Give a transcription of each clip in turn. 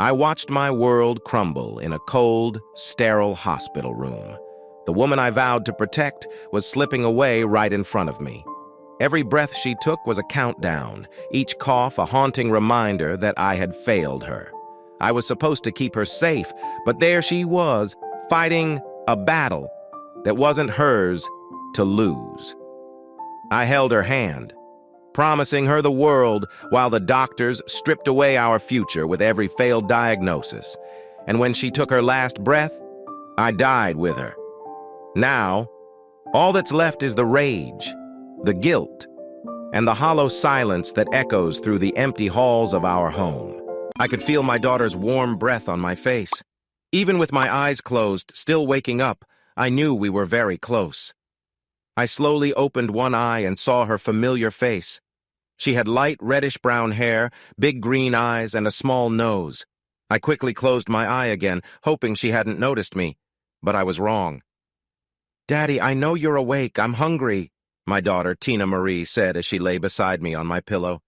I watched my world crumble in a cold, sterile hospital room. The woman I vowed to protect was slipping away right in front of me. Every breath she took was a countdown, each cough a haunting reminder that I had failed her. I was supposed to keep her safe, but there she was, fighting a battle that wasn't hers to lose. I held her hand, promising her the world while the doctors stripped away our future with every failed diagnosis. And when she took her last breath, I died with her. Now, all that's left is the rage, the guilt, and the hollow silence that echoes through the empty halls of our home. I could feel my daughter's warm breath on my face. Even with my eyes closed, still waking up, I knew we were very close. I slowly opened one eye and saw her familiar face. She had light reddish-brown hair, big green eyes, and a small nose. I quickly closed my eye again, hoping she hadn't noticed me, but I was wrong. "Daddy, I know you're awake. I'm hungry," my daughter, Tina Marie, said as she lay beside me on my pillow.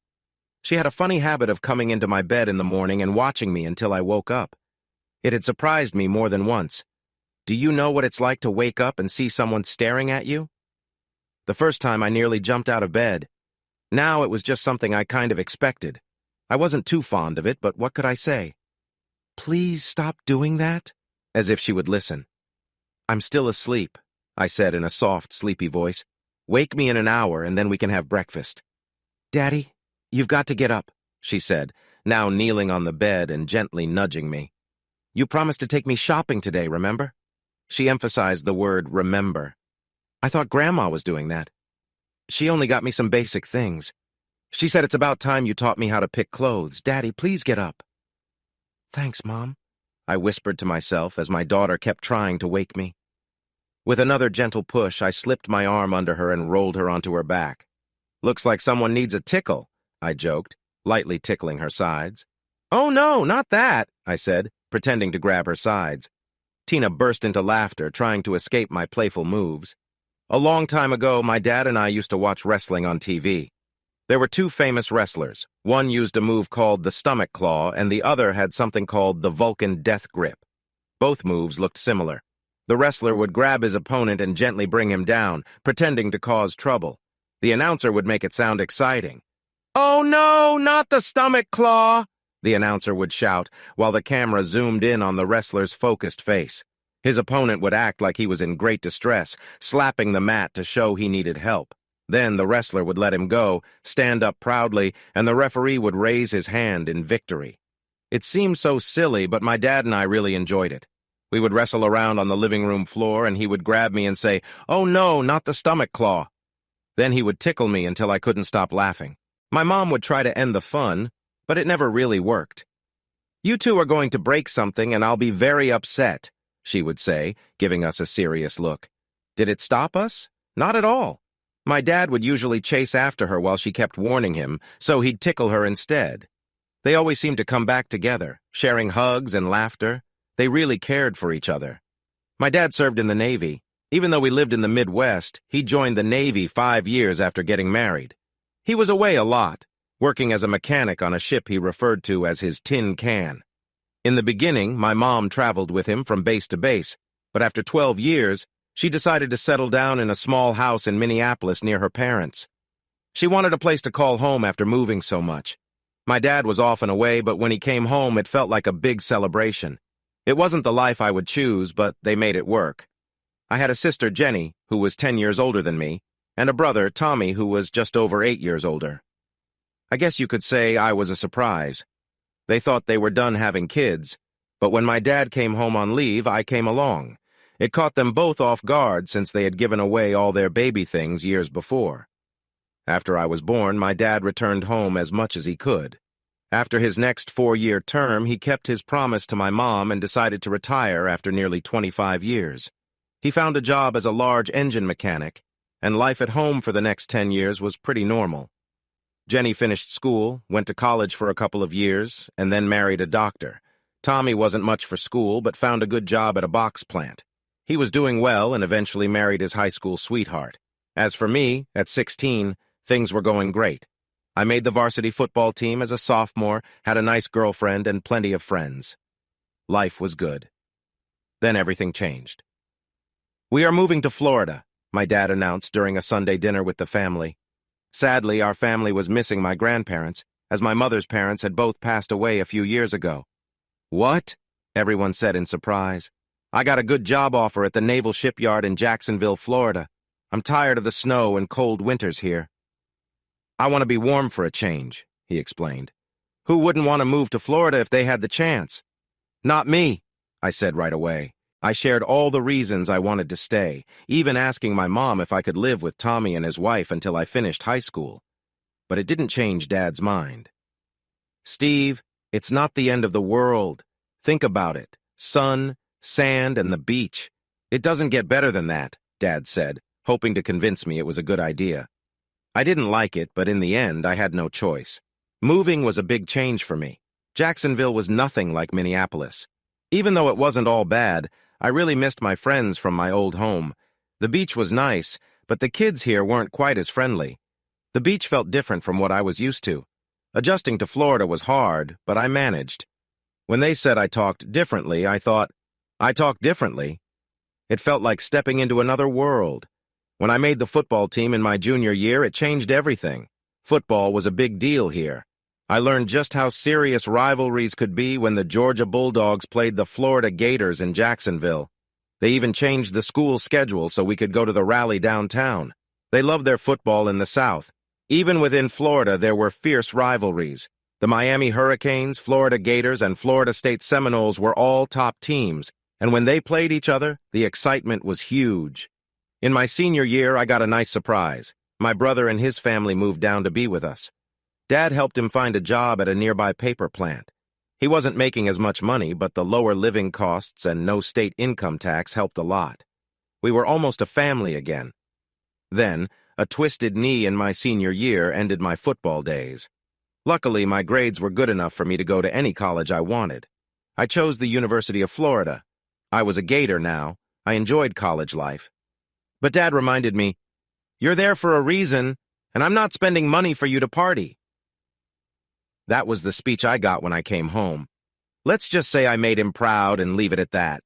She had a funny habit of coming into my bed in the morning and watching me until I woke up. It had surprised me more than once. Do you know what it's like to wake up and see someone staring at you? The first time I nearly jumped out of bed. Now it was just something I kind of expected. I wasn't too fond of it, but what could I say? "Please stop doing that," as if she would listen. "I'm still asleep," I said in a soft, sleepy voice. "Wake me in an hour and then we can have breakfast." "Daddy, you've got to get up," she said, now kneeling on the bed and gently nudging me. "You promised to take me shopping today, remember?" She emphasized the word remember. I thought Grandma was doing that. "She only got me some basic things. She said it's about time you taught me how to pick clothes. Daddy, please get up." "Thanks, Mom," I whispered to myself as my daughter kept trying to wake me. With another gentle push, I slipped my arm under her and rolled her onto her back. "Looks like someone needs a tickle," I joked, lightly tickling her sides. "Oh no, not that," I said, pretending to grab her sides. Tina burst into laughter, trying to escape my playful moves. A long time ago, my dad and I used to watch wrestling on TV. There were two famous wrestlers. One used a move called the stomach claw, and the other had something called the Vulcan death grip. Both moves looked similar. The wrestler would grab his opponent and gently bring him down, pretending to cause trouble. The announcer would make it sound exciting. "Oh no, not the stomach claw!" the announcer would shout, while the camera zoomed in on the wrestler's focused face. His opponent would act like he was in great distress, slapping the mat to show he needed help. Then the wrestler would let him go, stand up proudly, and the referee would raise his hand in victory. It seemed so silly, but my dad and I really enjoyed it. We would wrestle around on the living room floor, and he would grab me and say, "Oh no, not the stomach claw." Then he would tickle me until I couldn't stop laughing. My mom would try to end the fun, but it never really worked. "You two are going to break something, and I'll be very upset," she would say, giving us a serious look. Did it stop us? Not at all. My dad would usually chase after her while she kept warning him, so he'd tickle her instead. They always seemed to come back together, sharing hugs and laughter. They really cared for each other. My dad served in the Navy. Even though we lived in the Midwest, he joined the Navy 5 years after getting married. He was away a lot, working as a mechanic on a ship he referred to as his tin can. In the beginning, my mom traveled with him from base to base, but after 12 years, she decided to settle down in a small house in Minneapolis near her parents. She wanted a place to call home after moving so much. My dad was often away, but when he came home, it felt like a big celebration. It wasn't the life I would choose, but they made it work. I had a sister, Jenny, who was 10 years older than me, and a brother, Tommy, who was just over 8 years older. I guess you could say I was a surprise. They thought they were done having kids, but when my dad came home on leave, I came along. It caught them both off guard since they had given away all their baby things years before. After I was born, my dad returned home as much as he could. After his next 4-year term, he kept his promise to my mom and decided to retire after nearly 25 years. He found a job as a large engine mechanic, and life at home for the next 10 years was pretty normal. Jenny finished school, went to college for a couple of years, and then married a doctor. Tommy wasn't much for school, but found a good job at a box plant. He was doing well and eventually married his high school sweetheart. As for me, at 16, things were going great. I made the varsity football team as a sophomore, had a nice girlfriend, and plenty of friends. Life was good. Then everything changed. "We are moving to Florida," my dad announced during a Sunday dinner with the family. Sadly, our family was missing my grandparents, as my mother's parents had both passed away a few years ago. "What?" everyone said in surprise. "I got a good job offer at the Naval Shipyard in Jacksonville, Florida. I'm tired of the snow and cold winters here." "I want to be warm for a change," he explained. "Who wouldn't want to move to Florida if they had the chance?" "Not me," I said right away. I shared all the reasons I wanted to stay, even asking my mom if I could live with Tommy and his wife until I finished high school. But it didn't change Dad's mind. "Steve, it's not the end of the world. Think about it. Sun, sand, and the beach. It doesn't get better than that," Dad said, hoping to convince me it was a good idea. I didn't like it, but in the end, I had no choice. Moving was a big change for me. Jacksonville was nothing like Minneapolis. Even though it wasn't all bad, I really missed my friends from my old home. The beach was nice, but the kids here weren't quite as friendly. The beach felt different from what I was used to. Adjusting to Florida was hard, but I managed. When they said I talked differently, I thought, I talked differently? It felt like stepping into another world. When I made the football team in my junior year, it changed everything. Football was a big deal here. I learned just how serious rivalries could be when the Georgia Bulldogs played the Florida Gators in Jacksonville. They even changed the school schedule so we could go to the rally downtown. They loved their football in the South. Even within Florida, there were fierce rivalries. The Miami Hurricanes, Florida Gators, and Florida State Seminoles were all top teams, and when they played each other, the excitement was huge. In my senior year, I got a nice surprise. My brother and his family moved down to be with us. Dad helped him find a job at a nearby paper plant. He wasn't making as much money, but the lower living costs and no state income tax helped a lot. We were almost a family again. Then, a twisted knee in my senior year ended my football days. Luckily, my grades were good enough for me to go to any college I wanted. I chose the University of Florida. I was a Gator now. I enjoyed college life. But Dad reminded me, "You're there for a reason, and I'm not spending money for you to party." That was the speech I got when I came home. Let's just say I made him proud and leave it at that.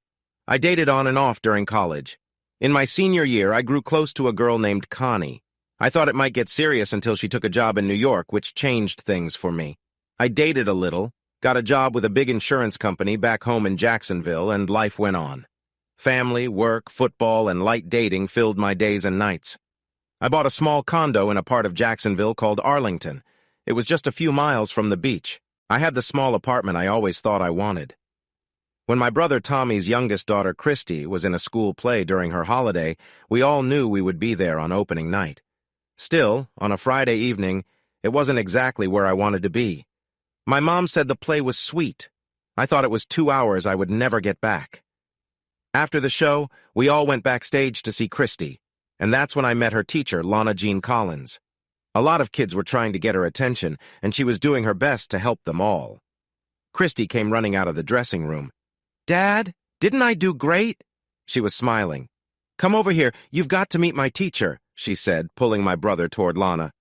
I dated on and off during college. In my senior year, I grew close to a girl named Connie. I thought it might get serious until she took a job in New York, which changed things for me. I dated a little, got a job with a big insurance company back home in Jacksonville, and life went on. Family, work, football, and light dating filled my days and nights. I bought a small condo in a part of Jacksonville called Arlington. It was just a few miles from the beach. I had the small apartment I always thought I wanted. When my brother Tommy's youngest daughter, Christy, was in a school play during her holiday, we all knew we would be there on opening night. Still, on a Friday evening, it wasn't exactly where I wanted to be. My mom said the play was sweet. I thought it was 2 hours I would never get back. After the show, we all went backstage to see Christy, and that's when I met her teacher, Lana Jean Collins. A lot of kids were trying to get her attention, and she was doing her best to help them all. Christy came running out of the dressing room. "Dad, didn't I do great?" She was smiling. "Come over here, you've got to meet my teacher," she said, pulling my brother toward Lana.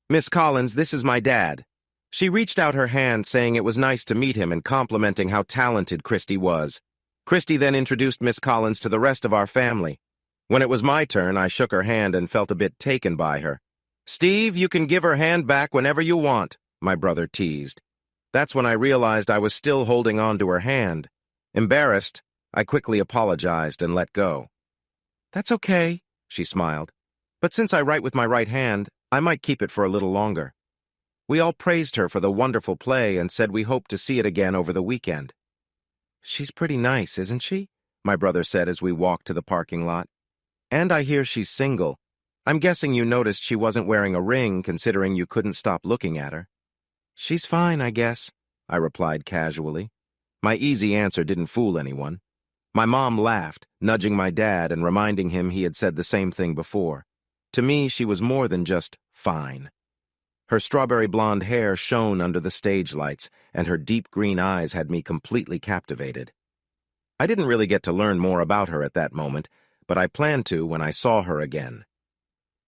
"Miss Collins, this is my dad." She reached out her hand, saying it was nice to meet him and complimenting how talented Christy was. Christy then introduced Miss Collins to the rest of our family. When it was my turn, I shook her hand and felt a bit taken by her. "Steve, you can give her hand back whenever you want," my brother teased. That's when I realized I was still holding on to her hand. Embarrassed, I quickly apologized and let go. "That's okay," she smiled. "But since I write with my right hand, I might keep it for a little longer." We all praised her for the wonderful play and said we hoped to see it again over the weekend. "She's pretty nice, isn't she?" my brother said as we walked to the parking lot. "And I hear she's single. I'm guessing you noticed she wasn't wearing a ring, considering you couldn't stop looking at her." "She's fine, I guess," I replied casually. My easy answer didn't fool anyone. My mom laughed, nudging my dad and reminding him he had said the same thing before. To me, she was more than just fine. Her strawberry blonde hair shone under the stage lights, and her deep green eyes had me completely captivated. I didn't really get to learn more about her at that moment, but I planned to when I saw her again.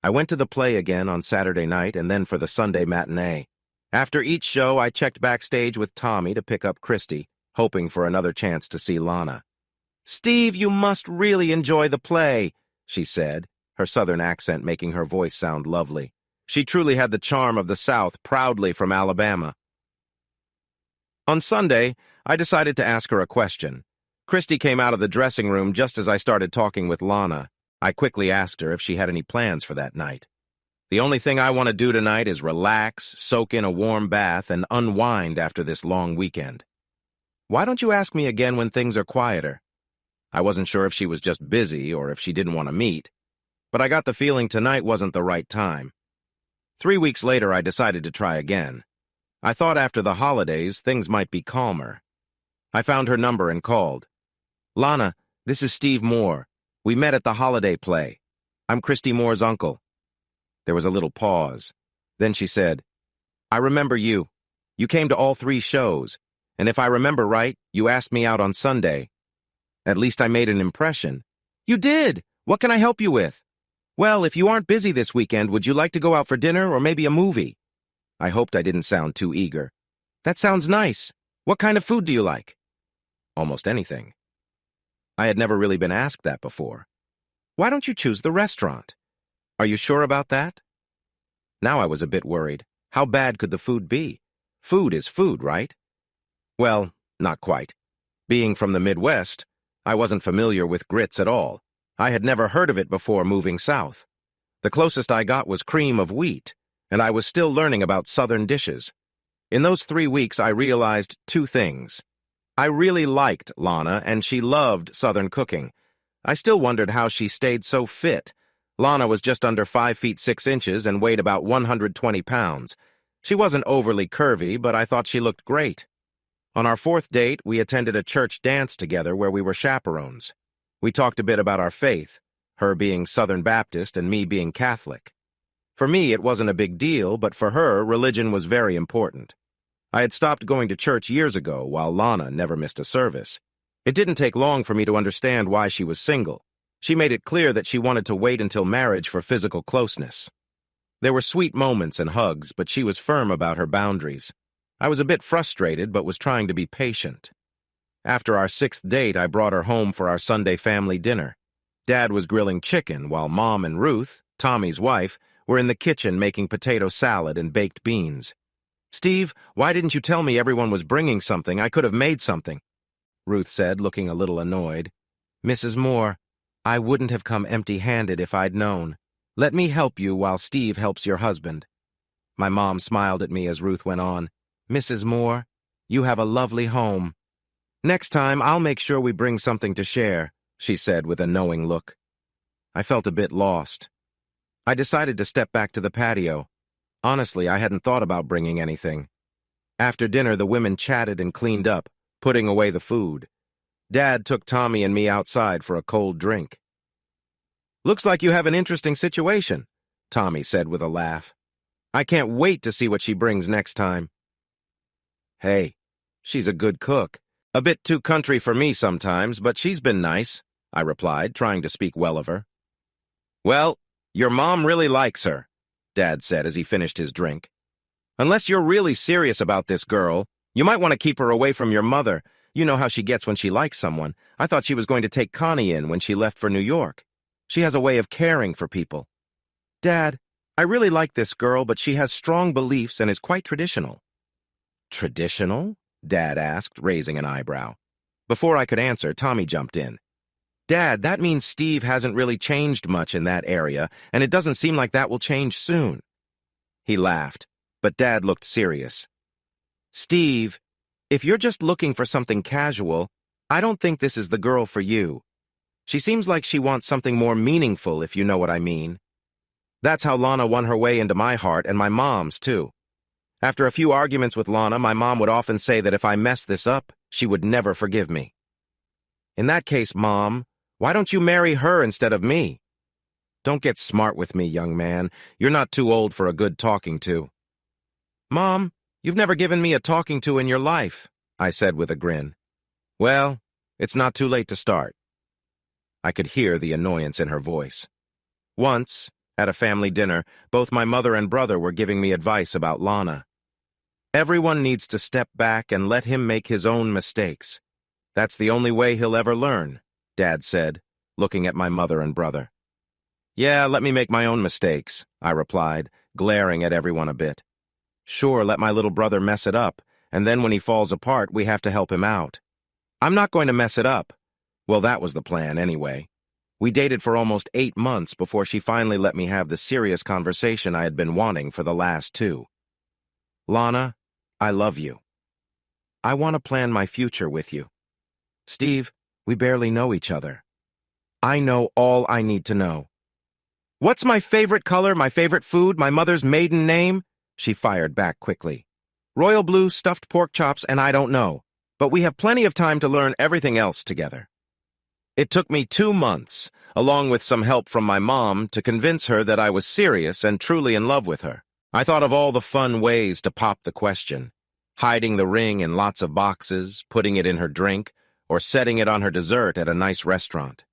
I went to the play again on Saturday night and then for the Sunday matinee. After each show, I checked backstage with Tommy to pick up Christy, hoping for another chance to see Lana. "Steve, you must really enjoy the play," she said, her southern accent making her voice sound lovely. She truly had the charm of the South, proudly from Alabama. On Sunday, I decided to ask her a question. Christy came out of the dressing room just as I started talking with Lana. I quickly asked her if she had any plans for that night. "The only thing I want to do tonight is relax, soak in a warm bath, and unwind after this long weekend." "Why don't you ask me again when things are quieter?" I wasn't sure if she was just busy or if she didn't want to meet, but I got the feeling tonight wasn't the right time. 3 weeks later, I decided to try again. I thought after the holidays, things might be calmer. I found her number and called. "Lana, this is Steve Moore. We met at the holiday play. I'm Christy Moore's uncle." There was a little pause. Then she said, "I remember you. You came to all 3 shows, and if I remember right, you asked me out on Sunday. At least I made an impression." "You did! What can I help you with?" "Well, if you aren't busy this weekend, would you like to go out for dinner or maybe a movie?" I hoped I didn't sound too eager. "That sounds nice. What kind of food do you like?" "Almost anything." I had never really been asked that before. "Why don't you choose the restaurant?" "Are you sure about that?" Now I was a bit worried. How bad could the food be? Food is food, right? Well, not quite. Being from the Midwest, I wasn't familiar with grits at all. I had never heard of it before moving south. The closest I got was cream of wheat, and I was still learning about Southern dishes. In those 3 weeks, I realized 2 things. I really liked Lana, and she loved Southern cooking. I still wondered how she stayed so fit. Lana was just under 5 feet 6 inches and weighed about 120 pounds. She wasn't overly curvy, but I thought she looked great. On our 4th date, we attended a church dance together where we were chaperones. We talked a bit about our faith, her being Southern Baptist and me being Catholic. For me, it wasn't a big deal, but for her, religion was very important. I had stopped going to church years ago, while Lana never missed a service. It didn't take long for me to understand why she was single. She made it clear that she wanted to wait until marriage for physical closeness. There were sweet moments and hugs, but she was firm about her boundaries. I was a bit frustrated, but was trying to be patient. After our 6th date, I brought her home for our Sunday family dinner. Dad was grilling chicken, while Mom and Ruth, Tommy's wife, were in the kitchen making potato salad and baked beans. "Steve, why didn't you tell me everyone was bringing something? I could have made something," Ruth said, looking a little annoyed. "Mrs. Moore, I wouldn't have come empty-handed if I'd known. Let me help you while Steve helps your husband." My mom smiled at me as Ruth went on. "Mrs. Moore, you have a lovely home. Next time, I'll make sure we bring something to share," she said with a knowing look. I felt a bit lost. I decided to step back to the patio. Honestly, I hadn't thought about bringing anything. After dinner, the women chatted and cleaned up, putting away the food. Dad took Tommy and me outside for a cold drink. "Looks like you have an interesting situation," Tommy said with a laugh. "I can't wait to see what she brings next time." "Hey, she's a good cook. A bit too country for me sometimes, but she's been nice," I replied, trying to speak well of her. "Well, your mom really likes her," Dad said as he finished his drink. "Unless you're really serious about this girl, you might want to keep her away from your mother. You know how she gets when she likes someone. I thought she was going to take Connie in when she left for New York. She has a way of caring for people." "Dad, I really like this girl, but she has strong beliefs and is quite traditional." "Traditional?" Dad asked, raising an eyebrow. Before I could answer, Tommy jumped in. "Dad, that means Steve hasn't really changed much in that area, and it doesn't seem like that will change soon." He laughed, but Dad looked serious. "Steve, if you're just looking for something casual, I don't think this is the girl for you. She seems like she wants something more meaningful, if you know what I mean." That's how Lana won her way into my heart and my mom's, too. After a few arguments with Lana, my mom would often say that if I messed this up, she would never forgive me. "In that case, Mom, why don't you marry her instead of me?" "Don't get smart with me, young man. You're not too old for a good talking to." "Mom, you've never given me a talking to in your life," I said with a grin. "Well, it's not too late to start." I could hear the annoyance in her voice. Once, At a family dinner, both my mother and brother were giving me advice about Lana. Everyone needs to step back and let him make his own mistakes. That's the only way he'll ever learn, Dad said, looking at my mother and brother. Yeah, let me make my own mistakes, I replied, glaring at everyone a bit. Sure, let my little brother mess it up, and then when he falls apart, we have to help him out. I'm not going to mess it up. Well, that was the plan anyway. We dated for almost 8 months before she finally let me have the serious conversation I had been wanting for the last 2. Lana, I love you. I want to plan my future with you. Steve, we barely know each other. I know all I need to know. What's my favorite color, my favorite food, my mother's maiden name? She fired back quickly. Royal blue stuffed pork chops, and I don't know. But we have plenty of time to learn everything else together. It took me 2 months, along with some help from my mom, to convince her that I was serious and truly in love with her. I thought of all the fun ways to pop the question. Hiding the ring in lots of boxes, putting it in her drink, or setting it on her dessert at a nice restaurant.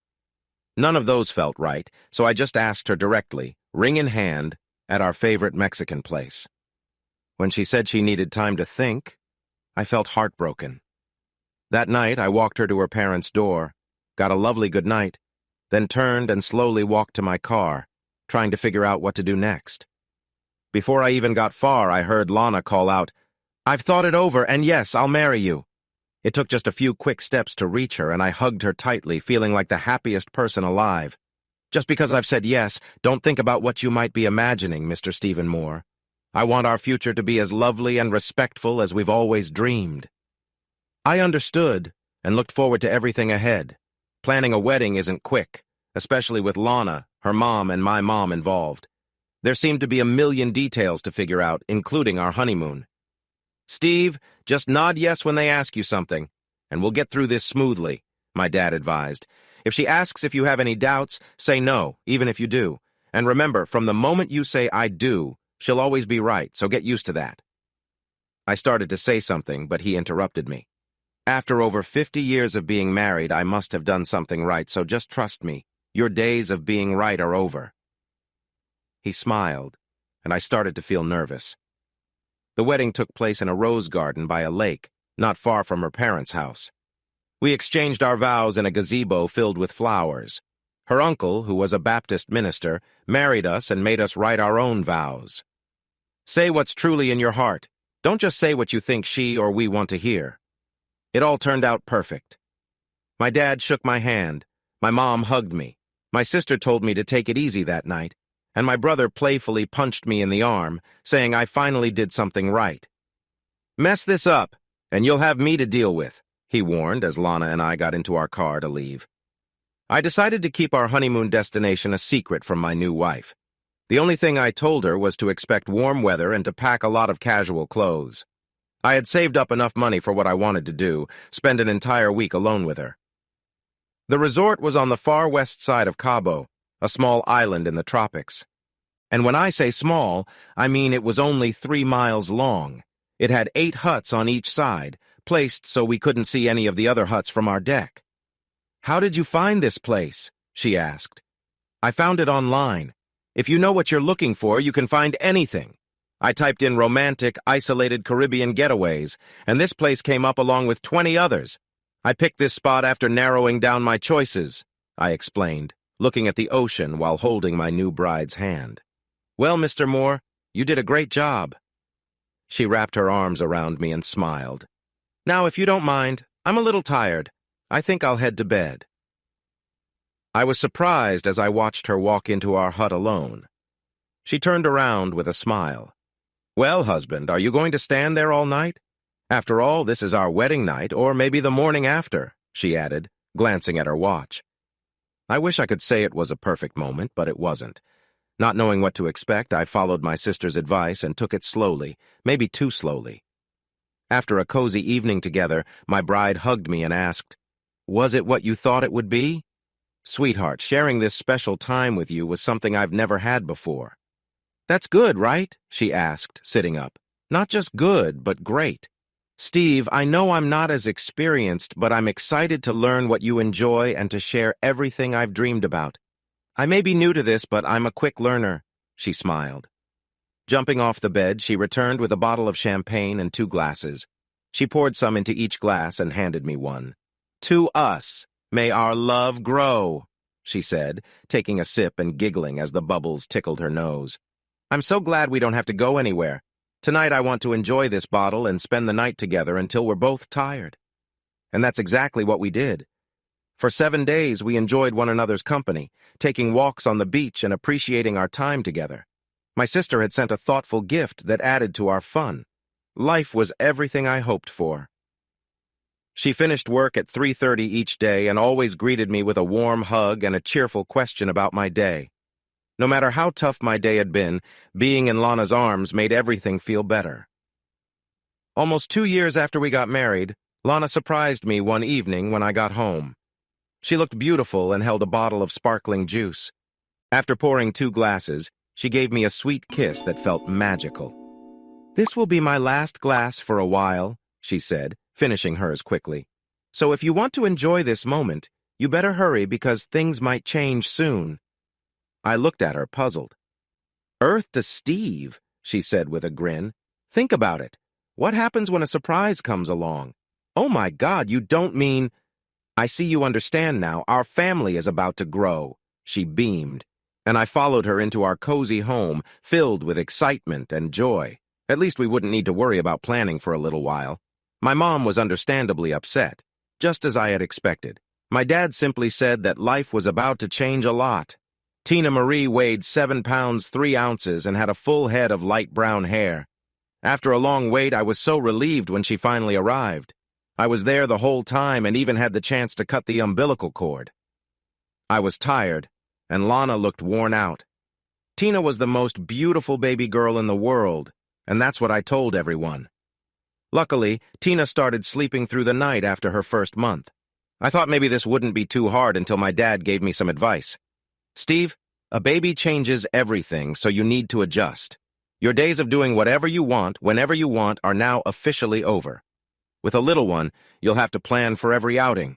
None of those felt right, so I just asked her directly, ring in hand, at our favorite Mexican place. When she said she needed time to think, I felt heartbroken. That night, I walked her to her parents' door, got a lovely good night, then turned and slowly walked to my car, trying to figure out what to do next. Before I even got far, I heard Lana call out, "I've thought it over, and yes, I'll marry you." It took just a few quick steps to reach her, and I hugged her tightly, feeling like the happiest person alive. Just because I've said yes, don't think about what you might be imagining, Mr. Stephen Moore. I want our future to be as lovely and respectful as we've always dreamed. I understood and looked forward to everything ahead. Planning a wedding isn't quick, especially with Lana, her mom, and my mom involved. There seemed to be a million details to figure out, including our honeymoon. Steve, just nod yes when they ask you something, and we'll get through this smoothly, my dad advised. If she asks if you have any doubts, say no, even if you do. And remember, from the moment you say I do, she'll always be right, so get used to that. I started to say something, but he interrupted me. After over 50 years of being married, I must have done something right, so just trust me. Your days of being right are over. He smiled, and I started to feel nervous. The wedding took place in a rose garden by a lake, not far from her parents' house. We exchanged our vows in a gazebo filled with flowers. Her uncle, who was a Baptist minister, married us and made us write our own vows. Say what's truly in your heart. Don't just say what you think she or we want to hear. It all turned out perfect. My dad shook my hand. My mom hugged me. My sister told me to take it easy that night, and my brother playfully punched me in the arm, saying I finally did something right. Mess this up, and you'll have me to deal with, he warned as Lana and I got into our car to leave. I decided to keep our honeymoon destination a secret from my new wife. The only thing I told her was to expect warm weather and to pack a lot of casual clothes. I had saved up enough money for what I wanted to do, spend an entire week alone with her. The resort was on the far west side of Cabo, a small island in the tropics. And when I say small, I mean it was only 3 miles long. It had 8 huts on each side, placed so we couldn't see any of the other huts from our deck. How did you find this place? She asked. I found it online. If you know what you're looking for, you can find anything. I typed in romantic, isolated Caribbean getaways, and this place came up along with 20 others. I picked this spot after narrowing down my choices, I explained, looking at the ocean while holding my new bride's hand. Well, Mr. Moore, you did a great job. She wrapped her arms around me and smiled. Now, if you don't mind, I'm a little tired. I think I'll head to bed. I was surprised as I watched her walk into our hut alone. She turned around with a smile. Well, husband, are you going to stand there all night? After all, this is our wedding night, or maybe the morning after, she added, glancing at her watch. I wish I could say it was a perfect moment, but it wasn't. Not knowing what to expect, I followed my sister's advice and took it slowly, maybe too slowly. After a cozy evening together, my bride hugged me and asked, "Was it what you thought it would be?" Sweetheart, sharing this special time with you was something I've never had before. That's good, right? She asked, sitting up. Not just good, but great. Steve, I know I'm not as experienced, but I'm excited to learn what you enjoy and to share everything I've dreamed about. I may be new to this, but I'm a quick learner, she smiled. Jumping off the bed, she returned with a bottle of champagne and 2 glasses. She poured some into each glass and handed me one. To us, may our love grow, she said, taking a sip and giggling as the bubbles tickled her nose. I'm so glad we don't have to go anywhere. Tonight I want to enjoy this bottle and spend the night together until we're both tired. And that's exactly what we did. For 7 days, we enjoyed one another's company, taking walks on the beach and appreciating our time together. My sister had sent a thoughtful gift that added to our fun. Life was everything I hoped for. She finished work at 3:30 each day and always greeted me with a warm hug and a cheerful question about my day. No matter how tough my day had been, being in Lana's arms made everything feel better. Almost 2 years after we got married, Lana surprised me one evening when I got home. She looked beautiful and held a bottle of sparkling juice. After pouring 2 glasses, she gave me a sweet kiss that felt magical. This will be my last glass for a while, she said, finishing hers quickly. So if you want to enjoy this moment, you better hurry because things might change soon. I looked at her, puzzled. Earth to Steve, she said with a grin. Think about it. What happens when a surprise comes along? Oh my God, you don't mean... I see you understand now. Our family is about to grow, she beamed, and I followed her into our cozy home, filled with excitement and joy. At least we wouldn't need to worry about planning for a little while. My mom was understandably upset, just as I had expected. My dad simply said that life was about to change a lot. Tina Marie weighed 7 pounds 3 ounces and had a full head of light brown hair. After a long wait, I was so relieved when she finally arrived. I was there the whole time and even had the chance to cut the umbilical cord. I was tired, and Lana looked worn out. Tina was the most beautiful baby girl in the world, and that's what I told everyone. Luckily, Tina started sleeping through the night after her first month. I thought maybe this wouldn't be too hard until my dad gave me some advice. Steve, a baby changes everything, so you need to adjust. Your days of doing whatever you want, whenever you want, are now officially over. With a little one, you'll have to plan for every outing.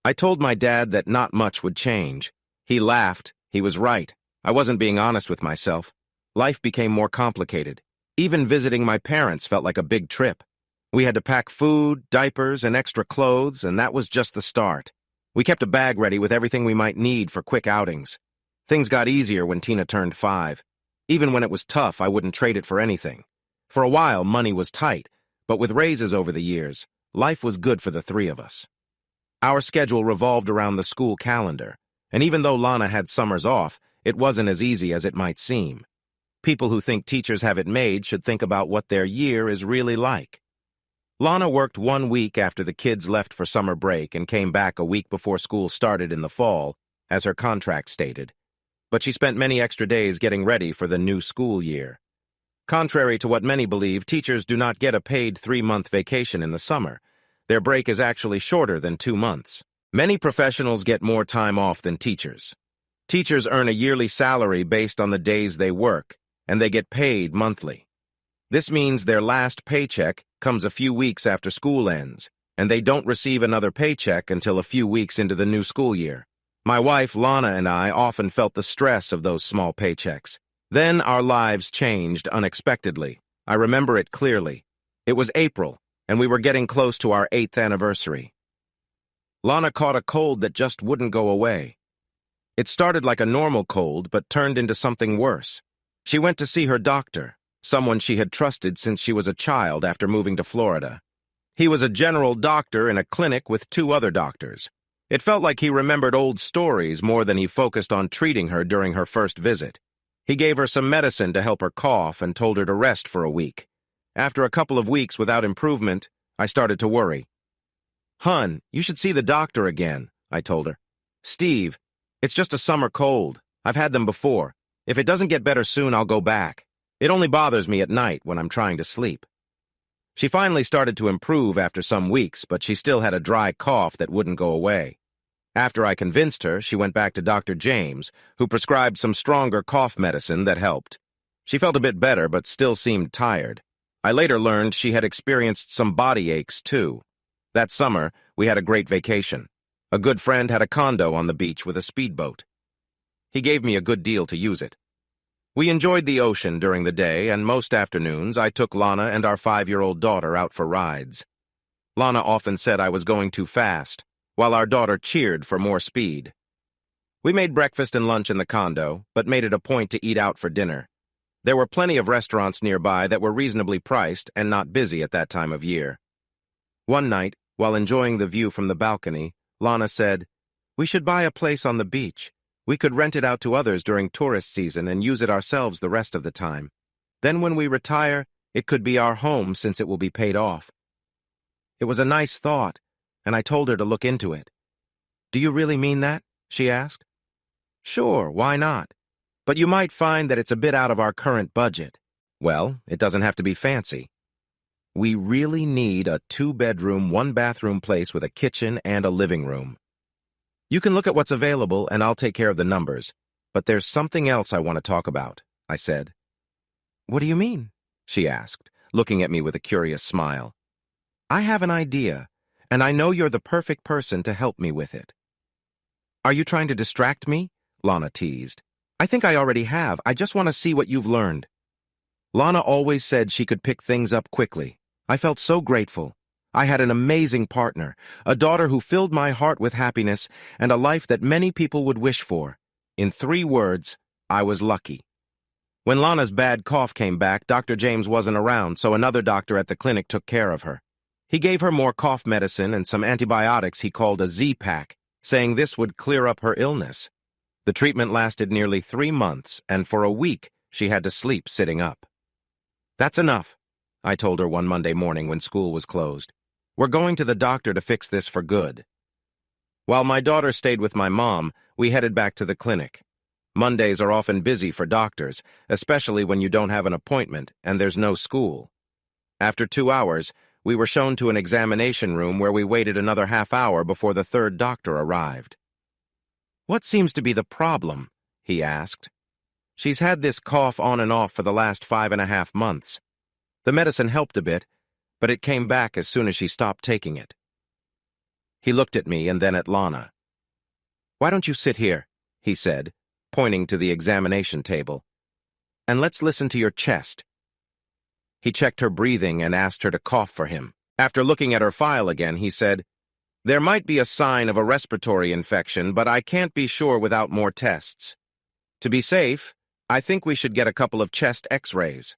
I told my dad that not much would change. He laughed. He was right. I wasn't being honest with myself. Life became more complicated. Even visiting my parents felt like a big trip. We had to pack food, diapers, and extra clothes, and that was just the start. We kept a bag ready with everything we might need for quick outings. Things got easier when Tina turned 5. Even when it was tough, I wouldn't trade it for anything. For a while, money was tight, but with raises over the years, life was good for the 3 of us. Our schedule revolved around the school calendar, and even though Lana had summers off, it wasn't as easy as it might seem. People who think teachers have it made should think about what their year is really like. Lana worked 1 week after the kids left for summer break and came back a week before school started in the fall, as her contract stated. But she spent many extra days getting ready for the new school year. Contrary to what many believe, teachers do not get a paid 3-month vacation in the summer. Their break is actually shorter than 2 months. Many professionals get more time off than teachers. Teachers earn a yearly salary based on the days they work, and they get paid monthly. This means their last paycheck comes a few weeks after school ends, and they don't receive another paycheck until a few weeks into the new school year. My wife, Lana, and I often felt the stress of those small paychecks. Then our lives changed unexpectedly. I remember it clearly. It was April, and we were getting close to our 8th anniversary. Lana caught a cold that just wouldn't go away. It started like a normal cold, but turned into something worse. She went to see her doctor, someone she had trusted since she was a child after moving to Florida. He was a general doctor in a clinic with 2 other doctors. It felt like he remembered old stories more than he focused on treating her during her first visit. He gave her some medicine to help her cough and told her to rest for a week. After a couple of weeks without improvement, I started to worry. "Hun, you should see the doctor again," I told her. "Steve, it's just a summer cold. I've had them before. If it doesn't get better soon, I'll go back. It only bothers me at night when I'm trying to sleep." She finally started to improve after some weeks, but she still had a dry cough that wouldn't go away. After I convinced her, she went back to Dr. James, who prescribed some stronger cough medicine that helped. She felt a bit better, but still seemed tired. I later learned she had experienced some body aches, too. That summer, we had a great vacation. A good friend had a condo on the beach with a speedboat. He gave me a good deal to use it. We enjoyed the ocean during the day, and most afternoons I took Lana and our 5-year-old daughter out for rides. Lana often said I was going too fast, while our daughter cheered for more speed. We made breakfast and lunch in the condo, but made it a point to eat out for dinner. There were plenty of restaurants nearby that were reasonably priced and not busy at that time of year. One night, while enjoying the view from the balcony, Lana said, "We should buy a place on the beach. We could rent it out to others during tourist season and use it ourselves the rest of the time. Then when we retire, it could be our home since it will be paid off." It was a nice thought, and I told her to look into it. "Do you really mean that?" she asked. "Sure, why not? But you might find that it's a bit out of our current budget." "Well, it doesn't have to be fancy. We really need a 2-bedroom, 1-bathroom place with a kitchen and a living room. You can look at what's available and I'll take care of the numbers, but there's something else I want to talk about," I said. "What do you mean?" she asked, looking at me with a curious smile. "I have an idea, and I know you're the perfect person to help me with it." "Are you trying to distract me?" Lana teased. "I think I already have. I just want to see what you've learned." Lana always said she could pick things up quickly. I felt so grateful. I had an amazing partner, a daughter who filled my heart with happiness, and a life that many people would wish for. In 3 words, I was lucky. When Lana's bad cough came back, Dr. James wasn't around, so another doctor at the clinic took care of her. He gave her more cough medicine and some antibiotics he called a Z-Pack, saying this would clear up her illness. The treatment lasted nearly 3 months, and for a week she had to sleep sitting up. "That's enough," I told her one Monday morning when school was closed. "We're going to the doctor to fix this for good." While my daughter stayed with my mom, we headed back to the clinic. Mondays are often busy for doctors, especially when you don't have an appointment and there's no school. After 2 hours, we were shown to an examination room where we waited another half hour before the 3rd doctor arrived. "What seems to be the problem?" he asked. "She's had this cough on and off for the last 5.5 months. The medicine helped a bit, but it came back as soon as she stopped taking it." He looked at me and then at Lana. "Why don't you sit here?" he said, pointing to the examination table. "And let's listen to your chest." He checked her breathing and asked her to cough for him. After looking at her file again, he said, "There might be a sign of a respiratory infection, but I can't be sure without more tests. To be safe, I think we should get a couple of chest x-rays."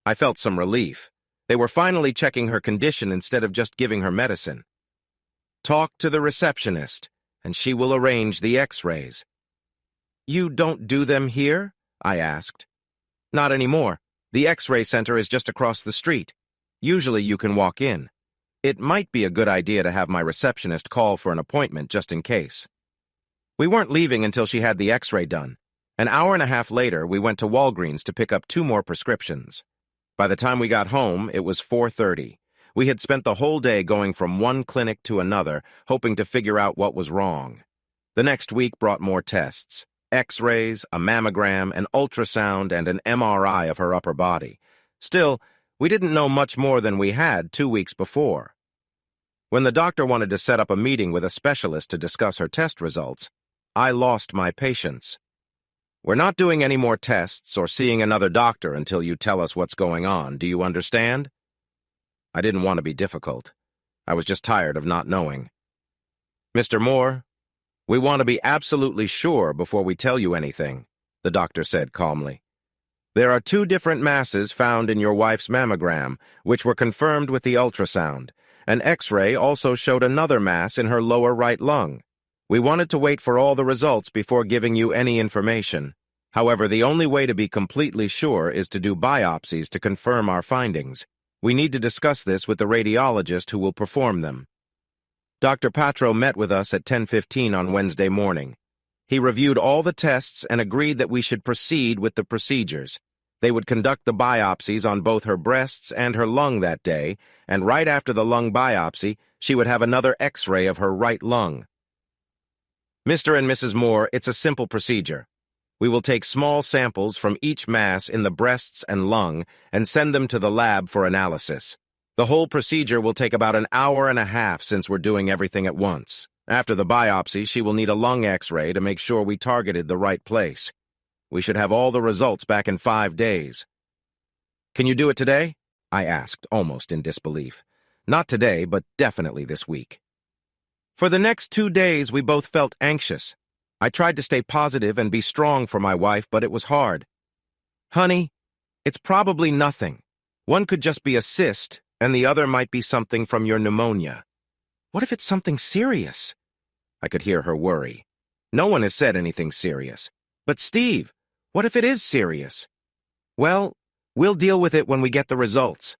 I felt some relief. They were finally checking her condition instead of just giving her medicine. "Talk to the receptionist, and she will arrange the x-rays." "You don't do them here?" I asked. "Not anymore. The x-ray center is just across the street. Usually you can walk in. It might be a good idea to have my receptionist call for an appointment just in case." We weren't leaving until she had the x-ray done. An hour and a half later, we went to Walgreens to pick up 2 more prescriptions. By the time we got home, it was 4:30. We had spent the whole day going from one clinic to another, hoping to figure out what was wrong. The next week brought more tests: x-rays, a mammogram, an ultrasound, and an MRI of her upper body. Still, we didn't know much more than we had 2 weeks before. When the doctor wanted to set up a meeting with a specialist to discuss her test results, I lost my patience. "We're not doing any more tests or seeing another doctor until you tell us what's going on. Do you understand?" I didn't want to be difficult. I was just tired of not knowing. "Mr. Moore, we want to be absolutely sure before we tell you anything," the doctor said calmly. "There are 2 different masses found in your wife's mammogram, which were confirmed with the ultrasound. An x-ray also showed another mass in her lower right lung. We wanted to wait for all the results before giving you any information. However, the only way to be completely sure is to do biopsies to confirm our findings. We need to discuss this with the radiologist who will perform them." Dr. Patro met with us at 10:15 on Wednesday morning. He reviewed all the tests and agreed that we should proceed with the procedures. They would conduct the biopsies on both her breasts and her lung that day, and right after the lung biopsy, she would have another x-ray of her right lung. "Mr. and Mrs. Moore, it's a simple procedure. We will take small samples from each mass in the breasts and lung and send them to the lab for analysis. The whole procedure will take about an hour and a half since we're doing everything at once," After the biopsy, she will need a lung x-ray to make sure we targeted the right place. We should have all the results back in 5 days. Can you do it today? I asked, almost in disbelief. Not today, but definitely this week. For the next 2 days, we both felt anxious. I tried to stay positive and be strong for my wife, but it was hard. Honey, it's probably nothing. One could just be a cyst, and the other might be something from your pneumonia. What if it's something serious? I could hear her worry. No one has said anything serious. But Steve, what if it is serious? Well, we'll deal with it when we get the results.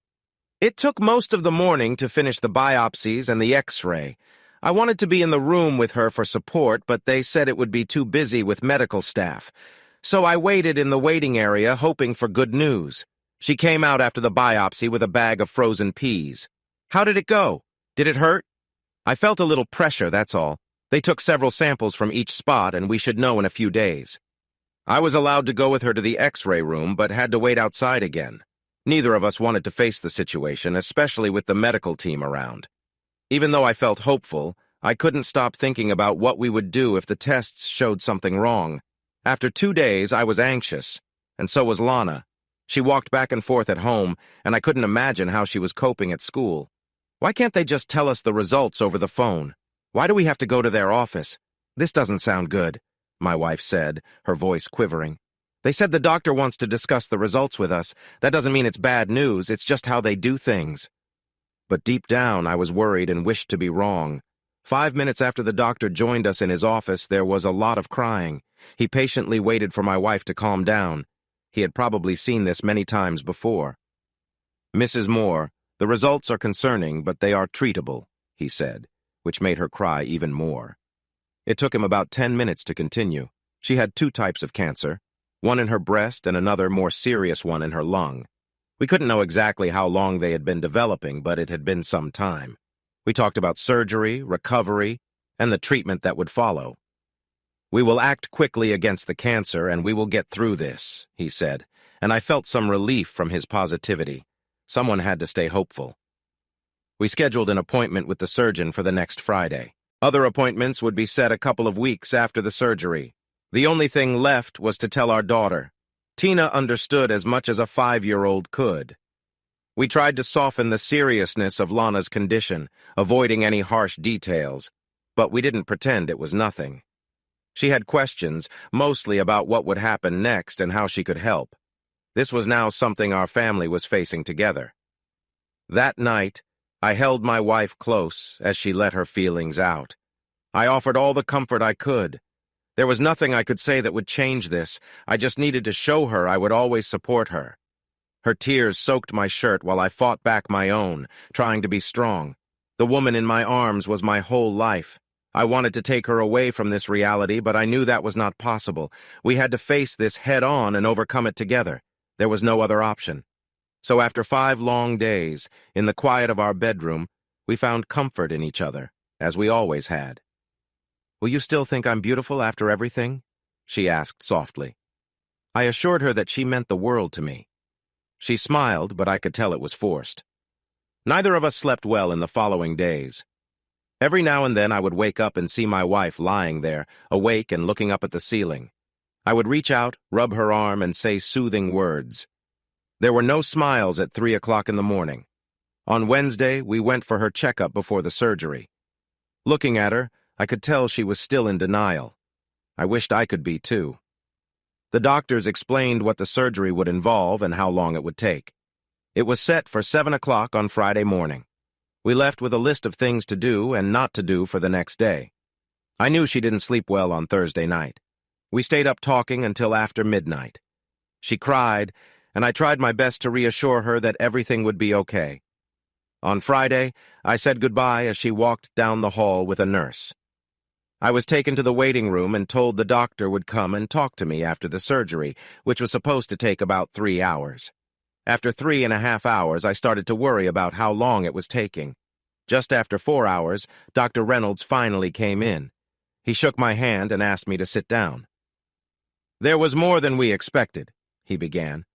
It took most of the morning to finish the biopsies and the x-ray. I wanted to be in the room with her for support, but they said it would be too busy with medical staff. So I waited in the waiting area, hoping for good news. She came out after the biopsy with a bag of frozen peas. How did it go? Did it hurt? I felt a little pressure, that's all. They took several samples from each spot, and we should know in a few days. I was allowed to go with her to the x-ray room, but had to wait outside again. Neither of us wanted to face the situation, especially with the medical team around. Even though I felt hopeful, I couldn't stop thinking about what we would do if the tests showed something wrong. After 2 days, I was anxious, and so was Lana. She walked back and forth at home, and I couldn't imagine how she was coping at school. Why can't they just tell us the results over the phone? Why do we have to go to their office? This doesn't sound good, my wife said, her voice quivering. They said the doctor wants to discuss the results with us. That doesn't mean it's bad news, it's just how they do things. But deep down, I was worried and wished to be wrong. 5 minutes after the doctor joined us in his office, there was a lot of crying. He patiently waited for my wife to calm down. He had probably seen this many times before. Mrs. Moore, the results are concerning, but they are treatable, he said, which made her cry even more. It took him about 10 minutes to continue. She had 2 types of cancer, one in her breast and another more serious one in her lung. We couldn't know exactly how long they had been developing, but it had been some time. We talked about surgery, recovery, and the treatment that would follow. We will act quickly against the cancer, and we will get through this, he said, and I felt some relief from his positivity. Someone had to stay hopeful. We scheduled an appointment with the surgeon for the next Friday. Other appointments would be set a couple of weeks after the surgery. The only thing left was to tell our daughter. Tina understood as much as a 5-year-old could. We tried to soften the seriousness of Lana's condition, avoiding any harsh details, but we didn't pretend it was nothing. She had questions, mostly about what would happen next and how she could help. This was now something our family was facing together. That night, I held my wife close as she let her feelings out. I offered all the comfort I could. There was nothing I could say that would change this. I just needed to show her I would always support her. Her tears soaked my shirt while I fought back my own, trying to be strong. The woman in my arms was my whole life. I wanted to take her away from this reality, but I knew that was not possible. We had to face this head-on and overcome it together. There was no other option. So after 5 long days, in the quiet of our bedroom, we found comfort in each other, as we always had. "Will you still think I'm beautiful after everything?" she asked softly. I assured her that she meant the world to me. She smiled, but I could tell it was forced. Neither of us slept well in the following days. Every now and then I would wake up and see my wife lying there, awake and looking up at the ceiling. I would reach out, rub her arm, and say soothing words. There were no smiles at 3 o'clock in the morning. On Wednesday, we went for her checkup before the surgery. Looking at her, I could tell she was still in denial. I wished I could be too. The doctors explained what the surgery would involve and how long it would take. It was set for 7 o'clock on Friday morning. We left with a list of things to do and not to do for the next day. I knew she didn't sleep well on Thursday night. We stayed up talking until after midnight. She cried, and I tried my best to reassure her that everything would be okay. On Friday, I said goodbye as she walked down the hall with a nurse. I was taken to the waiting room and told the doctor would come and talk to me after the surgery, which was supposed to take about 3 hours. After 3.5 hours, I started to worry about how long it was taking. Just after 4 hours, Dr. Reynolds finally came in. He shook my hand and asked me to sit down. "There was more than we expected," he began.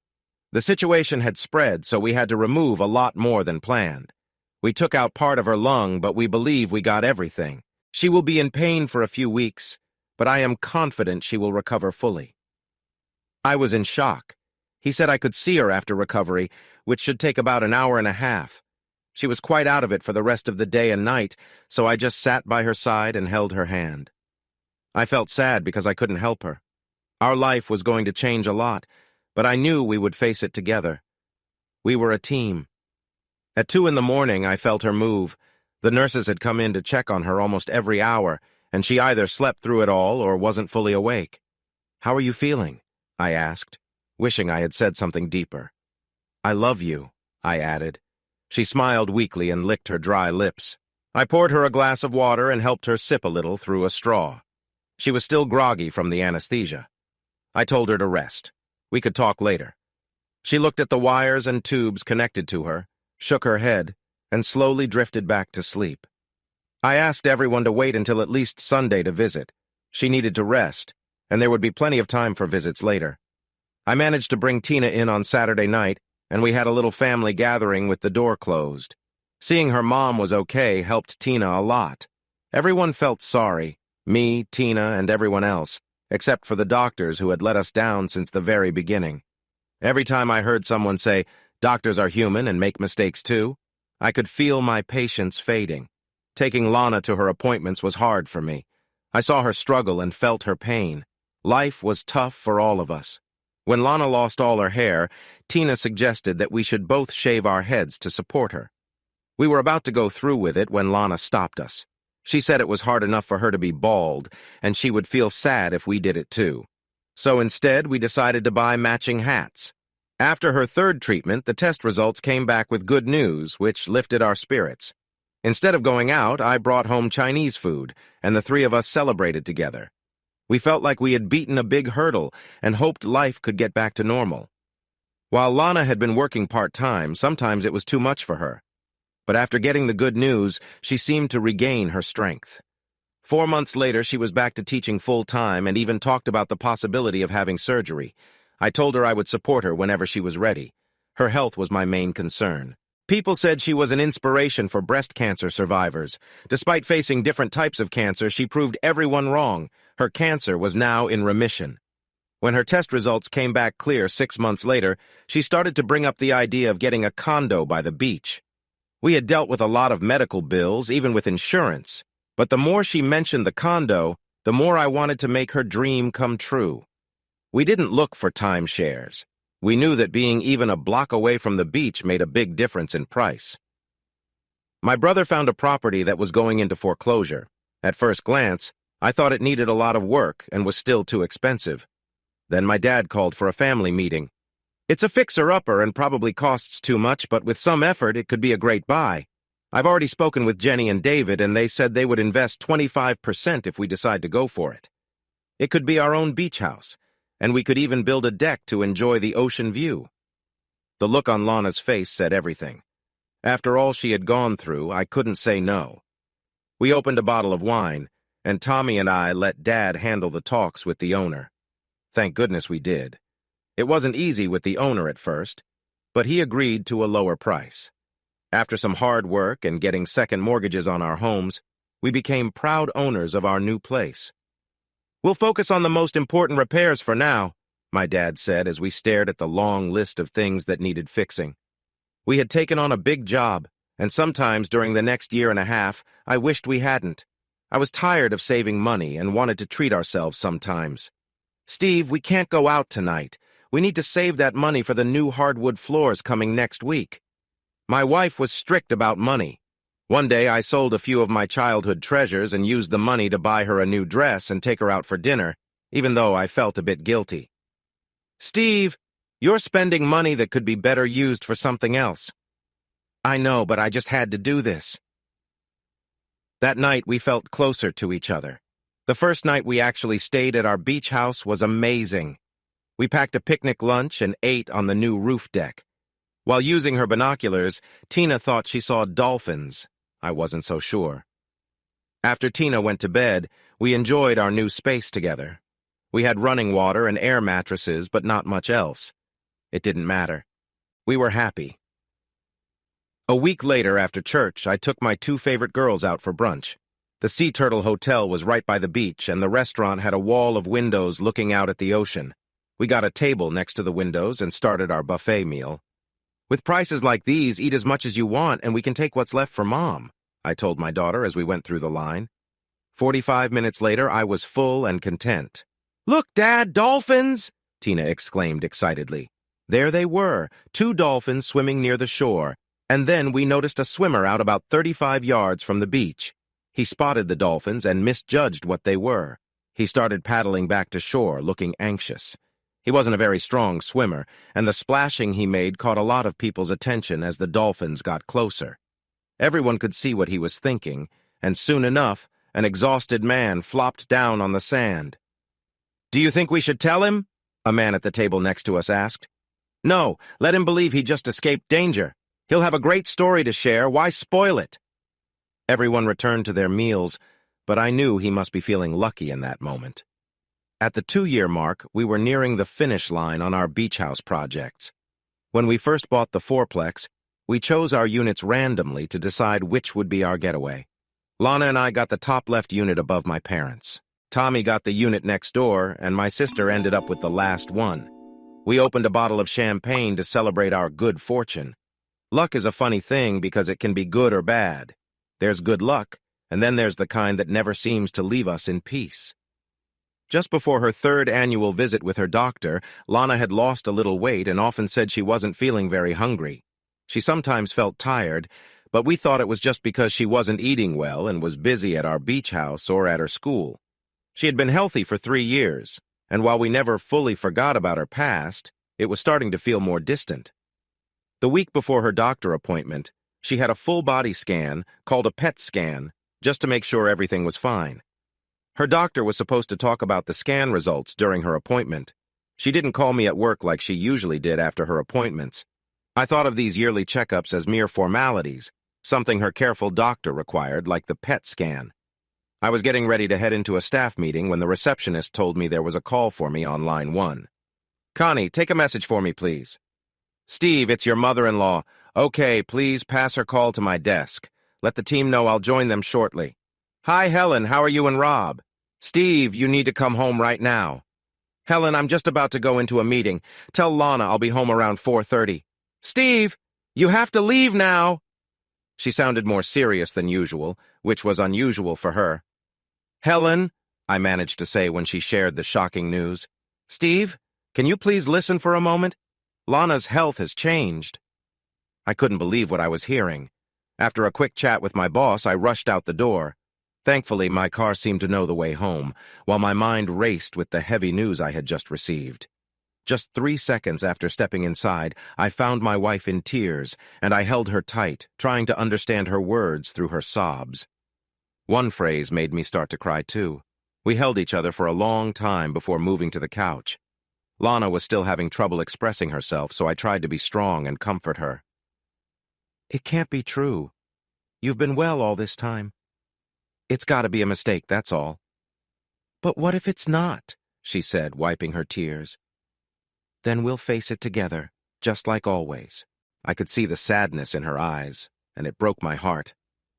"The situation had spread, so we had to remove a lot more than planned. We took out part of her lung, but we believe we got everything. She will be in pain for a few weeks, but I am confident she will recover fully. I was in shock. He said I could see her after recovery, which should take about an hour and a half. She was quite out of it for the rest of the day and night, so I just sat by her side and held her hand. I felt sad because I couldn't help her. Our life was going to change a lot, but I knew we would face it together. We were a team. At 2 in the morning, I felt her move. The nurses had come in to check on her almost every hour, and she either slept through it all or wasn't fully awake. "How are you feeling?" I asked, wishing I had said something deeper. "I love you," I added. She smiled weakly and licked her dry lips. I poured her a glass of water and helped her sip a little through a straw. She was still groggy from the anesthesia. I told her to rest. We could talk later. She looked at the wires and tubes connected to her, shook her head, and slowly drifted back to sleep. I asked everyone to wait until at least Sunday to visit. She needed to rest, and there would be plenty of time for visits later. I managed to bring Tina in on Saturday night, and we had a little family gathering with the door closed. Seeing her mom was okay helped Tina a lot. Everyone felt sorry, me, Tina, and everyone else, except for the doctors who had let us down since the very beginning. Every time I heard someone say, "Doctors are human and make mistakes too," I could feel my patience fading. Taking Lana to her appointments was hard for me. I saw her struggle and felt her pain. Life was tough for all of us. When Lana lost all her hair, Tina suggested that we should both shave our heads to support her. We were about to go through with it when Lana stopped us. She said it was hard enough for her to be bald, and she would feel sad if we did it too. So instead, we decided to buy matching hats. After her third treatment, the test results came back with good news, which lifted our spirits. Instead of going out, I brought home Chinese food, and the three of us celebrated together. We felt like we had beaten a big hurdle and hoped life could get back to normal. While Lana had been working part-time, sometimes it was too much for her. But after getting the good news, she seemed to regain her strength. 4 months later, she was back to teaching full-time and even talked about the possibility of having surgery. I told her I would support her whenever she was ready. Her health was my main concern. People said she was an inspiration for breast cancer survivors. Despite facing different types of cancer, she proved everyone wrong. Her cancer was now in remission. When her test results came back clear 6 months later, she started to bring up the idea of getting a condo by the beach. We had dealt with a lot of medical bills, even with insurance, but the more she mentioned the condo, the more I wanted to make her dream come true. We didn't look for timeshares. We knew that being even a block away from the beach made a big difference in price. My brother found a property that was going into foreclosure. At first glance, I thought it needed a lot of work and was still too expensive. Then my dad called for a family meeting. "It's a fixer-upper and probably costs too much, but with some effort, it could be a great buy. I've already spoken with Jenny and David, and they said they would invest 25% if we decide to go for it. It could be our own beach house, and we could even build a deck to enjoy the ocean view." The look on Lana's face said everything. After all she had gone through, I couldn't say no. We opened a bottle of wine, and Tommy and I let Dad handle the talks with the owner. Thank goodness we did. It wasn't easy with the owner at first, but he agreed to a lower price. After some hard work and getting second mortgages on our homes, we became proud owners of our new place. "We'll focus on the most important repairs for now," my dad said as we stared at the long list of things that needed fixing. We had taken on a big job, and sometimes during the next year and a half, I wished we hadn't. I was tired of saving money and wanted to treat ourselves sometimes. "Steve, we can't go out tonight. We need to save that money for the new hardwood floors coming next week." My wife was strict about money. One day I sold a few of my childhood treasures and used the money to buy her a new dress and take her out for dinner, even though I felt a bit guilty. "Steve, you're spending money that could be better used for something else." "I know, but I just had to do this." That night we felt closer to each other. The first night we actually stayed at our beach house was amazing. We packed a picnic lunch and ate on the new roof deck. While using her binoculars, Tina thought she saw dolphins. I wasn't so sure. After Tina went to bed, we enjoyed our new space together. We had running water and air mattresses, but not much else. It didn't matter. We were happy. A week later, after church, I took my two favorite girls out for brunch. The Sea Turtle Hotel was right by the beach, and the restaurant had a wall of windows looking out at the ocean. We got a table next to the windows and started our buffet meal. "With prices like these, eat as much as you want, and we can take what's left for Mom," I told my daughter as we went through the line. 45 minutes later, I was full and content. "Look, Dad, dolphins!" Tina exclaimed excitedly. There they were, 2 dolphins swimming near the shore, and then we noticed a swimmer out about 35 yards from the beach. He spotted the dolphins and misjudged what they were. He started paddling back to shore, looking anxious. He wasn't a very strong swimmer, and the splashing he made caught a lot of people's attention as the dolphins got closer. Everyone could see what he was thinking, and soon enough, an exhausted man flopped down on the sand. "Do you think we should tell him?" a man at the table next to us asked. "No, let him believe he just escaped danger. He'll have a great story to share. Why spoil it?" Everyone returned to their meals, but I knew he must be feeling lucky in that moment. At the 2-year mark, we were nearing the finish line on our beach house projects. When we first bought the fourplex, we chose our units randomly to decide which would be our getaway. Lana and I got the top left unit above my parents. Tommy got the unit next door, and my sister ended up with the last one. We opened a bottle of champagne to celebrate our good fortune. Luck is a funny thing because it can be good or bad. There's good luck, and then there's the kind that never seems to leave us in peace. Just before her 3rd annual visit with her doctor, Lana had lost a little weight and often said she wasn't feeling very hungry. She sometimes felt tired, but we thought it was just because she wasn't eating well and was busy at our beach house or at her school. She had been healthy for 3 years, and while we never fully forgot about her past, it was starting to feel more distant. The week before her doctor appointment, she had a full-body scan, called a PET scan, just to make sure everything was fine. Her doctor was supposed to talk about the scan results during her appointment. She didn't call me at work like she usually did after her appointments. I thought of these yearly checkups as mere formalities, something her careful doctor required, like the PET scan. I was getting ready to head into a staff meeting when the receptionist told me there was a call for me on line 1. "Connie, take a message for me, please." "Steve, it's your mother-in-law. Okay, please pass her call to my desk. Let the team know I'll join them shortly." "Hi, Helen, how are you and Rob?" "Steve, you need to come home right now." "Helen, I'm just about to go into a meeting. Tell Lana I'll be home around 4:30. "Steve, you have to leave now." She sounded more serious than usual, which was unusual for her. "Helen," I managed to say when she shared the shocking news. "Steve, can you please listen for a moment? Lana's health has changed." I couldn't believe what I was hearing. After a quick chat with my boss, I rushed out the door. Thankfully, my car seemed to know the way home, while my mind raced with the heavy news I had just received. Just 3 seconds after stepping inside, I found my wife in tears, and I held her tight, trying to understand her words through her sobs. One phrase made me start to cry too. We held each other for a long time before moving to the couch. Lana was still having trouble expressing herself, so I tried to be strong and comfort her. "It can't be true. You've been well all this time. It's got to be a mistake, that's all." "But what if it's not?" she said, wiping her tears. "Then we'll face it together, just like always." I could see the sadness in her eyes, and it broke my heart.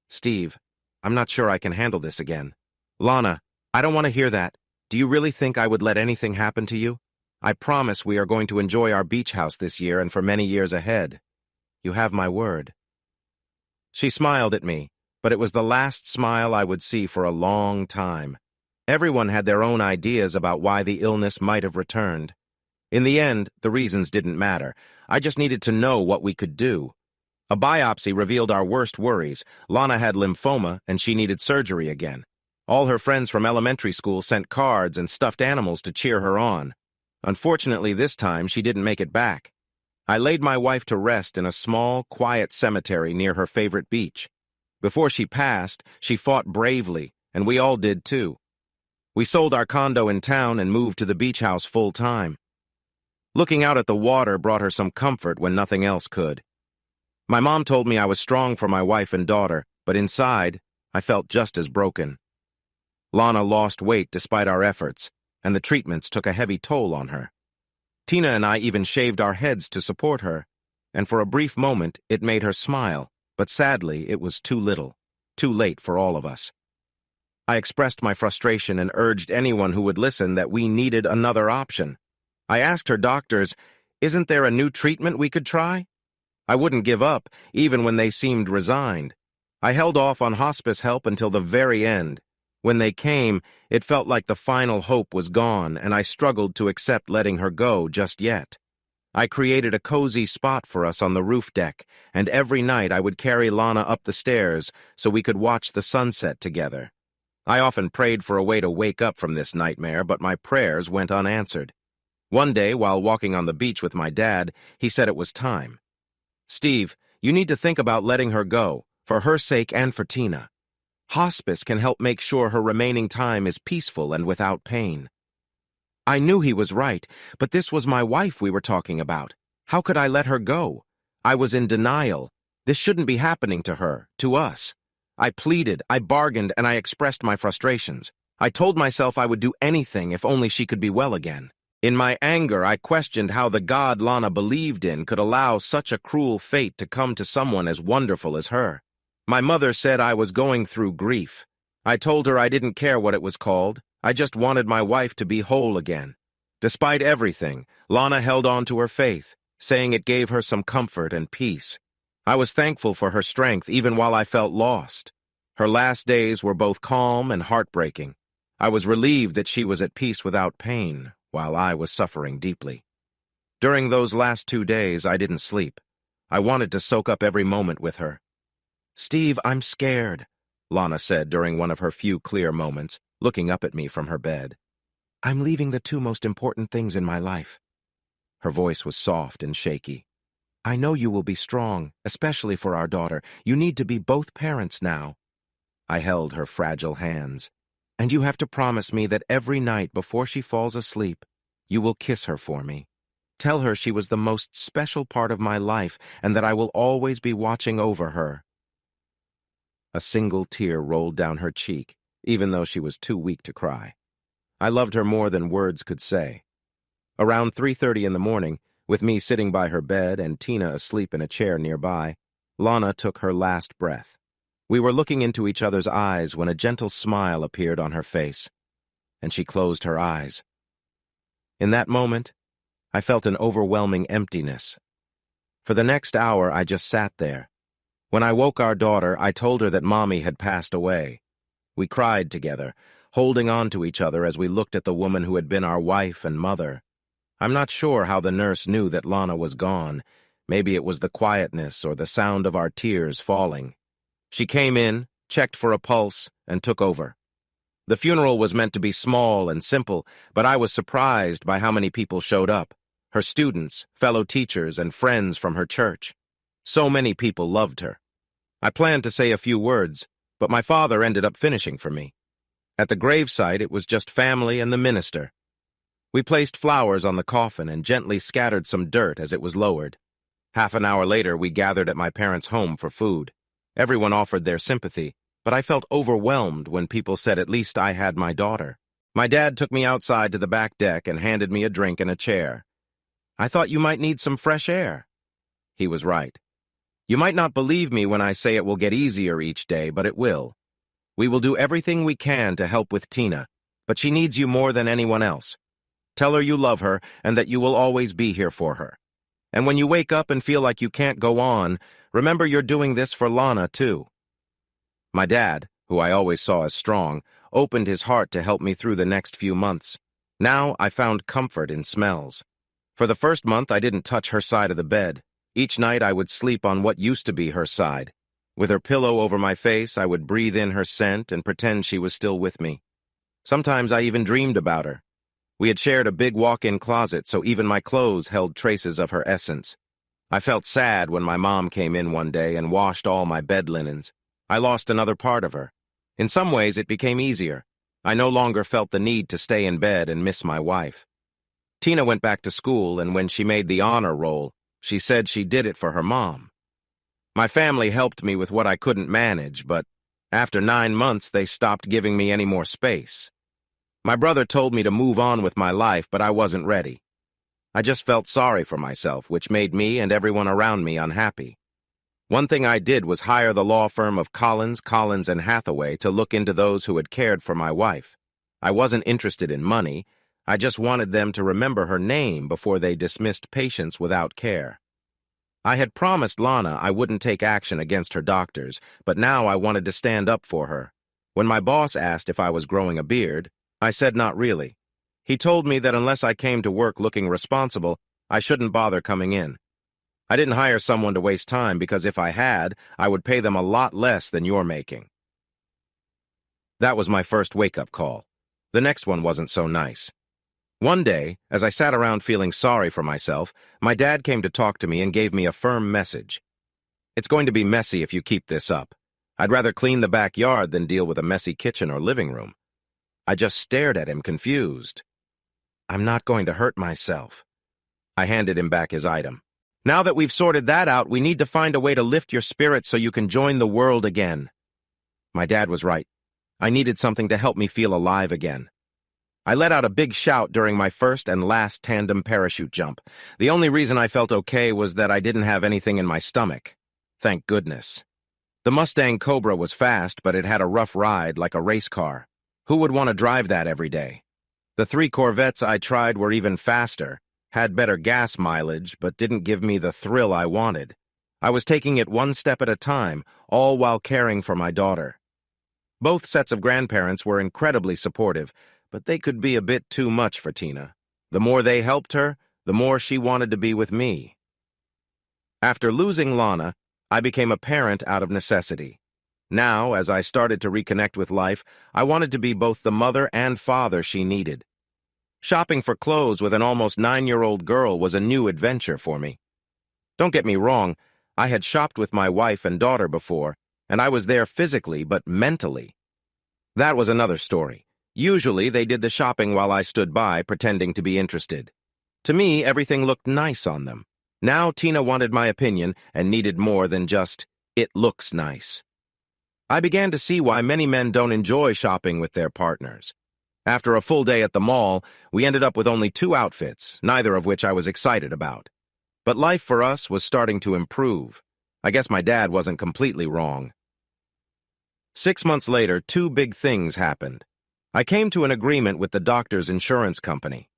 "Steve, I'm not sure I can handle this again." "Lana, I don't want to hear that. Do you really think I would let anything happen to you? I promise we are going to enjoy our beach house this year and for many years ahead. You have my word." She smiled at me, but it was the last smile I would see for a long time. Everyone had their own ideas about why the illness might have returned. In the end, the reasons didn't matter. I just needed to know what we could do. A biopsy revealed our worst worries. Lana had lymphoma, and she needed surgery again. All her friends from elementary school sent cards and stuffed animals to cheer her on. Unfortunately, this time, she didn't make it back. I laid my wife to rest in a small, quiet cemetery near her favorite beach. Before she passed, she fought bravely, and we all did too. We sold our condo in town and moved to the beach house full-time. Looking out at the water brought her some comfort when nothing else could. My mom told me I was strong for my wife and daughter, but inside, I felt just as broken. Lana lost weight despite our efforts, and the treatments took a heavy toll on her. Tina and I even shaved our heads to support her, and for a brief moment it made her smile, but sadly it was too little, too late for all of us. I expressed my frustration and urged anyone who would listen that we needed another option. I asked her doctors, "Isn't there a new treatment we could try?" I wouldn't give up, even when they seemed resigned. I held off on hospice help until the very end. When they came, it felt like the final hope was gone, and I struggled to accept letting her go just yet. I created a cozy spot for us on the roof deck, and every night I would carry Lana up the stairs so we could watch the sunset together. I often prayed for a way to wake up from this nightmare, but my prayers went unanswered. One day, while walking on the beach with my dad, he said it was time. "Steve, you need to think about letting her go, for her sake and for Tina. Hospice can help make sure her remaining time is peaceful and without pain." I knew he was right, but this was my wife we were talking about. How could I let her go? I was in denial. This shouldn't be happening to her, to us. I pleaded, I bargained, and I expressed my frustrations. I told myself I would do anything if only she could be well again. In my anger, I questioned how the God Lana believed in could allow such a cruel fate to come to someone as wonderful as her. My mother said I was going through grief. I told her I didn't care what it was called. I just wanted my wife to be whole again. Despite everything, Lana held on to her faith, saying it gave her some comfort and peace. I was thankful for her strength even while I felt lost. Her last days were both calm and heartbreaking. I was relieved that she was at peace without pain, while I was suffering deeply. During those last 2 days, I didn't sleep. I wanted to soak up every moment with her. "Steve, I'm scared," Lana said during one of her few clear moments, looking up at me from her bed. "I'm leaving the 2 most important things in my life." Her voice was soft and shaky. "I know you will be strong, especially for our daughter. You need to be both parents now." I held her fragile hands. "And you have to promise me that every night before she falls asleep, you will kiss her for me. Tell her she was the most special part of my life and that I will always be watching over her." A single tear rolled down her cheek, even though she was too weak to cry. I loved her more than words could say. Around 3:30 in the morning, with me sitting by her bed and Tina asleep in a chair nearby, Lana took her last breath. We were looking into each other's eyes when a gentle smile appeared on her face, and she closed her eyes. In that moment, I felt an overwhelming emptiness. For the next hour, I just sat there. When I woke our daughter, I told her that Mommy had passed away. We cried together, holding on to each other as we looked at the woman who had been our wife and mother. I'm not sure how the nurse knew that Lana was gone. Maybe it was the quietness or the sound of our tears falling. She came in, checked for a pulse, and took over. The funeral was meant to be small and simple, but I was surprised by how many people showed up. Her students, fellow teachers, and friends from her church. So many people loved her. I planned to say a few words, but my father ended up finishing for me. At the gravesite, it was just family and the minister. We placed flowers on the coffin and gently scattered some dirt as it was lowered. Half an hour later, we gathered at my parents' home for food. Everyone offered their sympathy, but I felt overwhelmed when people said at least I had my daughter. My dad took me outside to the back deck and handed me a drink and a chair. "I thought you might need some fresh air." He was right. You might not believe me when I say it will get easier each day, but it will. We will do everything we can to help with Tina, but she needs you more than anyone else. Tell her you love her and that you will always be here for her. And when you wake up and feel like you can't go on, remember you're doing this for Lana, too. My dad, who I always saw as strong, opened his heart to help me through the next few months. Now I found comfort in smells. For the first month, I didn't touch her side of the bed. Each night I would sleep on what used to be her side. With her pillow over my face, I would breathe in her scent and pretend she was still with me. Sometimes I even dreamed about her. We had shared a big walk-in closet, so even my clothes held traces of her essence. I felt sad when my mom came in one day and washed all my bed linens. I lost another part of her. In some ways, it became easier. I no longer felt the need to stay in bed and miss my wife. Tina went back to school, and when she made the honor roll, she said she did it for her mom. My family helped me with what I couldn't manage, but after 9 months, they stopped giving me any more space. My brother told me to move on with my life, but I wasn't ready. I just felt sorry for myself, which made me and everyone around me unhappy. One thing I did was hire the law firm of Collins and Hathaway to look into those who had cared for my wife. I wasn't interested in money. I just wanted them to remember her name before they dismissed patients without care. I had promised Lana I wouldn't take action against her doctors, but now I wanted to stand up for her. When my boss asked if I was growing a beard, I said not really. He told me that unless I came to work looking responsible, I shouldn't bother coming in. I didn't hire someone to waste time because if I had, I would pay them a lot less than you're making. That was my first wake-up call. The next one wasn't so nice. One day, as I sat around feeling sorry for myself, my dad came to talk to me and gave me a firm message. It's going to be messy if you keep this up. I'd rather clean the backyard than deal with a messy kitchen or living room. I just stared at him, confused. I'm not going to hurt myself. I handed him back his item. Now that we've sorted that out, we need to find a way to lift your spirits so you can join the world again. My dad was right. I needed something to help me feel alive again. I let out a big shout during my first and last tandem parachute jump. The only reason I felt okay was that I didn't have anything in my stomach. Thank goodness. The Mustang Cobra was fast, but it had a rough ride like a race car. Who would want to drive that every day? The 3 Corvettes I tried were even faster, had better gas mileage, but didn't give me the thrill I wanted. I was taking it one step at a time, all while caring for my daughter. Both sets of grandparents were incredibly supportive, but they could be a bit too much for Tina. The more they helped her, the more she wanted to be with me. After losing Lana, I became a parent out of necessity. Now, as I started to reconnect with life, I wanted to be both the mother and father she needed. Shopping for clothes with an almost 9-year-old girl was a new adventure for me. Don't get me wrong, I had shopped with my wife and daughter before, and I was there physically but mentally. That was another story. Usually, they did the shopping while I stood by, pretending to be interested. To me, everything looked nice on them. Now Tina wanted my opinion and needed more than just, "It looks nice." I began to see why many men don't enjoy shopping with their partners. After a full day at the mall, we ended up with only 2 outfits, neither of which I was excited about. But life for us was starting to improve. I guess my dad wasn't completely wrong. 6 months later, 2 big things happened. I came to an agreement with the doctor's insurance company.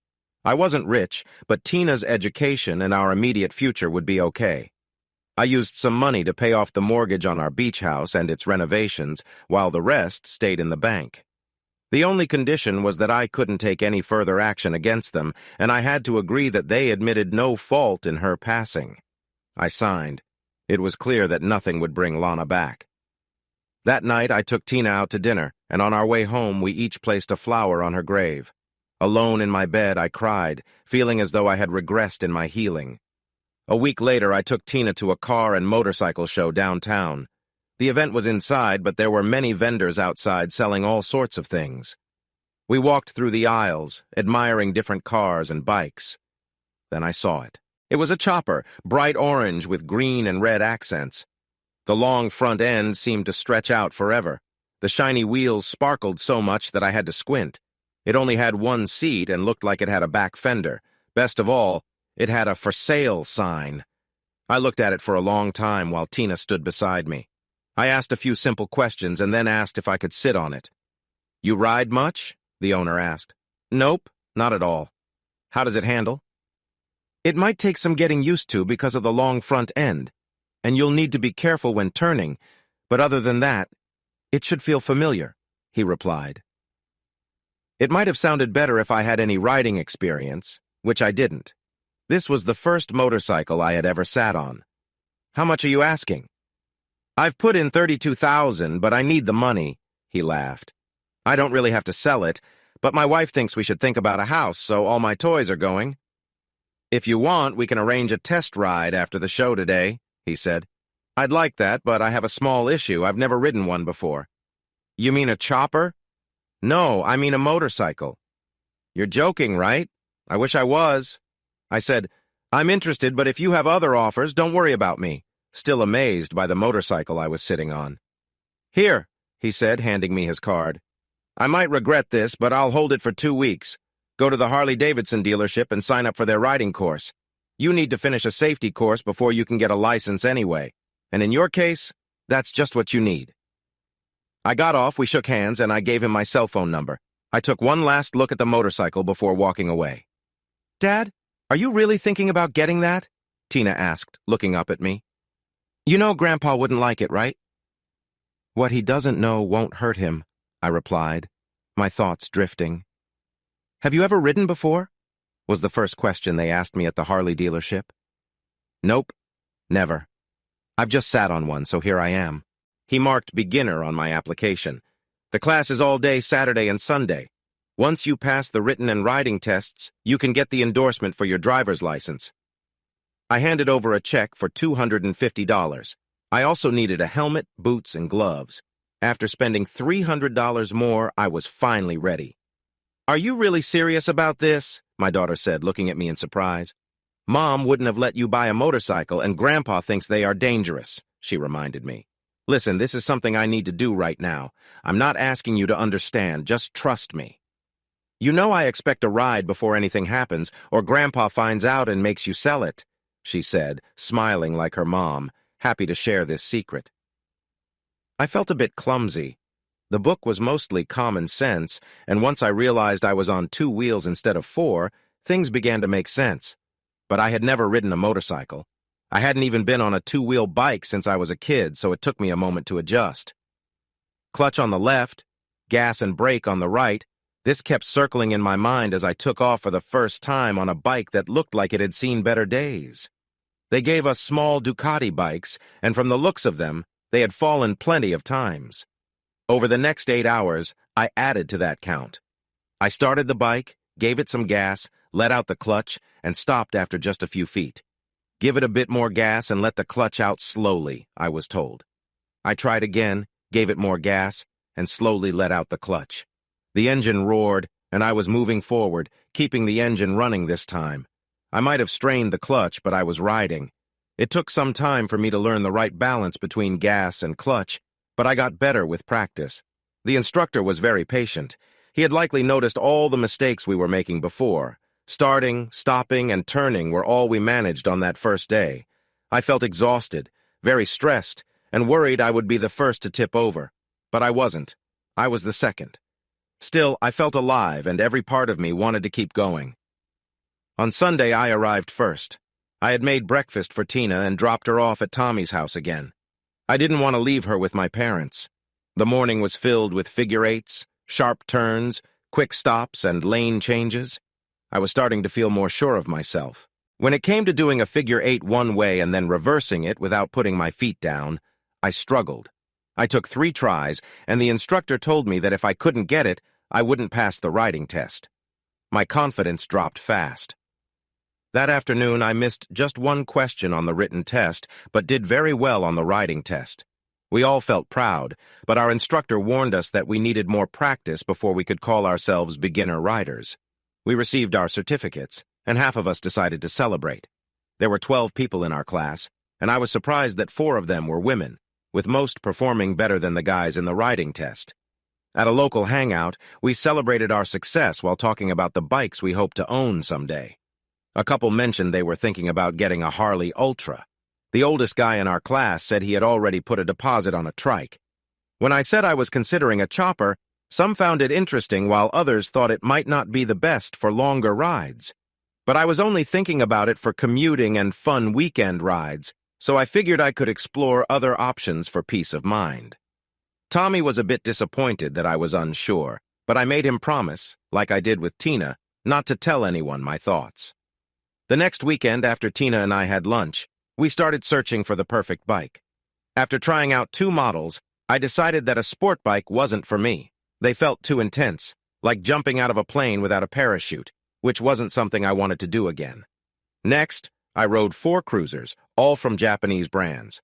I wasn't rich, but Tina's education and our immediate future would be okay. I used some money to pay off the mortgage on our beach house and its renovations, while the rest stayed in the bank. The only condition was that I couldn't take any further action against them, and I had to agree that they admitted no fault in her passing. I signed. It was clear that nothing would bring Lana back. That night, I took Tina out to dinner, and on our way home, we each placed a flower on her grave. Alone in my bed, I cried, feeling as though I had regressed in my healing. A week later, I took Tina to a car and motorcycle show downtown. The event was inside, but there were many vendors outside selling all sorts of things. We walked through the aisles, admiring different cars and bikes. Then I saw it. It was a chopper, bright orange with green and red accents. The long front end seemed to stretch out forever. The shiny wheels sparkled so much that I had to squint. It only had 1 seat and looked like it had a back fender. Best of all, it had a "for sale" sign. I looked at it for a long time while Tina stood beside me. I asked a few simple questions and then asked if I could sit on it. "You ride much?" the owner asked. "Nope, not at all." "How does it handle?" "It might take some getting used to because of the long front end, and you'll need to be careful when turning, but other than that, it should feel familiar," he replied. It might have sounded better if I had any riding experience, which I didn't. This was the first motorcycle I had ever sat on. "How much are you asking?" "I've put in $32,000, but I need the money," he laughed. "I don't really have to sell it, but my wife thinks we should think about a house, so all my toys are going." "If you want, we can arrange a test ride after the show today," he said. "I'd like that, but I have a small issue. I've never ridden one before." "You mean a chopper?" "No, I mean a motorcycle." "You're joking, right?" "I wish I was." I said, "I'm interested, but if you have other offers, don't worry about me," still amazed by the motorcycle I was sitting on. "Here," he said, handing me his card. "I might regret this, but I'll hold it for 2 weeks. Go to the Harley-Davidson dealership and sign up for their riding course. You need to finish a safety course before you can get a license anyway. And in your case, that's just what you need. I got off, we shook hands, and I gave him my cell phone number. I took one last look at the motorcycle before walking away. Dad, are you really thinking about getting that? Tina asked, looking up at me. You know Grandpa wouldn't like it, right? What he doesn't know won't hurt him, I replied, my thoughts drifting. Have you ever ridden before? Was the first question they asked me at the Harley dealership. Nope, never. I've just sat on one, so here I am. He marked beginner on my application. The class is all day Saturday and Sunday. Once you pass the written and riding tests, you can get the endorsement for your driver's license. I handed over a check for $250. I also needed a helmet, boots, and gloves. After spending $300 more, I was finally ready. Are you really serious about this? My daughter said, looking at me in surprise. Mom wouldn't have let you buy a motorcycle, and Grandpa thinks they are dangerous, she reminded me. Listen, this is something I need to do right now. I'm not asking you to understand, just trust me. You know I expect a ride before anything happens, or Grandpa finds out and makes you sell it, she said, smiling like her mom, happy to share this secret. I felt a bit clumsy. The book was mostly common sense, and once I realized I was on 2 wheels instead of 4, things began to make sense. But I had never ridden a motorcycle. I hadn't even been on a 2-wheel bike since I was a kid, so it took me a moment to adjust. Clutch on the left, gas and brake on the right, this kept circling in my mind as I took off for the first time on a bike that looked like it had seen better days. They gave us small Ducati bikes, and from the looks of them, they had fallen plenty of times. Over the next 8 hours, I added to that count. I started the bike, gave it some gas, let out the clutch, and stopped after just a few feet. Give it a bit more gas and let the clutch out slowly, I was told. I tried again, gave it more gas, and slowly let out the clutch. The engine roared, and I was moving forward, keeping the engine running this time. I might have strained the clutch, but I was riding. It took some time for me to learn the right balance between gas and clutch, but I got better with practice. The instructor was very patient. He had likely noticed all the mistakes we were making before. Starting, stopping, and turning were all we managed on that first day. I felt exhausted, very stressed, and worried I would be the first to tip over. But I wasn't. I was the second. Still, I felt alive, and every part of me wanted to keep going. On Sunday, I arrived first. I had made breakfast for Tina and dropped her off at Tommy's house again. I didn't want to leave her with my parents. The morning was filled with figure eights, sharp turns, quick stops, and lane changes. I was starting to feel more sure of myself. When it came to doing a figure 8 one way and then reversing it without putting my feet down, I struggled. I took 3 tries, and the instructor told me that if I couldn't get it, I wouldn't pass the riding test. My confidence dropped fast. That afternoon, I missed just 1 question on the written test, but did very well on the riding test. We all felt proud, but our instructor warned us that we needed more practice before we could call ourselves beginner riders. We received our certificates, and half of us decided to celebrate. There were 12 people in our class, and I was surprised that 4 of them were women, with most performing better than the guys in the riding test. At a local hangout, we celebrated our success while talking about the bikes we hoped to own someday. A couple mentioned they were thinking about getting a Harley Ultra. The oldest guy in our class said he had already put a deposit on a trike. When I said I was considering a chopper, some found it interesting while others thought it might not be the best for longer rides. But I was only thinking about it for commuting and fun weekend rides, so I figured I could explore other options for peace of mind. Tommy was a bit disappointed that I was unsure, but I made him promise, like I did with Tina, not to tell anyone my thoughts. The next weekend after Tina and I had lunch, we started searching for the perfect bike. After trying out 2 models, I decided that a sport bike wasn't for me. They felt too intense, like jumping out of a plane without a parachute, which wasn't something I wanted to do again. Next, I rode 4 cruisers, all from Japanese brands.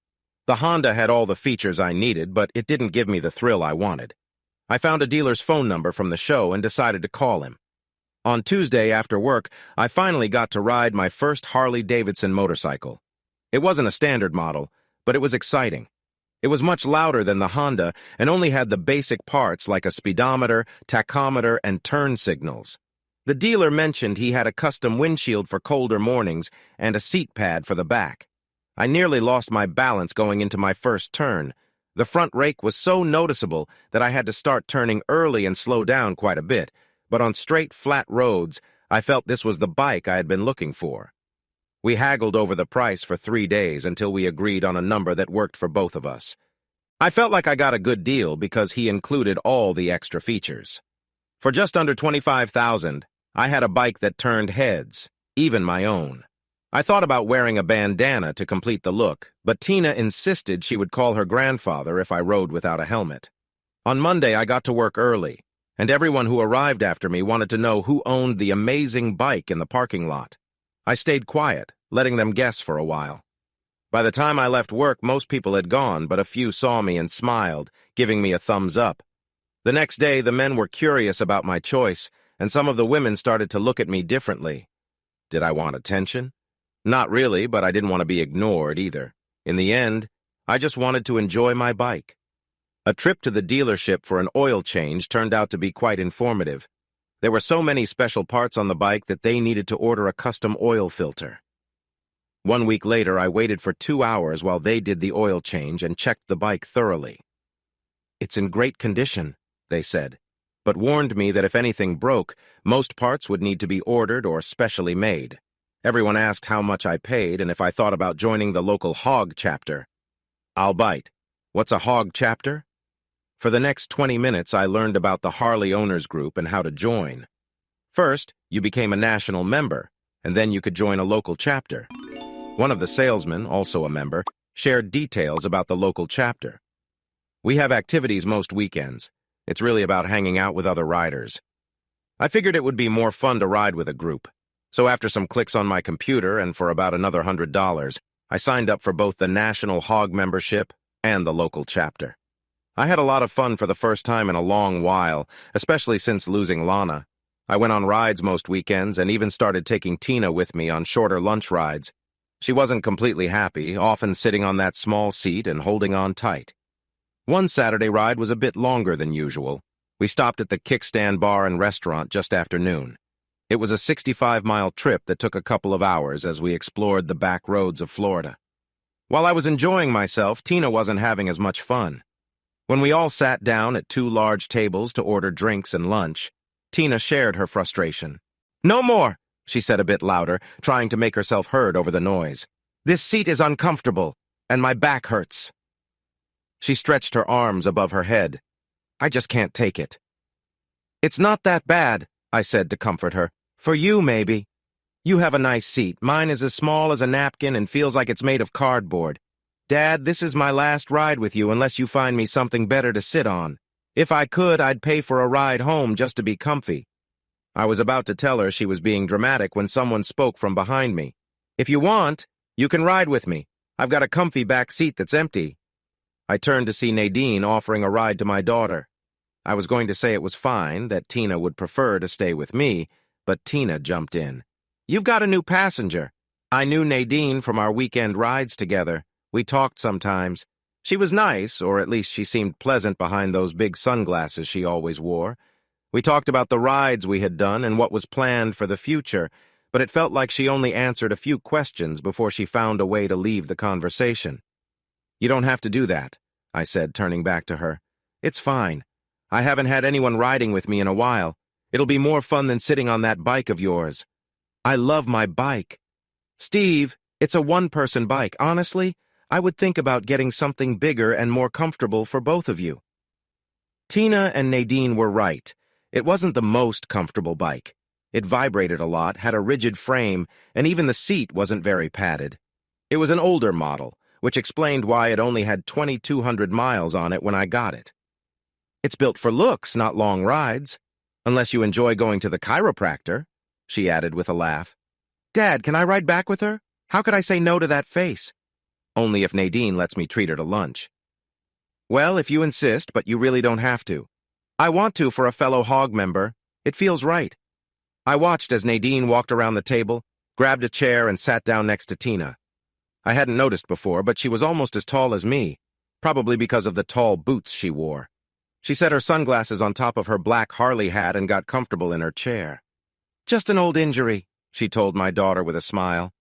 The Honda had all the features I needed, but it didn't give me the thrill I wanted. I found a dealer's phone number from the show and decided to call him. On Tuesday after work, I finally got to ride my first Harley-Davidson motorcycle. It wasn't a standard model, but it was exciting. It was much louder than the Honda and only had the basic parts like a speedometer, tachometer, and turn signals. The dealer mentioned he had a custom windshield for colder mornings and a seat pad for the back. I nearly lost my balance going into my first turn. The front rake was so noticeable that I had to start turning early and slow down quite a bit, but on straight, flat roads, I felt this was the bike I had been looking for. We haggled over the price for 3 days until we agreed on a number that worked for both of us. I felt like I got a good deal because he included all the extra features. For just under $25,000, I had a bike that turned heads, even my own. I thought about wearing a bandana to complete the look, but Tina insisted she would call her grandfather if I rode without a helmet. On Monday, I got to work early, and everyone who arrived after me wanted to know who owned the amazing bike in the parking lot. I stayed quiet, letting them guess for a while. By the time I left work, most people had gone, but a few saw me and smiled, giving me a thumbs up. The next day, the men were curious about my choice, and some of the women started to look at me differently. Did I want attention? Not really, but I didn't want to be ignored either. In the end, I just wanted to enjoy my bike. A trip to the dealership for an oil change turned out to be quite informative. There were so many special parts on the bike that they needed to order a custom oil filter. 1 week later, I waited for 2 hours while they did the oil change and checked the bike thoroughly. "It's in great condition," they said, but warned me that if anything broke, most parts would need to be ordered or specially made. Everyone asked how much I paid and if I thought about joining the local hog chapter. I'll bite. What's a hog chapter? For the next 20 minutes, I learned about the Harley Owners Group and how to join. First, you became a national member, and then you could join a local chapter. One of the salesmen, also a member, shared details about the local chapter. "We have activities most weekends. It's really about hanging out with other riders." I figured it would be more fun to ride with a group. So after some clicks on my computer and for about another $100, I signed up for both the National Hog membership and the local chapter. I had a lot of fun for the first time in a long while, especially since losing Lana. I went on rides most weekends and even started taking Tina with me on shorter lunch rides. She wasn't completely happy, often sitting on that small seat and holding on tight. One Saturday ride was a bit longer than usual. We stopped at the Kickstand Bar and Restaurant just after noon. It was a 65-mile trip that took a couple of hours as we explored the back roads of Florida. While I was enjoying myself, Tina wasn't having as much fun. When we all sat down at 2 large tables to order drinks and lunch, Tina shared her frustration. "No more," she said a bit louder, trying to make herself heard over the noise. "This seat is uncomfortable, and my back hurts." She stretched her arms above her head. "I just can't take it." "It's not that bad," I said to comfort her. "For you, maybe. You have a nice seat. Mine is as small as a napkin and feels like it's made of cardboard. Dad, this is my last ride with you unless you find me something better to sit on. If I could, I'd pay for a ride home just to be comfy." I was about to tell her she was being dramatic when someone spoke from behind me. "If you want, you can ride with me. I've got a comfy back seat that's empty." I turned to see Naiden offering a ride to my daughter. I was going to say it was fine, that Tina would prefer to stay with me, but Tina jumped in. "You've got a new passenger." I knew Naiden from our weekend rides together. We talked sometimes. She was nice, or at least she seemed pleasant behind those big sunglasses she always wore. We talked about the rides we had done and what was planned for the future, but it felt like she only answered a few questions before she found a way to leave the conversation. "You don't have to do that," I said, turning back to her. "It's fine. I haven't had anyone riding with me in a while. It'll be more fun than sitting on that bike of yours." "I love my bike." "Steve, it's a one-person bike. Honestly, I would think about getting something bigger and more comfortable for both of you." Tina and Naiden were right. It wasn't the most comfortable bike. It vibrated a lot, had a rigid frame, and even the seat wasn't very padded. It was an older model, which explained why it only had 2,200 miles on it when I got it. "It's built for looks, not long rides. Unless you enjoy going to the chiropractor," she added with a laugh. "Dad, can I ride back with her? How could I say no to that face?" "Only if Naiden lets me treat her to lunch." "Well, if you insist, but you really don't have to." "I want to for a fellow hog member. It feels right." I watched as Naiden walked around the table, grabbed a chair, and sat down next to Tina. I hadn't noticed before, but she was almost as tall as me, probably because of the tall boots she wore. She set her sunglasses on top of her black Harley hat and got comfortable in her chair. "Just an old injury," she told my daughter with a smile.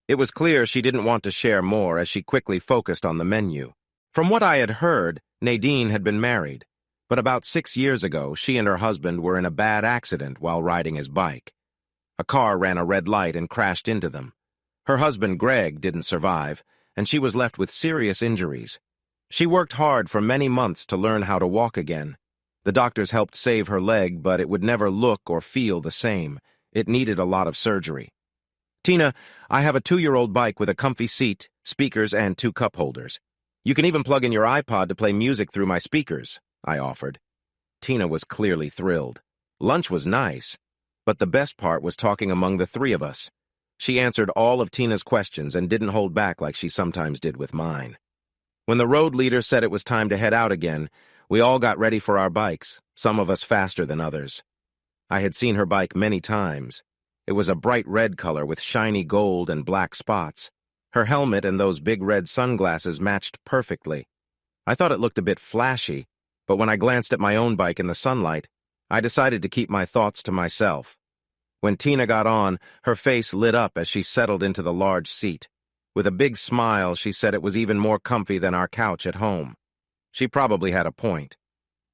It was clear she didn't want to share more as she quickly focused on the menu. From what I had heard, Naiden had been married, but about 6 years ago, she and her husband were in a bad accident while riding his bike. A car ran a red light and crashed into them. Her husband, Greg, didn't survive, and she was left with serious injuries. She worked hard for many months to learn how to walk again. The doctors helped save her leg, but it would never look or feel the same. It needed a lot of surgery. Tina, I have a 2-year-old bike with a comfy seat, speakers, and 2 cup holders. You can even plug in your iPod to play music through my speakers, I offered. Tina was clearly thrilled. Lunch was nice, but the best part was talking among the 3 of us. She answered all of Tina's questions and didn't hold back like she sometimes did with mine. When the road leader said it was time to head out again, we all got ready for our bikes, some of us faster than others. I had seen her bike many times. It was a bright red color with shiny gold and black spots. Her helmet and those big red sunglasses matched perfectly. I thought it looked a bit flashy, but when I glanced at my own bike in the sunlight, I decided to keep my thoughts to myself. When Tina got on, her face lit up as she settled into the large seat. With a big smile, she said it was even more comfy than our couch at home. She probably had a point.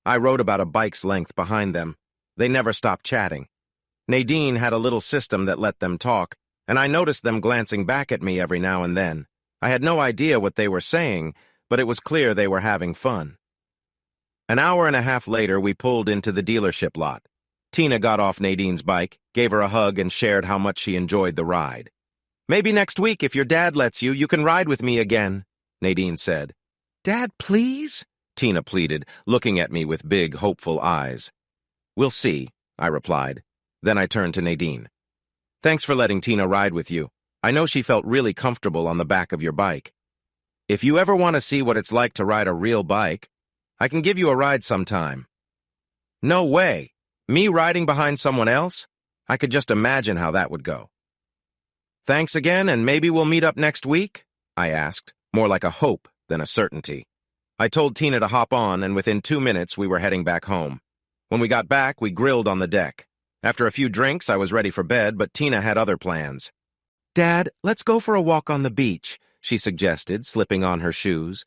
I rode about a bike's length behind them. They never stopped chatting. Naiden had a little system that let them talk, and I noticed them glancing back at me every now and then. I had no idea what they were saying, but it was clear they were having fun. An hour and a half later, we pulled into the dealership lot. Tina got off Nadine's bike, gave her a hug, and shared how much she enjoyed the ride. "Maybe next week, if your dad lets you, you can ride with me again," Naiden said. "Dad, please?" Tina pleaded, looking at me with big, hopeful eyes. "We'll see," I replied. Then I turned to Naiden. "Thanks for letting Tina ride with you. I know she felt really comfortable on the back of your bike. If you ever want to see what it's like to ride a real bike, I can give you a ride sometime." "No way! Me riding behind someone else? I could just imagine how that would go." "Thanks again, and maybe we'll meet up next week?" I asked, more like a hope than a certainty. I told Tina to hop on, and within 2 minutes we were heading back home. When we got back, we grilled on the deck. After a few drinks, I was ready for bed, but Tina had other plans. "Dad, let's go for a walk on the beach," she suggested, slipping on her shoes.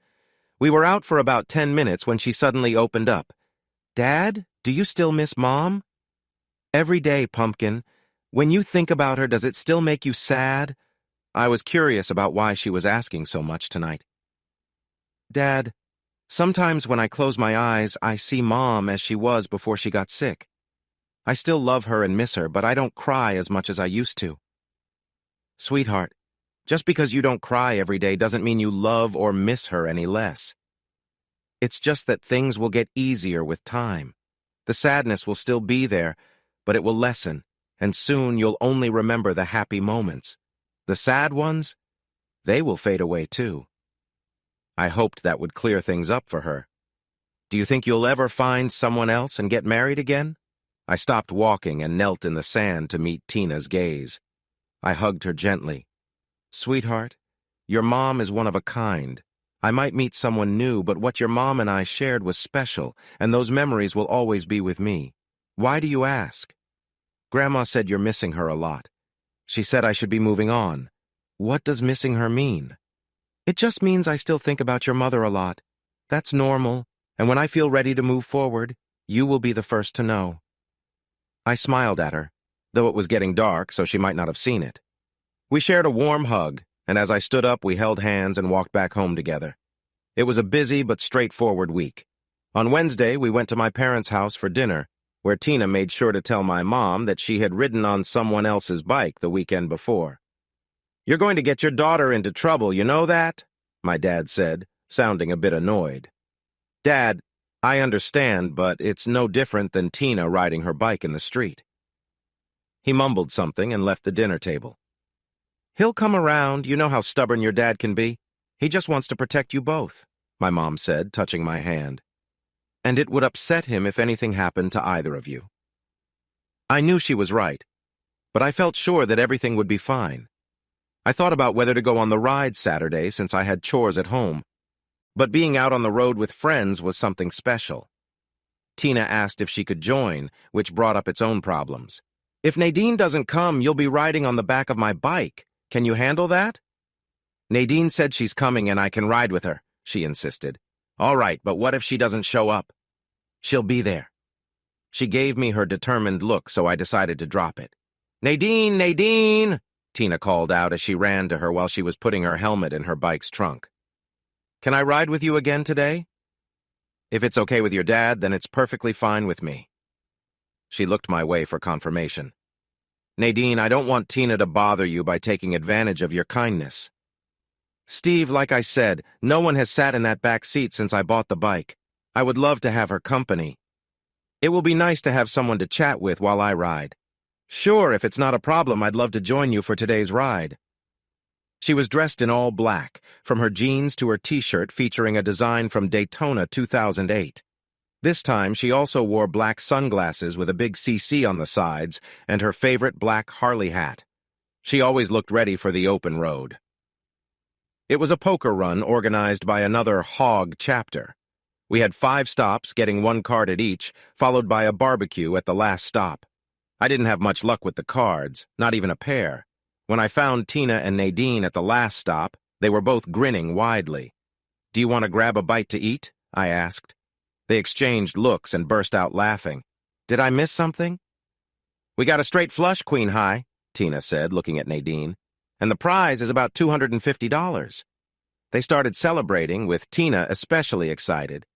We were out for about 10 minutes when she suddenly opened up. "Dad, do you still miss Mom?" "Every day, Pumpkin. When you think about her, does it still make you sad?" I was curious about why she was asking so much tonight. "Dad, sometimes when I close my eyes, I see Mom as she was before she got sick. I still love her and miss her, but I don't cry as much as I used to." "Sweetheart, just because you don't cry every day doesn't mean you love or miss her any less. It's just that things will get easier with time. The sadness will still be there, but it will lessen, and soon you'll only remember the happy moments. The sad ones, they will fade away too." I hoped that would clear things up for her. "Do you think you'll ever find someone else and get married again?" I stopped walking and knelt in the sand to meet Tina's gaze. I hugged her gently. "Sweetheart, your mom is one of a kind. I might meet someone new, but what your mom and I shared was special, and those memories will always be with me. Why do you ask?" "Grandma said you're missing her a lot. She said I should be moving on. What does missing her mean?" "It just means I still think about your mother a lot. That's normal, and when I feel ready to move forward, you will be the first to know." I smiled at her, though it was getting dark, so she might not have seen it. We shared a warm hug, and as I stood up, we held hands and walked back home together. It was a busy but straightforward week. On Wednesday, we went to my parents' house for dinner, where Tina made sure to tell my mom that she had ridden on someone else's bike the weekend before. "You're going to get your daughter into trouble, you know that?" my dad said, sounding a bit annoyed. "Dad, I understand, but it's no different than Tina riding her bike in the street." He mumbled something and left the dinner table. "He'll come around. You know how stubborn your dad can be. He just wants to protect you both," my mom said, touching my hand. "And it would upset him if anything happened to either of you." I knew she was right, but I felt sure that everything would be fine. I thought about whether to go on the ride Saturday since I had chores at home, but being out on the road with friends was something special. Tina asked if she could join, which brought up its own problems. "If Naiden doesn't come, you'll be riding on the back of my bike. Can you handle that?" Naiden said she's coming and I can ride with her, she insisted. All right, but what if she doesn't show up? She'll be there. She gave me her determined look, so I decided to drop it. Naiden, Naiden, Tina called out as she ran to her while she was putting her helmet in her bike's trunk. Can I ride with you again today? If it's okay with your dad, then it's perfectly fine with me. She looked my way for confirmation. Naiden, I don't want Tina to bother you by taking advantage of your kindness. Steve, like I said, no one has sat in that back seat since I bought the bike. I would love to have her company. It will be nice to have someone to chat with while I ride. Sure, if it's not a problem, I'd love to join you for today's ride. She was dressed in all black, from her jeans to her t-shirt featuring a design from Daytona 2008. This time, she also wore black sunglasses with a big CC on the sides and her favorite black Harley hat. She always looked ready for the open road. It was a poker run organized by another hog chapter. We had 5 stops, getting 1 card at each, followed by a barbecue at the last stop. I didn't have much luck with the cards, not even a pair. When I found Tina and Naiden at the last stop, they were both grinning widely. Do you want to grab a bite to eat? I asked. They exchanged looks and burst out laughing. Did I miss something? We got a straight flush, Queen High, Tina said, looking at Naiden. And the prize is about $250. They started celebrating, with Tina especially excited.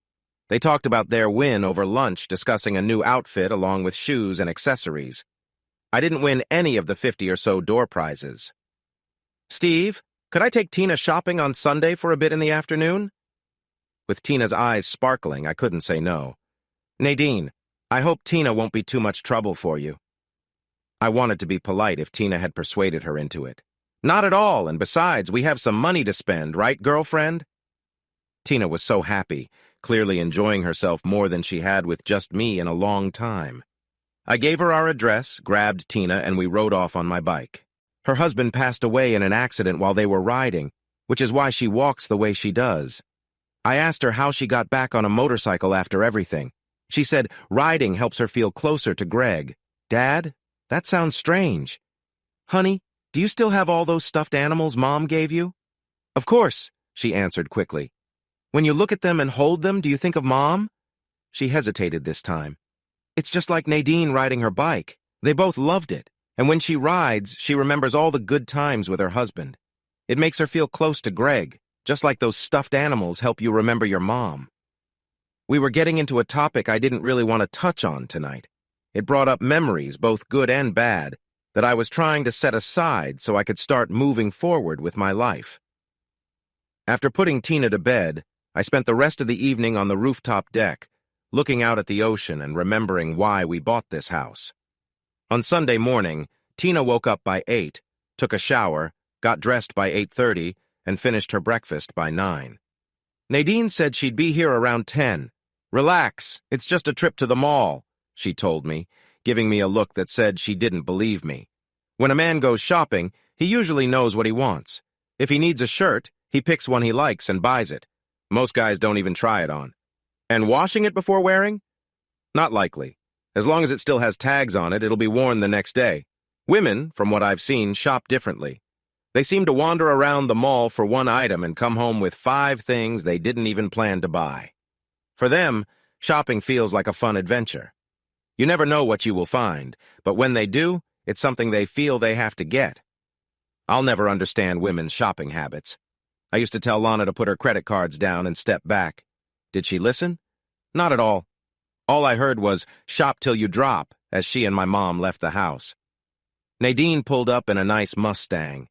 They talked about their win over lunch, discussing a new outfit along with shoes and accessories. I didn't win any of the 50 or so door prizes. Steve, could I take Tina shopping on Sunday for a bit in the afternoon? With Tina's eyes sparkling, I couldn't say no. Naiden, I hope Tina won't be too much trouble for you. I wanted to be polite if Tina had persuaded her into it. Not at all, and besides, we have some money to spend, right, girlfriend? Tina was so happy, clearly enjoying herself more than she had with just me in a long time. I gave her our address, grabbed Tina, and we rode off on my bike. Her husband passed away in an accident while they were riding, which is why she walks the way she does. I asked her how she got back on a motorcycle after everything. She said riding helps her feel closer to Greg. Dad, that sounds strange. Honey, do you still have all those stuffed animals Mom gave you? Of course, she answered quickly. When you look at them and hold them, do you think of Mom? She hesitated this time. It's just like Naiden riding her bike. They both loved it, and when she rides, she remembers all the good times with her husband. It makes her feel close to Greg, just like those stuffed animals help you remember your mom. We were getting into a topic I didn't really want to touch on tonight. It brought up memories, both good and bad, that I was trying to set aside so I could start moving forward with my life. After putting Tina to bed, I spent the rest of the evening on the rooftop deck, looking out at the ocean and remembering why we bought this house. On Sunday morning, Tina woke up by 8, took a shower, got dressed by 8:30, and finished her breakfast by 9. Naiden said she'd be here around 10. Relax, it's just a trip to the mall, she told me, giving me a look that said she didn't believe me. When a man goes shopping, he usually knows what he wants. If he needs a shirt, he picks one he likes and buys it. Most guys don't even try it on. And washing it before wearing? Not likely. As long as it still has tags on it, it'll be worn the next day. Women, from what I've seen, shop differently. They seem to wander around the mall for one item and come home with 5 things they didn't even plan to buy. For them, shopping feels like a fun adventure. You never know what you will find, but when they do, it's something they feel they have to get. I'll never understand women's shopping habits. I used to tell Lana to put her credit cards down and step back. Did she listen? Not at all. All I heard was, shop till you drop, as she and my mom left the house. Naiden pulled up in a nice Mustang.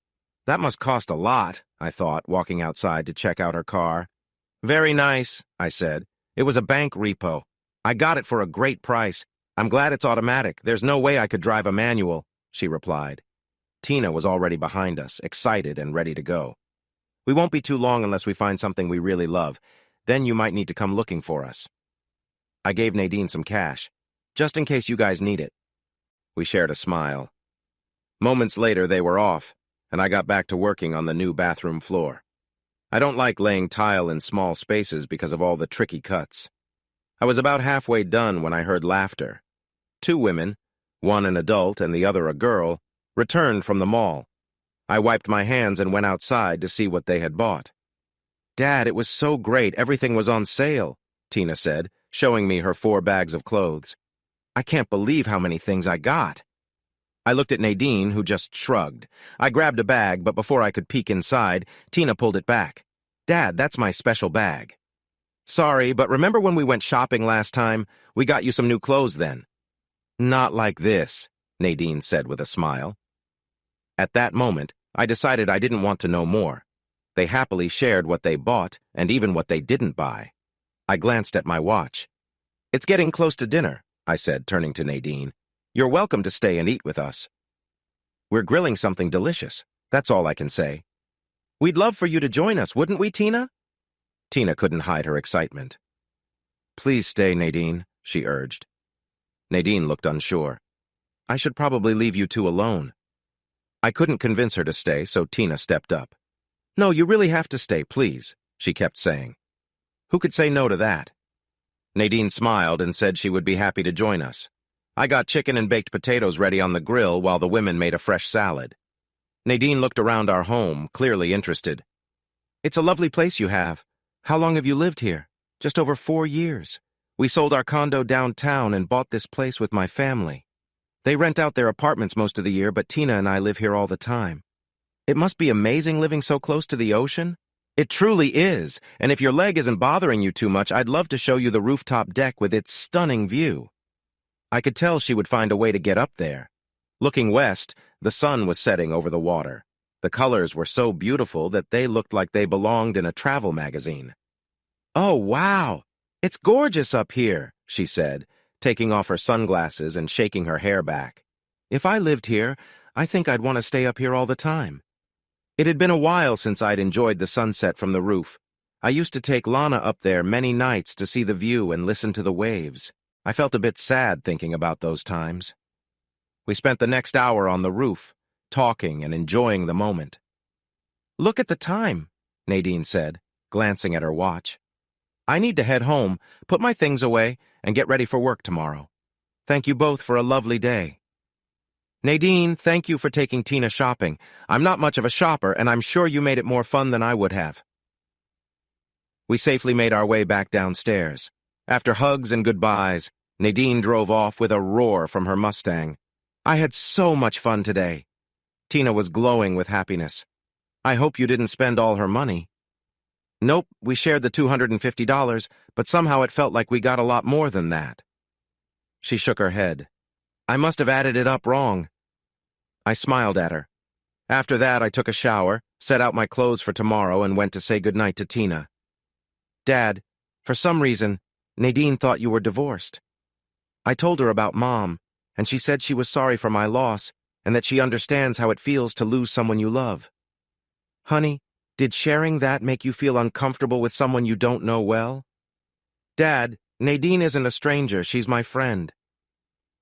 That must cost a lot, I thought, walking outside to check out her car. Very nice, I said. It was a bank repo. I got it for a great price. I'm glad it's automatic. There's no way I could drive a manual, she replied. Tina was already behind us, excited and ready to go. We won't be too long unless we find something we really love. Then you might need to come looking for us. I gave Naiden some cash, just in case you guys need it. We shared a smile. Moments later, they were off, and I got back to working on the new bathroom floor. I don't like laying tile in small spaces because of all the tricky cuts. I was about halfway done when I heard laughter. 2 women, one an adult and the other a girl, returned from the mall. I wiped my hands and went outside to see what they had bought. "Dad, it was so great. Everything was on sale," Tina said, showing me her 4 bags of clothes. "I can't believe how many things I got." I looked at Naiden, who just shrugged. I grabbed a bag, but before I could peek inside, Tina pulled it back. "Dad, that's my special bag." "Sorry, but remember when we went shopping last time? We got you some new clothes then." "Not like this," Naiden said with a smile. At that moment, I decided I didn't want to know more. They happily shared what they bought and even what they didn't buy. I glanced at my watch. "It's getting close to dinner," I said, turning to Naiden. "You're welcome to stay and eat with us. We're grilling something delicious. That's all I can say." "We'd love for you to join us, wouldn't we, Tina?" Tina couldn't hide her excitement. "Please stay, Naiden," she urged. Naiden looked unsure. "I should probably leave you two alone." I couldn't convince her to stay, so Tina stepped up. "No, you really have to stay, please," she kept saying. Who could say no to that? Naiden smiled and said she would be happy to join us. I got chicken and baked potatoes ready on the grill while the women made a fresh salad. Naiden looked around our home, clearly interested. "It's a lovely place you have. How long have you lived here?" "Just over 4 years. We sold our condo downtown and bought this place with my family. They rent out their apartments most of the year, but Tina and I live here all the time." "It must be amazing living so close to the ocean." "It truly is, and if your leg isn't bothering you too much, I'd love to show you the rooftop deck with its stunning view." I could tell she would find a way to get up there. Looking west, the sun was setting over the water. The colors were so beautiful that they looked like they belonged in a travel magazine. "Oh, wow! It's gorgeous up here," she said, taking off her sunglasses and shaking her hair back. "If I lived here, I think I'd want to stay up here all the time." It had been a while since I'd enjoyed the sunset from the roof. I used to take Lana up there many nights to see the view and listen to the waves. I felt a bit sad thinking about those times. We spent the next hour on the roof, talking and enjoying the moment. "Look at the time," Naiden said, glancing at her watch. "I need to head home, put my things away, and get ready for work tomorrow. Thank you both for a lovely day." "Naiden, thank you for taking Tina shopping. I'm not much of a shopper, and I'm sure you made it more fun than I would have." We safely made our way back downstairs. After hugs and goodbyes, Naiden drove off with a roar from her Mustang. "I had so much fun today." Tina was glowing with happiness. "I hope you didn't spend all her money." "Nope, we shared the $250, but somehow it felt like we got a lot more than that." She shook her head. "I must have added it up wrong." I smiled at her. After that, I took a shower, set out my clothes for tomorrow, and went to say goodnight to Tina. "Dad, for some reason, Naiden thought you were divorced." I told her about Mom, and she said she was sorry for my loss and that she understands how it feels to lose someone you love. "Honey, did sharing that make you feel uncomfortable with someone you don't know well?" "Dad, Naiden isn't a stranger, she's my friend."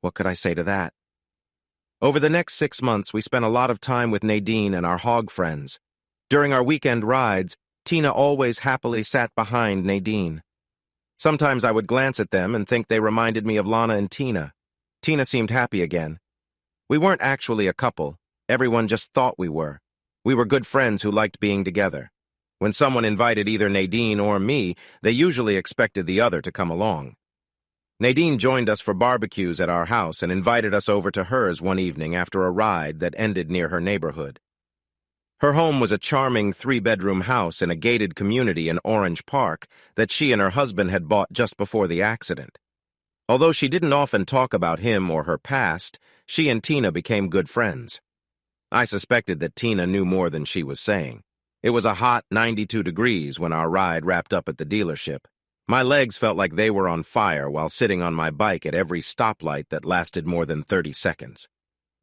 What could I say to that? Over the next 6 months, we spent a lot of time with Naiden and our hog friends. During our weekend rides, Tina always happily sat behind Naiden. Sometimes I would glance at them and think they reminded me of Lana and Tina. Tina seemed happy again. We weren't actually a couple. Everyone just thought we were. We were good friends who liked being together. When someone invited either Naiden or me, they usually expected the other to come along. Naiden joined us for barbecues at our house and invited us over to hers one evening after a ride that ended near her neighborhood. Her home was a charming 3-bedroom house in a gated community in Orange Park that she and her husband had bought just before the accident. Although she didn't often talk about him or her past, she and Tina became good friends. I suspected that Tina knew more than she was saying. It was a hot 92 degrees when our ride wrapped up at the dealership. My legs felt like they were on fire while sitting on my bike at every stoplight that lasted more than 30 seconds.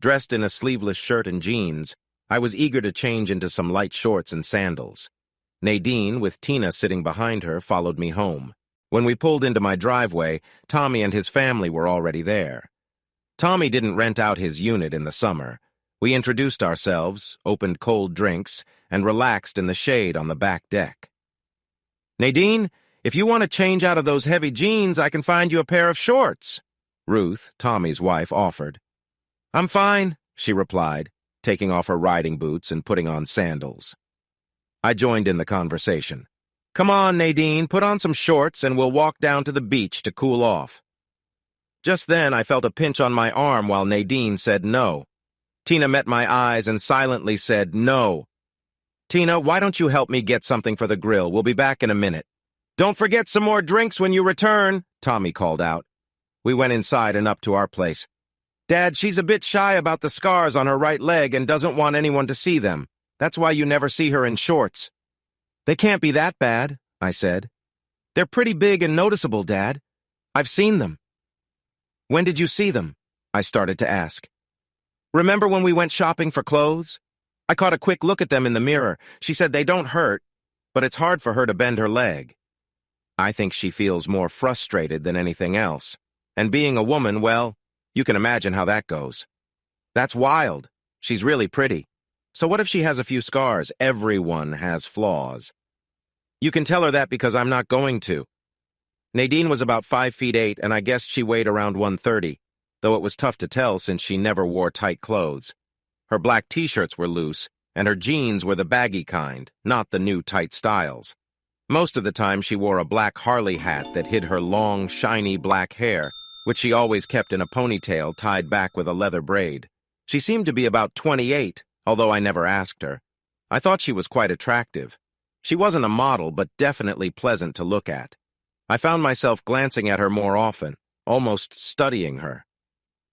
Dressed in a sleeveless shirt and jeans, I was eager to change into some light shorts and sandals. Naiden, with Tina sitting behind her, followed me home. When we pulled into my driveway, Tommy and his family were already there. Tommy didn't rent out his unit in the summer. We introduced ourselves, opened cold drinks, and relaxed in the shade on the back deck. "Naiden, if you want to change out of those heavy jeans, I can find you a pair of shorts," Ruth, Tommy's wife, offered. "I'm fine," she replied, taking off her riding boots and putting on sandals. I joined in the conversation. "Come on, Naiden, put on some shorts and we'll walk down to the beach to cool off." Just then, I felt a pinch on my arm while Naiden said no. Tina met my eyes and silently said no. "Tina, why don't you help me get something for the grill? We'll be back in a minute." "Don't forget some more drinks when you return," Tommy called out. We went inside and up to our place. "Dad, she's a bit shy about the scars on her right leg and doesn't want anyone to see them. That's why you never see her in shorts." "They can't be that bad," I said. "They're pretty big and noticeable, Dad. I've seen them." "When did you see them?" I started to ask. "Remember when we went shopping for clothes? I caught a quick look at them in the mirror. She said they don't hurt, but it's hard for her to bend her leg." I think she feels more frustrated than anything else. And being a woman, well, you can imagine how that goes. "That's wild. She's really pretty. So what if she has a few scars? Everyone has flaws." "You can tell her that because I'm not going to." Naiden was about 5'8", and I guessed she weighed around 130, though it was tough to tell since she never wore tight clothes. Her black t-shirts were loose, and her jeans were the baggy kind, not the new tight styles. Most of the time she wore a black Harley hat that hid her long, shiny black hair, which she always kept in a ponytail tied back with a leather braid. She seemed to be about 28, although I never asked her. I thought she was quite attractive. She wasn't a model, but definitely pleasant to look at. I found myself glancing at her more often, almost studying her.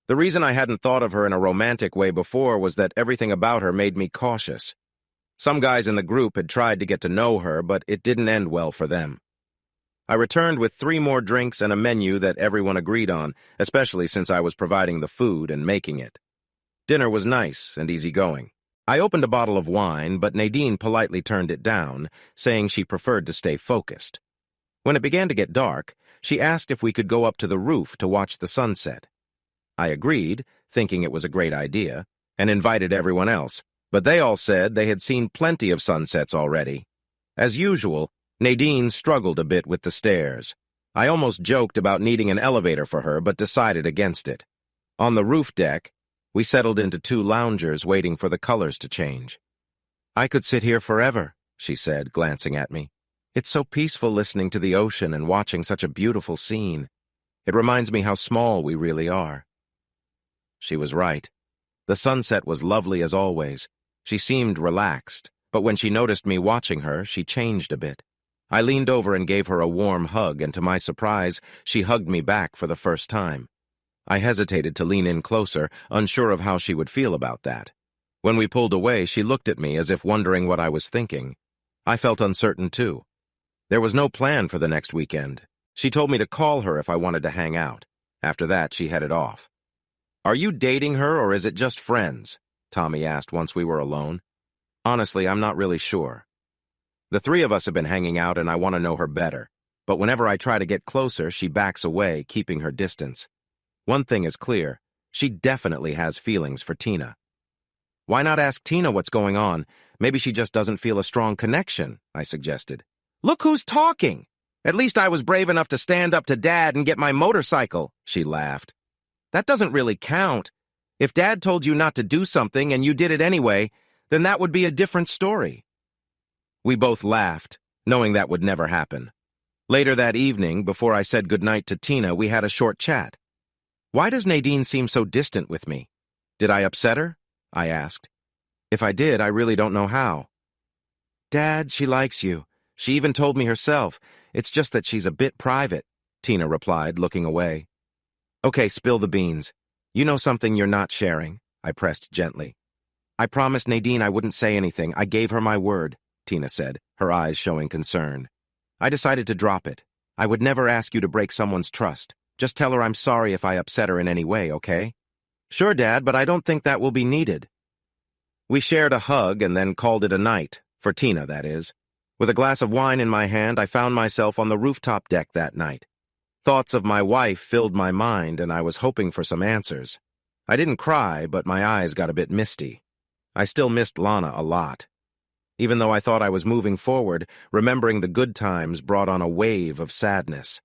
The reason I hadn't thought of her in a romantic way before was that everything about her made me cautious. Some guys in the group had tried to get to know her, but it didn't end well for them. I returned with 3 more drinks and a menu that everyone agreed on, especially since I was providing the food and making it. Dinner was nice and easygoing. I opened a bottle of wine, but Naiden politely turned it down, saying she preferred to stay focused. When it began to get dark, she asked if we could go up to the roof to watch the sunset. I agreed, thinking it was a great idea, and invited everyone else, but they all said they had seen plenty of sunsets already. As usual, Naiden struggled a bit with the stairs. I almost joked about needing an elevator for her, but decided against it. On the roof deck, we settled into 2 loungers waiting for the colors to change. "I could sit here forever," she said, glancing at me. "It's so peaceful listening to the ocean and watching such a beautiful scene. It reminds me how small we really are." She was right. The sunset was lovely as always. She seemed relaxed, but when she noticed me watching her, she changed a bit. I leaned over and gave her a warm hug, and to my surprise, she hugged me back for the first time. I hesitated to lean in closer, unsure of how she would feel about that. When we pulled away, she looked at me as if wondering what I was thinking. I felt uncertain too. There was no plan for the next weekend. She told me to call her if I wanted to hang out. After that, she headed off. "Are you dating her, or is it just friends?" Tommy asked once we were alone. "Honestly, I'm not really sure. The 3 of us have been hanging out and I want to know her better, but whenever I try to get closer, she backs away, keeping her distance. One thing is clear, she definitely has feelings for Tina." "Why not ask Tina what's going on? Maybe she just doesn't feel a strong connection," I suggested. "Look who's talking! At least I was brave enough to stand up to Dad and get my motorcycle," she laughed. "That doesn't really count. If Dad told you not to do something and you did it anyway, then that would be a different story." We both laughed, knowing that would never happen. Later that evening, before I said goodnight to Tina, we had a short chat. "Why does Naiden seem so distant with me? Did I upset her?" I asked. "If I did, I really don't know how." "Dad, she likes you. She even told me herself. It's just that she's a bit private," Tina replied, looking away. "Okay, spill the beans. You know something you're not sharing," I pressed gently. "I promised Naiden I wouldn't say anything. I gave her my word," Tina said, her eyes showing concern. "I decided to drop it. I would never ask you to break someone's trust. Just tell her I'm sorry if I upset her in any way, okay?" "Sure, Dad, but I don't think that will be needed." We shared a hug and then called it a night, for Tina, that is. With a glass of wine in my hand, I found myself on the rooftop deck that night. Thoughts of my wife filled my mind, and I was hoping for some answers. I didn't cry, but my eyes got a bit misty. I still missed Lana a lot. Even though I thought I was moving forward, remembering the good times brought on a wave of sadness.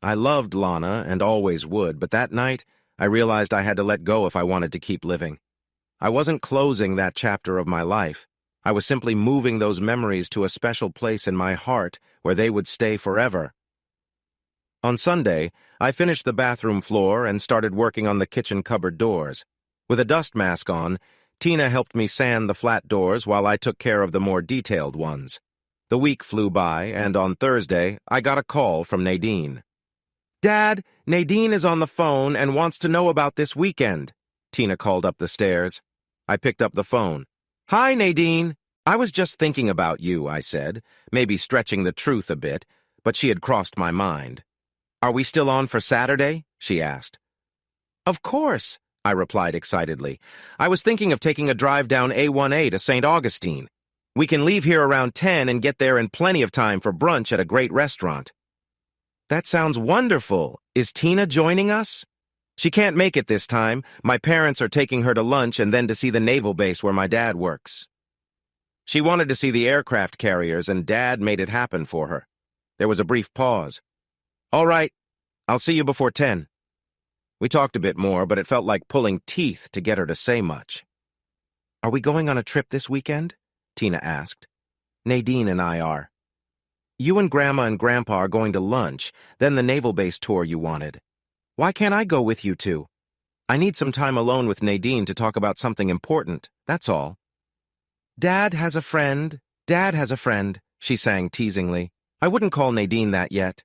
I loved Lana and always would, but that night, I realized I had to let go if I wanted to keep living. I wasn't closing that chapter of my life. I was simply moving those memories to a special place in my heart where they would stay forever. On Sunday, I finished the bathroom floor and started working on the kitchen cupboard doors. With a dust mask on, Tina helped me sand the flat doors while I took care of the more detailed ones. The week flew by, and on Thursday, I got a call from Naiden. "Dad, Naiden is on the phone and wants to know about this weekend," Tina called up the stairs. I picked up the phone. "Hi, Naiden. I was just thinking about you," I said, maybe stretching the truth a bit, but she had crossed my mind. "Are we still on for Saturday?" she asked. "Of course," I replied excitedly. "I was thinking of taking a drive down A1A to St. Augustine. We can leave here around 10 and get there in plenty of time for brunch at a great restaurant." "That sounds wonderful. Is Tina joining us?" "She can't make it this time. My parents are taking her to lunch and then to see the naval base where my dad works." She wanted to see the aircraft carriers, and Dad made it happen for her. There was a brief pause. "All right, I'll see you before 10. We talked a bit more, but it felt like pulling teeth to get her to say much. "Are we going on a trip this weekend?" Tina asked. "Naiden and I are. You and Grandma and Grandpa are going to lunch, then the naval base tour you wanted. Why can't I go with you two? I need some time alone with Naiden to talk about something important, that's all." Dad has a friend, she sang teasingly. "I wouldn't call Naiden that yet."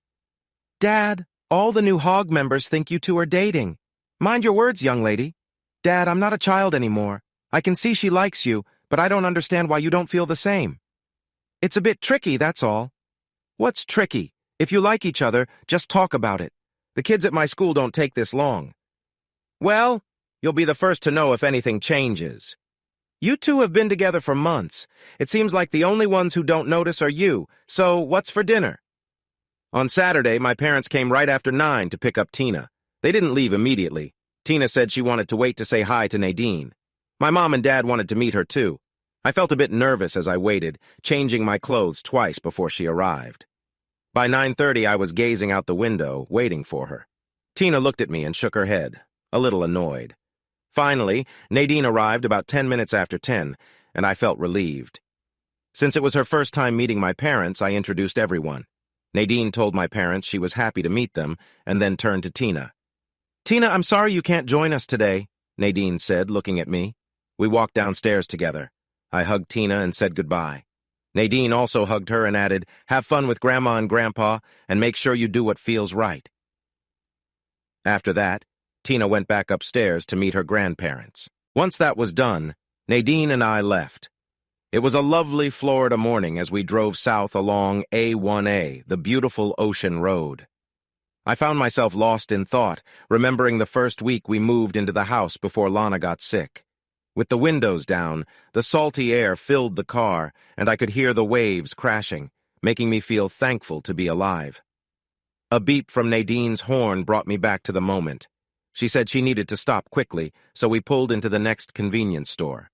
"Dad, all the new Hog members think you two are dating. Mind your words, young lady. Dad, I'm not a child anymore. I can see she likes you, but I don't understand why you don't feel the same. It's a bit tricky, that's all." "What's tricky? If you like each other, just talk about it. The kids at my school don't take this long." "Well, you'll be the first to know if anything changes. You two have been together for months. It seems like the only ones who don't notice are you, so what's for dinner?" On Saturday, my parents came right after 9 to pick up Tina. They didn't leave immediately. Tina said she wanted to wait to say hi to Naiden. My mom and dad wanted to meet her too. I felt a bit nervous as I waited, changing my clothes twice before she arrived. By 9:30, I was gazing out the window, waiting for her. Tina looked at me and shook her head, a little annoyed. Finally, Naiden arrived about 10 minutes after 10, and I felt relieved. Since it was her first time meeting my parents, I introduced everyone. Naiden told my parents she was happy to meet them, and then turned to Tina. "Tina, I'm sorry you can't join us today," Naiden said, looking at me. We walked downstairs together. I hugged Tina and said goodbye. Naiden also hugged her and added, "Have fun with Grandma and Grandpa, and make sure you do what feels right." After that, Tina went back upstairs to meet her grandparents. Once that was done, Naiden and I left. It was a lovely Florida morning as we drove south along A1A, the beautiful ocean road. I found myself lost in thought, remembering the first week we moved into the house before Lana got sick. With the windows down, the salty air filled the car, and I could hear the waves crashing, making me feel thankful to be alive. A beep from Nadine's horn brought me back to the moment. She said she needed to stop quickly, so we pulled into the next convenience store.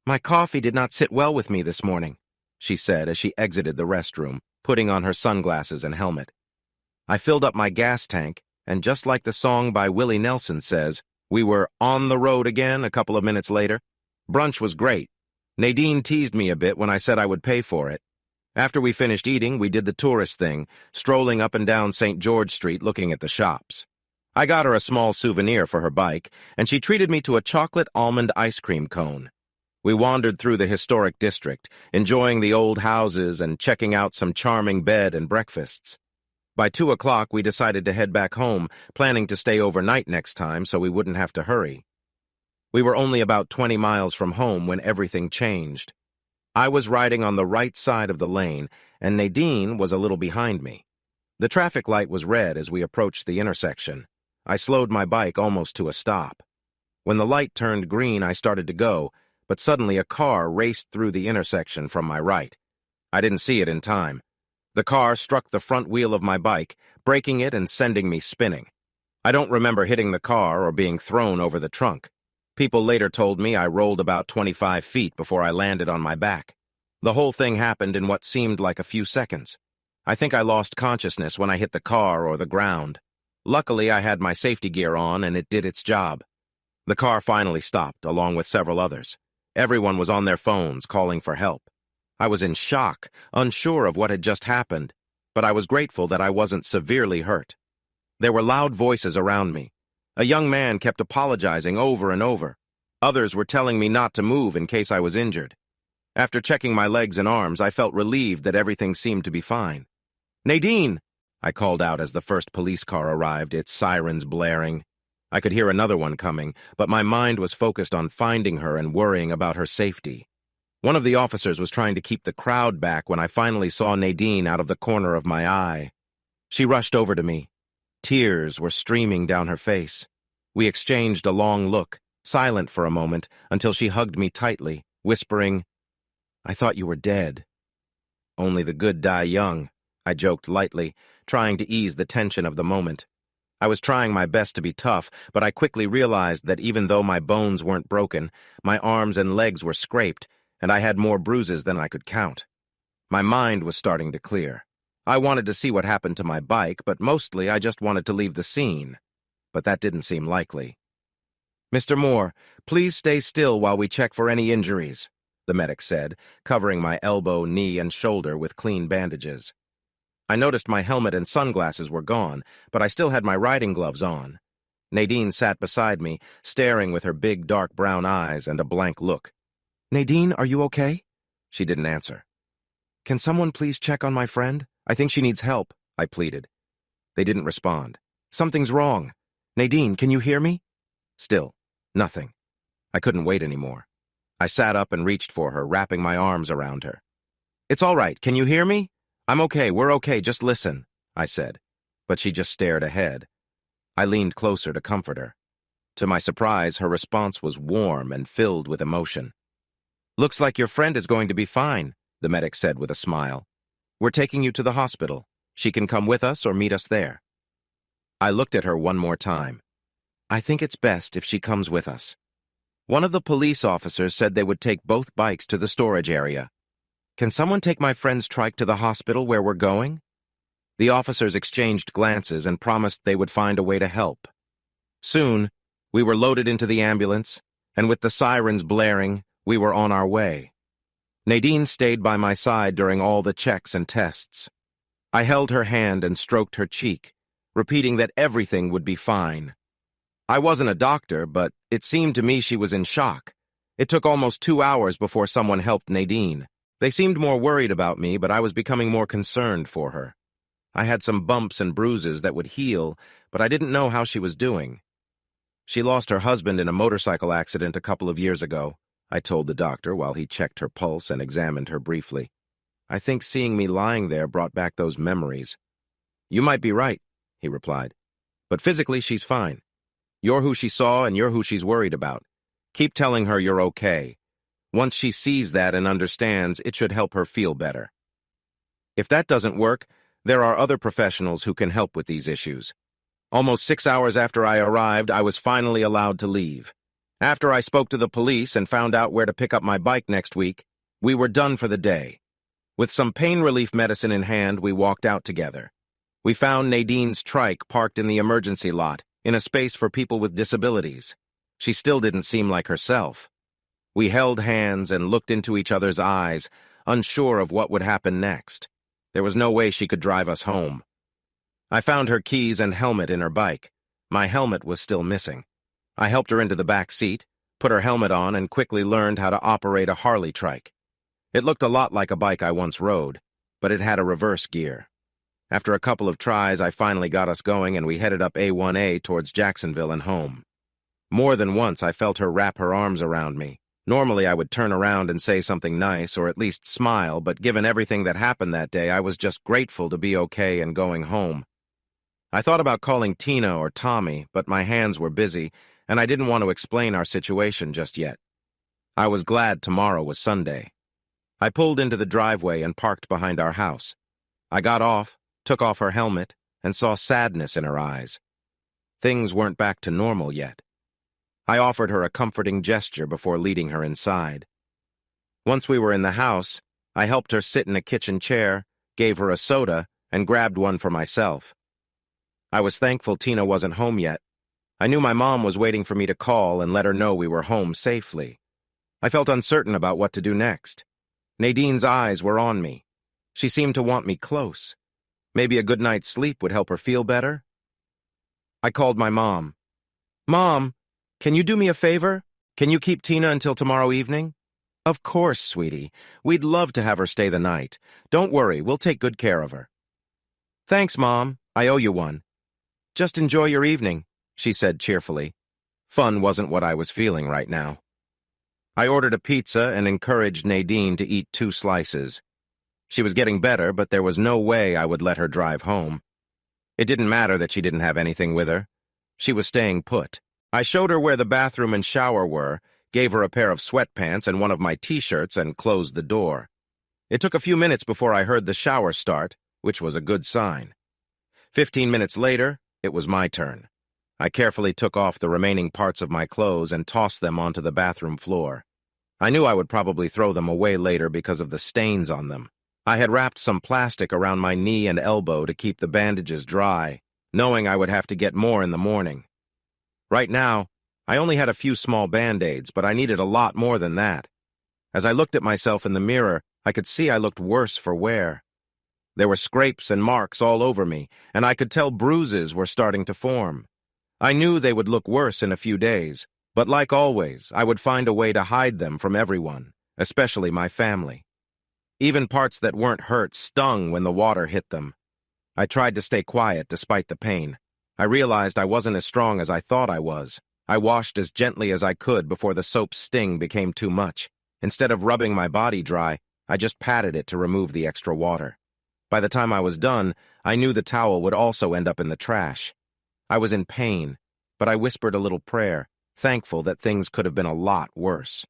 "My coffee did not sit well with me this morning," she said as she exited the restroom, putting on her sunglasses and helmet. I filled up my gas tank, and just like the song by Willie Nelson says, we were on the road again a couple of minutes later. Brunch was great. Naiden teased me a bit when I said I would pay for it. After we finished eating, we did the tourist thing, strolling up and down St. George Street looking at the shops. I got her a small souvenir for her bike, and she treated me to a chocolate almond ice cream cone. We wandered through the historic district, enjoying the old houses and checking out some charming bed and breakfasts. By 2 o'clock, we decided to head back home, planning to stay overnight next time so we wouldn't have to hurry. We were only about 20 miles from home when everything changed. I was riding on the right side of the lane, and Naiden was a little behind me. The traffic light was red as we approached the intersection. I slowed my bike almost to a stop. When the light turned green, I started to go, but suddenly a car raced through the intersection from my right. I didn't see it in time. The car struck the front wheel of my bike, breaking it and sending me spinning. I don't remember hitting the car or being thrown over the trunk. People later told me I rolled about 25 feet before I landed on my back. The whole thing happened in what seemed like a few seconds. I think I lost consciousness when I hit the car or the ground. Luckily, I had my safety gear on and it did its job. The car finally stopped, along with several others. Everyone was on their phones, calling for help. I was in shock, unsure of what had just happened, but I was grateful that I wasn't severely hurt. There were loud voices around me. A young man kept apologizing over and over. Others were telling me not to move in case I was injured. After checking my legs and arms, I felt relieved that everything seemed to be fine. "Naiden!" I called out as the first police car arrived, its sirens blaring. I could hear another one coming, but my mind was focused on finding her and worrying about her safety. One of the officers was trying to keep the crowd back when I finally saw Naiden out of the corner of my eye. She rushed over to me. Tears were streaming down her face. We exchanged a long look, silent for a moment, until she hugged me tightly, whispering, "I thought you were dead." "Only the good die young," I joked lightly, trying to ease the tension of the moment. I was trying my best to be tough, but I quickly realized that even though my bones weren't broken, my arms and legs were scraped, and I had more bruises than I could count. My mind was starting to clear. I wanted to see what happened to my bike, but mostly I just wanted to leave the scene. But that didn't seem likely. "Mr. Moore, please stay still while we check for any injuries," the medic said, covering my elbow, knee, and shoulder with clean bandages. I noticed my helmet and sunglasses were gone, but I still had my riding gloves on. Naiden sat beside me, staring with her big dark brown eyes and a blank look. "Naiden, are you okay?" She didn't answer. "Can someone please check on my friend? I think she needs help," I pleaded. They didn't respond. "Something's wrong. Naiden, can you hear me?" Still, nothing. I couldn't wait anymore. I sat up and reached for her, wrapping my arms around her. "It's all right. Can you hear me?" "I'm okay. We're okay. Just listen," I said. But she just stared ahead. I leaned closer to comfort her. To my surprise, her response was warm and filled with emotion. "Looks like your friend is going to be fine," the medic said with a smile. "We're taking you to the hospital. She can come with us or meet us there." I looked at her one more time. "I think it's best if she comes with us." One of the police officers said they would take both bikes to the storage area. "Can someone take my friend's trike to the hospital where we're going?" The officers exchanged glances and promised they would find a way to help. Soon, we were loaded into the ambulance, and with the sirens blaring, we were on our way. Naiden stayed by my side during all the checks and tests. I held her hand and stroked her cheek, repeating that everything would be fine. I wasn't a doctor, but it seemed to me she was in shock. It took almost 2 hours before someone helped Naiden. They seemed more worried about me, but I was becoming more concerned for her. I had some bumps and bruises that would heal, but I didn't know how she was doing. "She lost her husband in a motorcycle accident a couple of years ago," I told the doctor while he checked her pulse and examined her briefly. I think seeing me lying there brought back those memories. "You might be right," he replied. "But physically, she's fine. You're who she saw and you're who she's worried about. Keep telling her you're okay. Once she sees that and understands, it should help her feel better. If that doesn't work, there are other professionals who can help with these issues." Almost 6 hours after I arrived, I was finally allowed to leave. After I spoke to the police and found out where to pick up my bike next week, we were done for the day. With some pain relief medicine in hand, we walked out together. We found Nadine's trike parked in the emergency lot, in a space for people with disabilities. She still didn't seem like herself. We held hands and looked into each other's eyes, unsure of what would happen next. There was no way she could drive us home. I found her keys and helmet in her bike. My helmet was still missing. I helped her into the back seat, put her helmet on, and quickly learned how to operate a Harley trike. It looked a lot like a bike I once rode, but it had a reverse gear. After a couple of tries, I finally got us going, and we headed up A1A towards Jacksonville and home. More than once, I felt her wrap her arms around me. Normally, I would turn around and say something nice, or at least smile, but given everything that happened that day, I was just grateful to be okay and going home. I thought about calling Tina or Tommy, but my hands were busy, and I didn't want to explain our situation just yet. I was glad tomorrow was Sunday. I pulled into the driveway and parked behind our house. I got off, took off her helmet, and saw sadness in her eyes. Things weren't back to normal yet. I offered her a comforting gesture before leading her inside. Once we were in the house, I helped her sit in a kitchen chair, gave her a soda, and grabbed one for myself. I was thankful Tina wasn't home yet. I knew my mom was waiting for me to call and let her know we were home safely. I felt uncertain about what to do next. Nadine's eyes were on me. She seemed to want me close. Maybe a good night's sleep would help her feel better? I called my mom. Mom, can you do me a favor? Can you keep Tina until tomorrow evening? Of course, sweetie. We'd love to have her stay the night. Don't worry, we'll take good care of her. Thanks, Mom. I owe you one. Just enjoy your evening, she said cheerfully. Fun wasn't what I was feeling right now. I ordered a pizza and encouraged Naiden to eat 2 slices. She was getting better, but there was no way I would let her drive home. It didn't matter that she didn't have anything with her. She was staying put. I showed her where the bathroom and shower were, gave her a pair of sweatpants and one of my t-shirts, and closed the door. It took a few minutes before I heard the shower start, which was a good sign. 15 minutes later, it was my turn. I carefully took off the remaining parts of my clothes and tossed them onto the bathroom floor. I knew I would probably throw them away later because of the stains on them. I had wrapped some plastic around my knee and elbow to keep the bandages dry, knowing I would have to get more in the morning. Right now, I only had a few small band-aids, but I needed a lot more than that. As I looked at myself in the mirror, I could see I looked worse for wear. There were scrapes and marks all over me, and I could tell bruises were starting to form. I knew they would look worse in a few days, but like always, I would find a way to hide them from everyone, especially my family. Even parts that weren't hurt stung when the water hit them. I tried to stay quiet despite the pain. I realized I wasn't as strong as I thought I was. I washed as gently as I could before the soap's sting became too much. Instead of rubbing my body dry, I just patted it to remove the extra water. By the time I was done, I knew the towel would also end up in the trash. I was in pain, but I whispered a little prayer, thankful that things could have been a lot worse.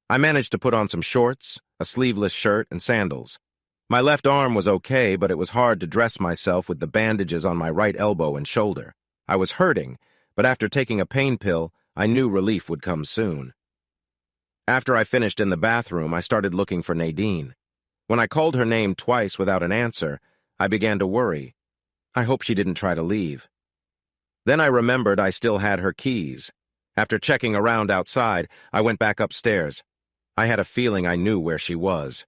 I managed to put on some shorts, a sleeveless shirt, and sandals. My left arm was okay, but it was hard to dress myself with the bandages on my right elbow and shoulder. I was hurting, but after taking a pain pill, I knew relief would come soon. After I finished in the bathroom, I started looking for Naiden. When I called her name twice without an answer, I began to worry. I hope she didn't try to leave. Then I remembered I still had her keys. After checking around outside, I went back upstairs. I had a feeling I knew where she was.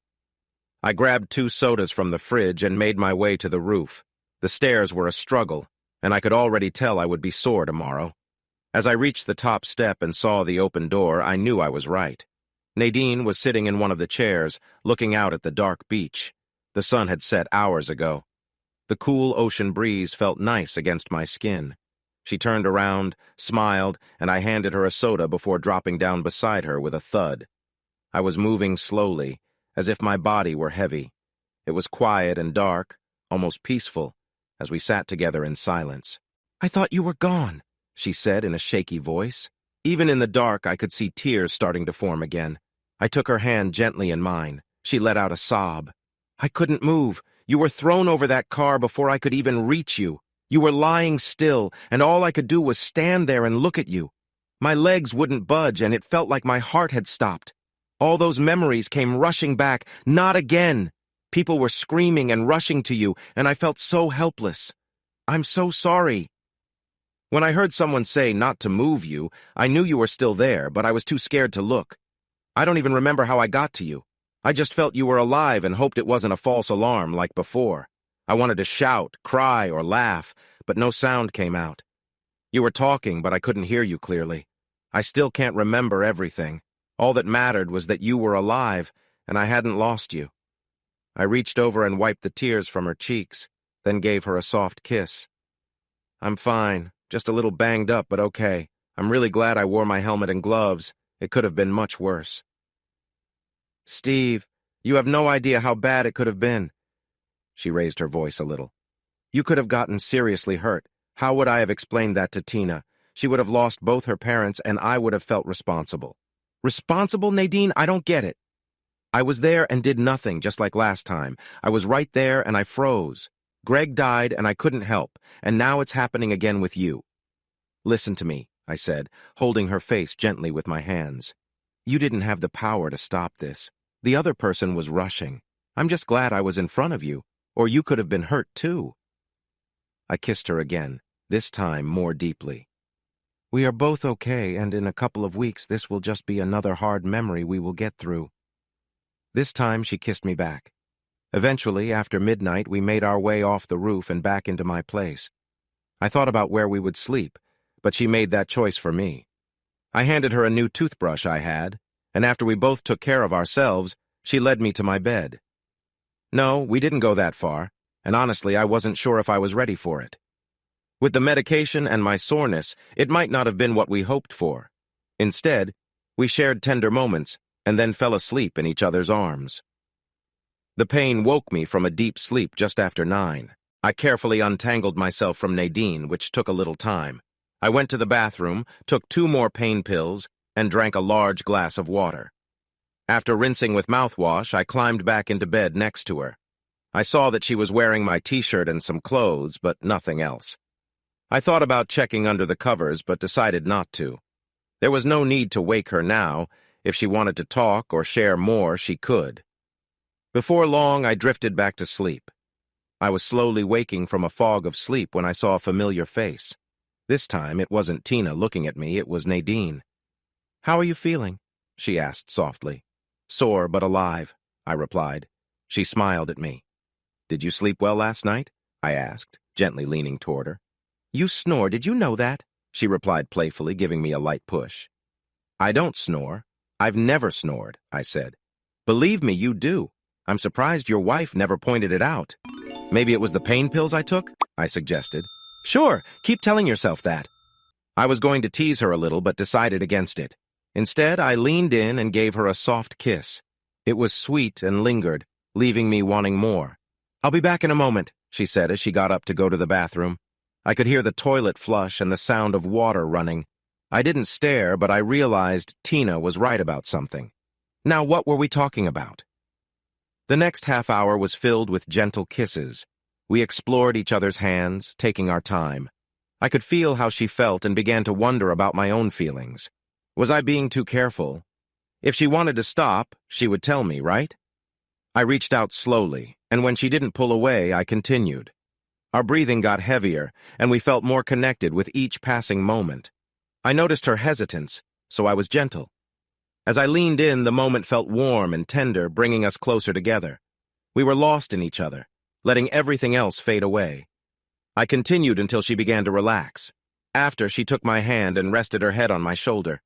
I grabbed 2 sodas from the fridge and made my way to the roof. The stairs were a struggle, and I could already tell I would be sore tomorrow. As I reached the top step and saw the open door, I knew I was right. Naiden was sitting in one of the chairs, looking out at the dark beach. The sun had set hours ago. The cool ocean breeze felt nice against my skin. She turned around, smiled, and I handed her a soda before dropping down beside her with a thud. I was moving slowly, as if my body were heavy. It was quiet and dark, almost peaceful, as we sat together in silence. "I thought you were gone," she said in a shaky voice. Even in the dark, I could see tears starting to form again. I took her hand gently in mine. She let out a sob. "I couldn't move. You were thrown over that car before I could even reach you. You were lying still, and all I could do was stand there and look at you. My legs wouldn't budge, and it felt like my heart had stopped. All those memories came rushing back. Not again. People were screaming and rushing to you, and I felt so helpless. I'm so sorry." When I heard someone say not to move you, I knew you were still there, but I was too scared to look. I don't even remember how I got to you. I just felt you were alive and hoped it wasn't a false alarm like before. I wanted to shout, cry, or laugh, but no sound came out. You were talking, but I couldn't hear you clearly. I still can't remember everything. All that mattered was that you were alive, and I hadn't lost you. I reached over and wiped the tears from her cheeks, then gave her a soft kiss. "I'm fine, just a little banged up, but okay. I'm really glad I wore my helmet and gloves. It could have been much worse." "Steve, you have no idea how bad it could have been." She raised her voice a little. "You could have gotten seriously hurt. How would I have explained that to Tina? She would have lost both her parents, and I would have felt responsible." "Responsible, Naiden? I don't get it." "I was there and did nothing, just like last time. I was right there and I froze. Greg died and I couldn't help, and now it's happening again with you." "Listen to me," I said, holding her face gently with my hands. "You didn't have the power to stop this. The other person was rushing. I'm just glad I was in front of you, or you could have been hurt too." I kissed her again, this time more deeply. We are both okay, and in a couple of weeks this will just be another hard memory we will get through. This time she kissed me back. Eventually, after midnight, we made our way off the roof and back into my place. I thought about where we would sleep, but she made that choice for me. I handed her a new toothbrush I had, and after we both took care of ourselves, she led me to my bed. No, we didn't go that far, and honestly, I wasn't sure if I was ready for it. With the medication and my soreness, it might not have been what we hoped for. Instead, we shared tender moments and then fell asleep in each other's arms. The pain woke me from a deep sleep just after 9. I carefully untangled myself from Naiden, which took a little time. I went to the bathroom, took 2 more pain pills, and drank a large glass of water. After rinsing with mouthwash, I climbed back into bed next to her. I saw that she was wearing my t-shirt and some clothes, but nothing else. I thought about checking under the covers, but decided not to. There was no need to wake her now. If she wanted to talk or share more, she could. Before long, I drifted back to sleep. I was slowly waking from a fog of sleep when I saw a familiar face. This time, it wasn't Tina looking at me, it was Naiden. "How are you feeling?" she asked softly. "Sore but alive," I replied. She smiled at me. "Did you sleep well last night?" I asked, gently leaning toward her. "You snore, did you know that?" she replied playfully, giving me a light push. "I don't snore. I've never snored," I said. "Believe me, you do. I'm surprised your wife never pointed it out." "Maybe it was the pain pills I took?" I suggested. "Sure, keep telling yourself that." I was going to tease her a little, but decided against it. Instead, I leaned in and gave her a soft kiss. It was sweet and lingered, leaving me wanting more. "I'll be back in a moment," she said as she got up to go to the bathroom. I could hear the toilet flush and the sound of water running. I didn't stare, but I realized Tina was right about something. Now, what were we talking about? The next half hour was filled with gentle kisses. We explored each other's hands, taking our time. I could feel how she felt and began to wonder about my own feelings. Was I being too careful? If she wanted to stop, she would tell me, right? I reached out slowly, and when she didn't pull away, I continued. Our breathing got heavier, and we felt more connected with each passing moment. I noticed her hesitance, so I was gentle. As I leaned in, the moment felt warm and tender, bringing us closer together. We were lost in each other, letting everything else fade away. I continued until she began to relax. After, she took my hand and rested her head on my shoulder.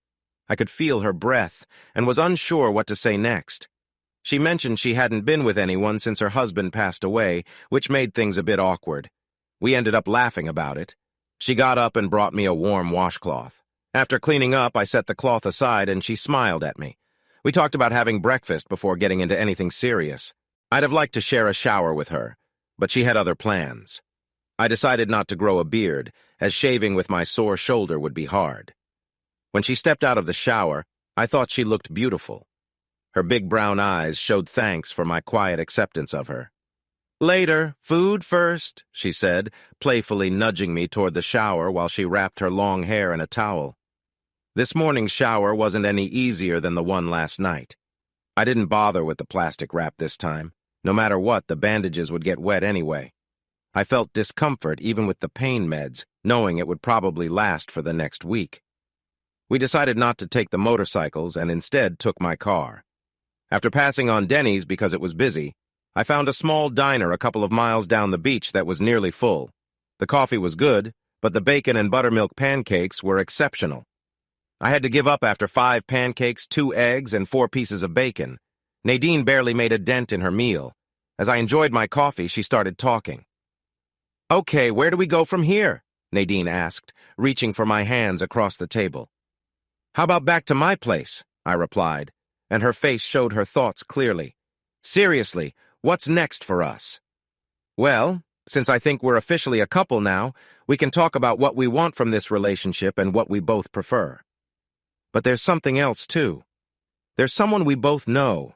I could feel her breath and was unsure what to say next. She mentioned she hadn't been with anyone since her husband passed away, which made things a bit awkward. We ended up laughing about it. She got up and brought me a warm washcloth. After cleaning up, I set the cloth aside and she smiled at me. We talked about having breakfast before getting into anything serious. I'd have liked to share a shower with her, but she had other plans. I decided not to grow a beard, as shaving with my sore shoulder would be hard. When she stepped out of the shower, I thought she looked beautiful. Her big brown eyes showed thanks for my quiet acceptance of her. "Later, food first," she said, playfully nudging me toward the shower while she wrapped her long hair in a towel. This morning's shower wasn't any easier than the one last night. I didn't bother with the plastic wrap this time. No matter what, the bandages would get wet anyway. I felt discomfort even with the pain meds, knowing it would probably last for the next week. We decided not to take the motorcycles and instead took my car. After passing on Denny's because it was busy, I found a small diner a couple of miles down the beach that was nearly full. The coffee was good, but the bacon and buttermilk pancakes were exceptional. I had to give up after 5 pancakes, 2 eggs, and 4 pieces of bacon. Naiden barely made a dent in her meal. As I enjoyed my coffee, she started talking. "Okay, where do we go from here?" Naiden asked, reaching for my hands across the table. "How about back to my place?" I replied, and her face showed her thoughts clearly. "Seriously, what's next for us?" "Well, since I think we're officially a couple now, we can talk about what we want from this relationship and what we both prefer. But there's something else, too. There's someone we both know.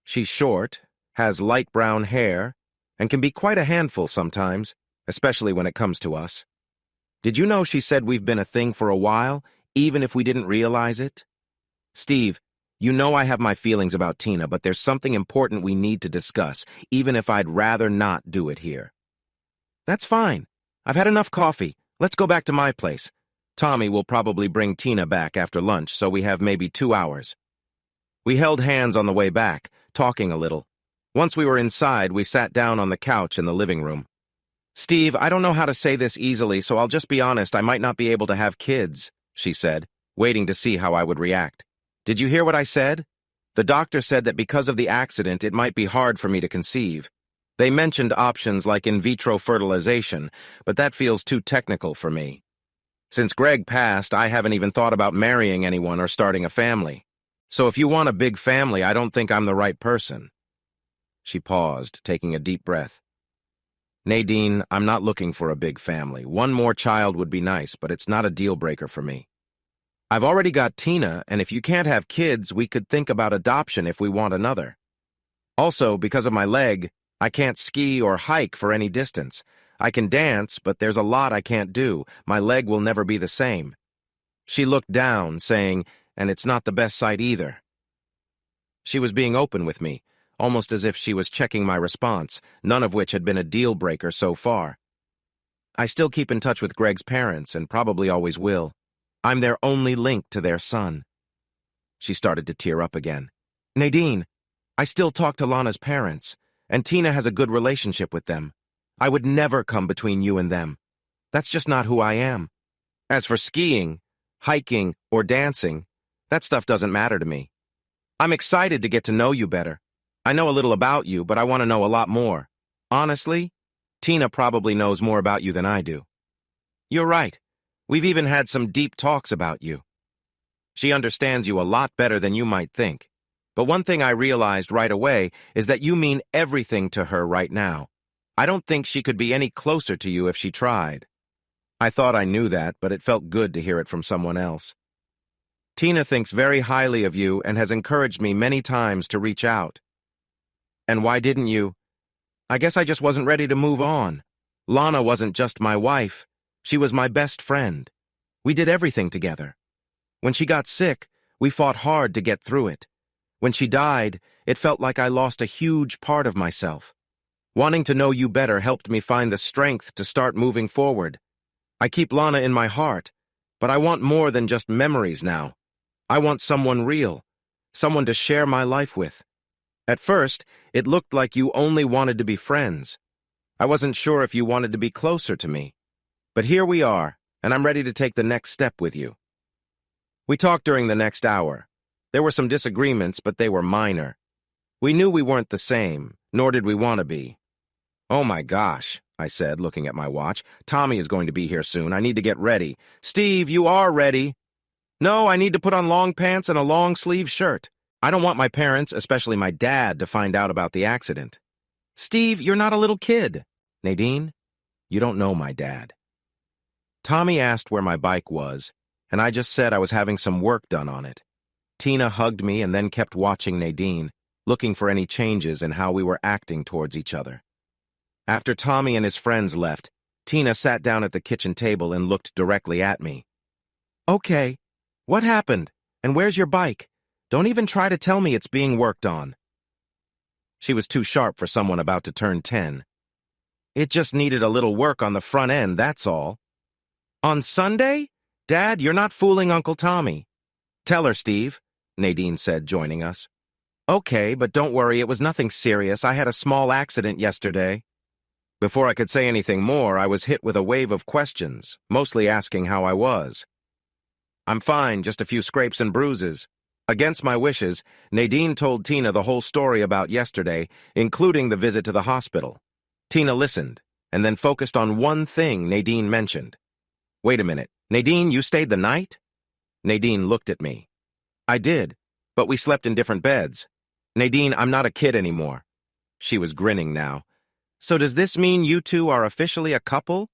She's short, has light brown hair, and can be quite a handful sometimes, especially when it comes to us. Did you know she said we've been a thing for a while, even if we didn't realize it? Steve, you know I have my feelings about Tina, but there's something important we need to discuss, even if I'd rather not do it here." "That's fine. I've had enough coffee. Let's go back to my place. Tommy will probably bring Tina back after lunch, so we have maybe 2 hours. We held hands on the way back, talking a little. Once we were inside, we sat down on the couch in the living room. "Steve, I don't know how to say this easily, so I'll just be honest, I might not be able to have kids," she said, waiting to see how I would react. "Did you hear what I said? The doctor said that because of the accident, it might be hard for me to conceive. They mentioned options like in vitro fertilization, but that feels too technical for me. Since Greg passed, I haven't even thought about marrying anyone or starting a family. So if you want a big family, I don't think I'm the right person." She paused, taking a deep breath. "Naiden, I'm not looking for a big family. One more child would be nice, but it's not a deal breaker for me. I've already got Tina, and if you can't have kids, we could think about adoption if we want another. Also, because of my leg, I can't ski or hike for any distance. I can dance, but there's a lot I can't do. My leg will never be the same." She looked down, saying, "And it's not the best sight either." She was being open with me, almost as if she was checking my response, none of which had been a deal-breaker so far. "I still keep in touch with Greg's parents, and probably always will. I'm their only link to their son." She started to tear up again. "Naiden, I still talk to Lana's parents, and Tina has a good relationship with them. I would never come between you and them. That's just not who I am. As for skiing, hiking, or dancing, that stuff doesn't matter to me. I'm excited to get to know you better. I know a little about you, but I want to know a lot more. Honestly, Tina probably knows more about you than I do. You're right. We've even had some deep talks about you. She understands you a lot better than you might think. But one thing I realized right away is that you mean everything to her right now. I don't think she could be any closer to you if she tried." I thought I knew that, but it felt good to hear it from someone else. "Tina thinks very highly of you and has encouraged me many times to reach out." "And why didn't you?" "I guess I just wasn't ready to move on. Lana wasn't just my wife. She was my best friend. We did everything together. When she got sick, we fought hard to get through it. When she died, it felt like I lost a huge part of myself. Wanting to know you better helped me find the strength to start moving forward. I keep Lana in my heart, but I want more than just memories now. I want someone real, someone to share my life with. At first, it looked like you only wanted to be friends. I wasn't sure if you wanted to be closer to me. But here we are, and I'm ready to take the next step with you." We talked during the next hour. There were some disagreements, but they were minor. We knew we weren't the same, nor did we want to be. "Oh my gosh," I said, looking at my watch. "Tommy is going to be here soon. I need to get ready." "Steve, you are ready." "No, I need to put on long pants and a long-sleeve shirt. I don't want my parents, especially my dad, to find out about the accident." "Steve, you're not a little kid." "Naiden, you don't know my dad." Tommy asked where my bike was, and I just said I was having some work done on it. Tina hugged me and then kept watching Naiden, looking for any changes in how we were acting towards each other. After Tommy and his friends left, Tina sat down at the kitchen table and looked directly at me. "Okay, what happened? And where's your bike? Don't even try to tell me it's being worked on." She was too sharp for someone about to turn 10. "It just needed a little work on the front end, that's all." "On Sunday? Dad, you're not fooling Uncle Tommy." "Tell her, Steve," Naiden said, joining us. "Okay, but don't worry, it was nothing serious. I had a small accident yesterday." Before I could say anything more, I was hit with a wave of questions, mostly asking how I was. "I'm fine, just a few scrapes and bruises." Against my wishes, Naiden told Tina the whole story about yesterday, including the visit to the hospital. Tina listened, and then focused on one thing Naiden mentioned. "Wait a minute, Naiden, you stayed the night?" Naiden looked at me. "I did, but we slept in different beds. Naiden, I'm not a kid anymore." She was grinning now. "So does this mean you two are officially a couple?"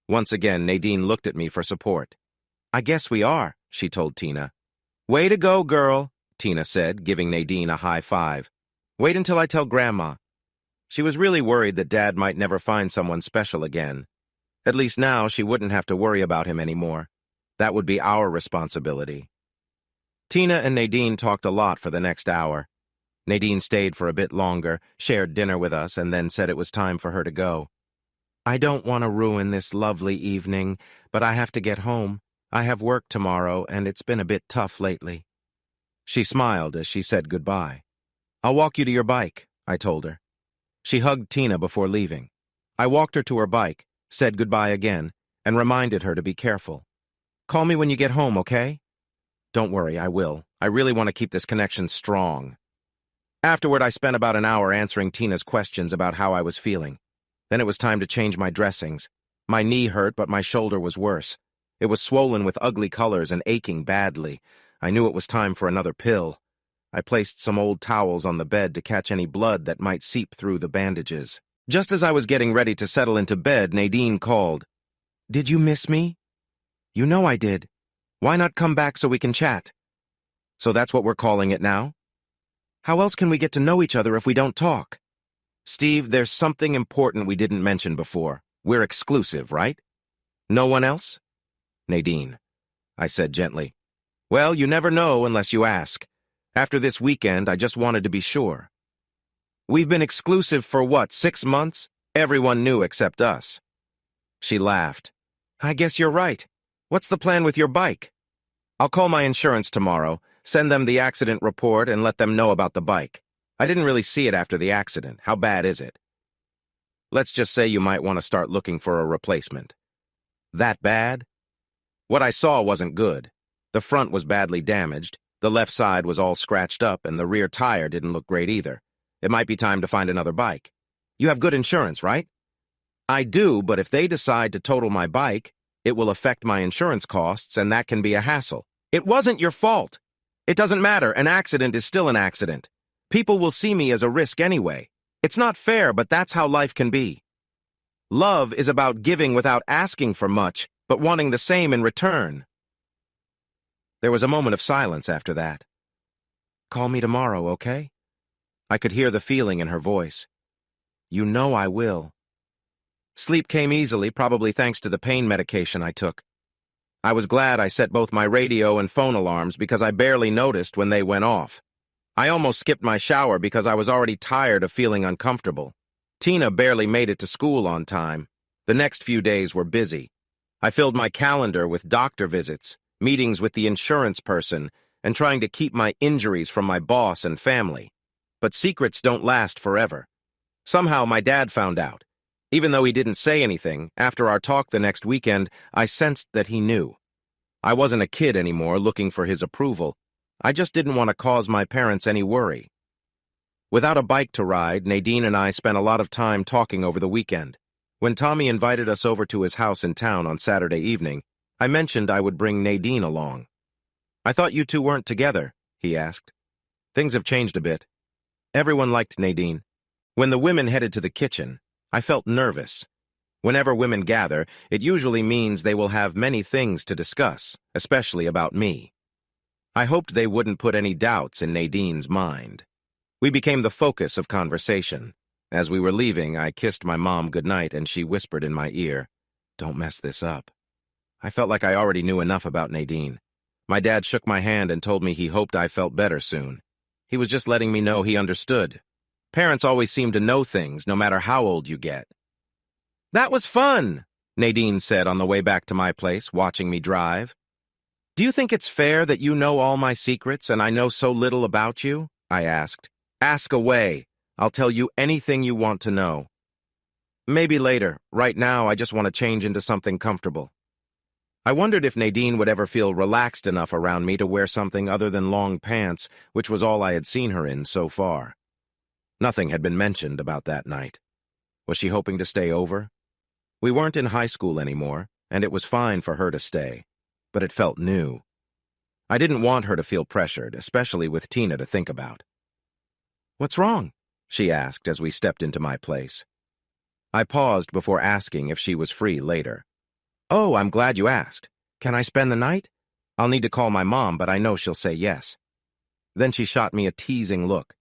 Once again, Naiden looked at me for support. "I guess we are," she told Tina. "Way to go, girl," Tina said, giving Naiden a high five. "Wait until I tell Grandma." She was really worried that Dad might never find someone special again. At least now she wouldn't have to worry about him anymore. That would be our responsibility. Tina and Naiden talked a lot for the next hour. Naiden stayed for a bit longer, shared dinner with us, and then said it was time for her to go. "I don't want to ruin this lovely evening, but I have to get home. I have work tomorrow, and it's been a bit tough lately. She smiled as she said goodbye. I'll walk you to your bike, I told her. She hugged Tina before leaving. I walked her to her bike, said goodbye again, and reminded her to be careful. Call me when you get home, okay? Don't worry, I will. I really want to keep this connection strong. Afterward, I spent about an hour answering Tina's questions about how I was feeling. Then it was time to change my dressings. My knee hurt, but my shoulder was worse. It was swollen with ugly colors and aching badly. I knew it was time for another pill. I placed some old towels on the bed to catch any blood that might seep through the bandages. Just as I was getting ready to settle into bed, Naiden called. Did you miss me? You know I did. Why not come back so we can chat? So that's what we're calling it now? How else can we get to know each other if we don't talk? Steve, there's something important we didn't mention before. We're exclusive, right? No one else? Naiden, I said gently. Well, you never know unless you ask. After this weekend, I just wanted to be sure. We've been exclusive for what, 6 months? Everyone knew except us. She laughed. I guess you're right. What's the plan with your bike? I'll call my insurance tomorrow, send them the accident report, and let them know about the bike. I didn't really see it after the accident. How bad is it? Let's just say you might want to start looking for a replacement. That bad? What I saw wasn't good. The front was badly damaged, the left side was all scratched up, and the rear tire didn't look great either. It might be time to find another bike. You have good insurance, right? I do, but if they decide to total my bike, it will affect my insurance costs, and that can be a hassle. It wasn't your fault. It doesn't matter. An accident is still an accident. People will see me as a risk anyway. It's not fair, but that's how life can be. Love is about giving without asking for much, but wanting the same in return. There was a moment of silence after that. Call me tomorrow, okay? I could hear the feeling in her voice. You know I will. Sleep came easily, probably thanks to the pain medication I took. I was glad I set both my radio and phone alarms because I barely noticed when they went off. I almost skipped my shower because I was already tired of feeling uncomfortable. Tina barely made it to school on time. The next few days were busy. I filled my calendar with doctor visits, meetings with the insurance person, and trying to keep my injuries from my boss and family. But secrets don't last forever. Somehow my dad found out. Even though he didn't say anything, after our talk the next weekend, I sensed that he knew. I wasn't a kid anymore looking for his approval. I just didn't want to cause my parents any worry. Without a bike to ride, Naiden and I spent a lot of time talking over the weekend. When Tommy invited us over to his house in town on Saturday evening, I mentioned I would bring Naiden along. I thought you two weren't together, he asked. Things have changed a bit. Everyone liked Naiden. When the women headed to the kitchen, I felt nervous. Whenever women gather, it usually means they will have many things to discuss, especially about me. I hoped they wouldn't put any doubts in Nadine's mind. We became the focus of conversation. As we were leaving, I kissed my mom goodnight and she whispered in my ear, "Don't mess this up." I felt like I already knew enough about Naiden. My dad shook my hand and told me he hoped I felt better soon. He was just letting me know he understood. Parents always seem to know things, no matter how old you get. That was fun, Naiden said on the way back to my place, watching me drive. Do you think it's fair that you know all my secrets and I know so little about you? I asked. Ask away. I'll tell you anything you want to know. Maybe later. Right now, I just want to change into something comfortable. I wondered if Naiden would ever feel relaxed enough around me to wear something other than long pants, which was all I had seen her in so far. Nothing had been mentioned about that night. Was she hoping to stay over? We weren't in high school anymore, and it was fine for her to stay, but it felt new. I didn't want her to feel pressured, especially with Tina to think about. What's wrong? She asked as we stepped into my place. I paused before asking if she was free later. Oh, I'm glad you asked. Can I spend the night? I'll need to call my mom, but I know she'll say yes. Then she shot me a teasing look.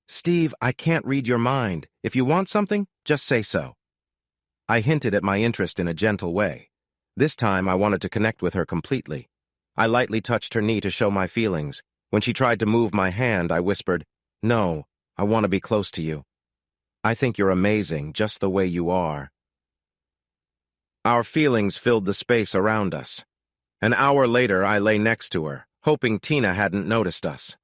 Steve, I can't read your mind. If you want something, just say so. I hinted at my interest in a gentle way. This time, I wanted to connect with her completely. I lightly touched her knee to show my feelings. When she tried to move my hand, I whispered, No, I want to be close to you. I think you're amazing, just the way you are. Our feelings filled the space around us. An hour later, I lay next to her, hoping Tina hadn't noticed us.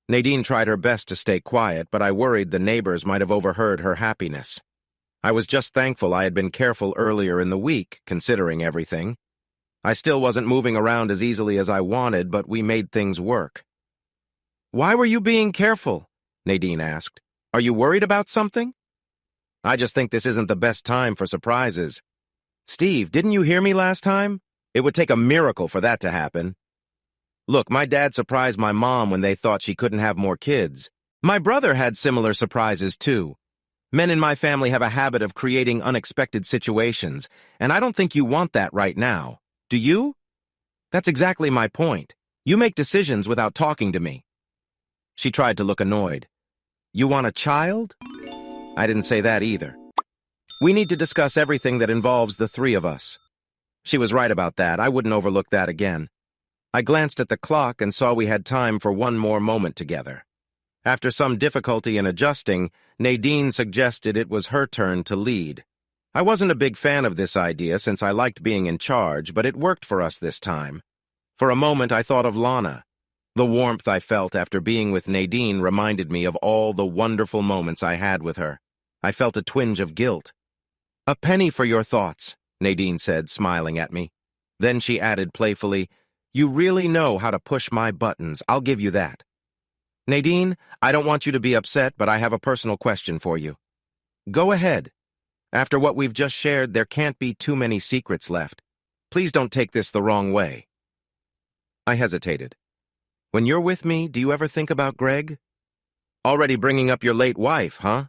Naiden tried her best to stay quiet, but I worried the neighbors might have overheard her happiness. I was just thankful I had been careful earlier in the week, considering everything. I still wasn't moving around as easily as I wanted, but we made things work. "Why were you being careful?" Naiden asked. "Are you worried about something?" "I just think this isn't the best time for surprises." "Steve, didn't you hear me last time? It would take a miracle for that to happen." "Look, my dad surprised my mom when they thought she couldn't have more kids. My brother had similar surprises, too. Men in my family have a habit of creating unexpected situations, and I don't think you want that right now. Do you?" "That's exactly my point. You make decisions without talking to me." She tried to look annoyed. "You want a child?" I didn't say that either. "We need to discuss everything that involves the three of us." She was right about that. I wouldn't overlook that again. I glanced at the clock and saw we had time for one more moment together. After some difficulty in adjusting, Naiden suggested it was her turn to lead. I wasn't a big fan of this idea since I liked being in charge, but it worked for us this time. For a moment, I thought of Lana. The warmth I felt after being with Naiden reminded me of all the wonderful moments I had with her. I felt a twinge of guilt. "A penny for your thoughts," Naiden said, smiling at me. Then she added playfully, "You really know how to push my buttons, I'll give you that." "Naiden, I don't want you to be upset, but I have a personal question for you." "Go ahead. After what we've just shared, there can't be too many secrets left. Please don't take this the wrong way." I hesitated. "When you're with me, do you ever think about Greg?" "Already bringing up your late wife, huh?"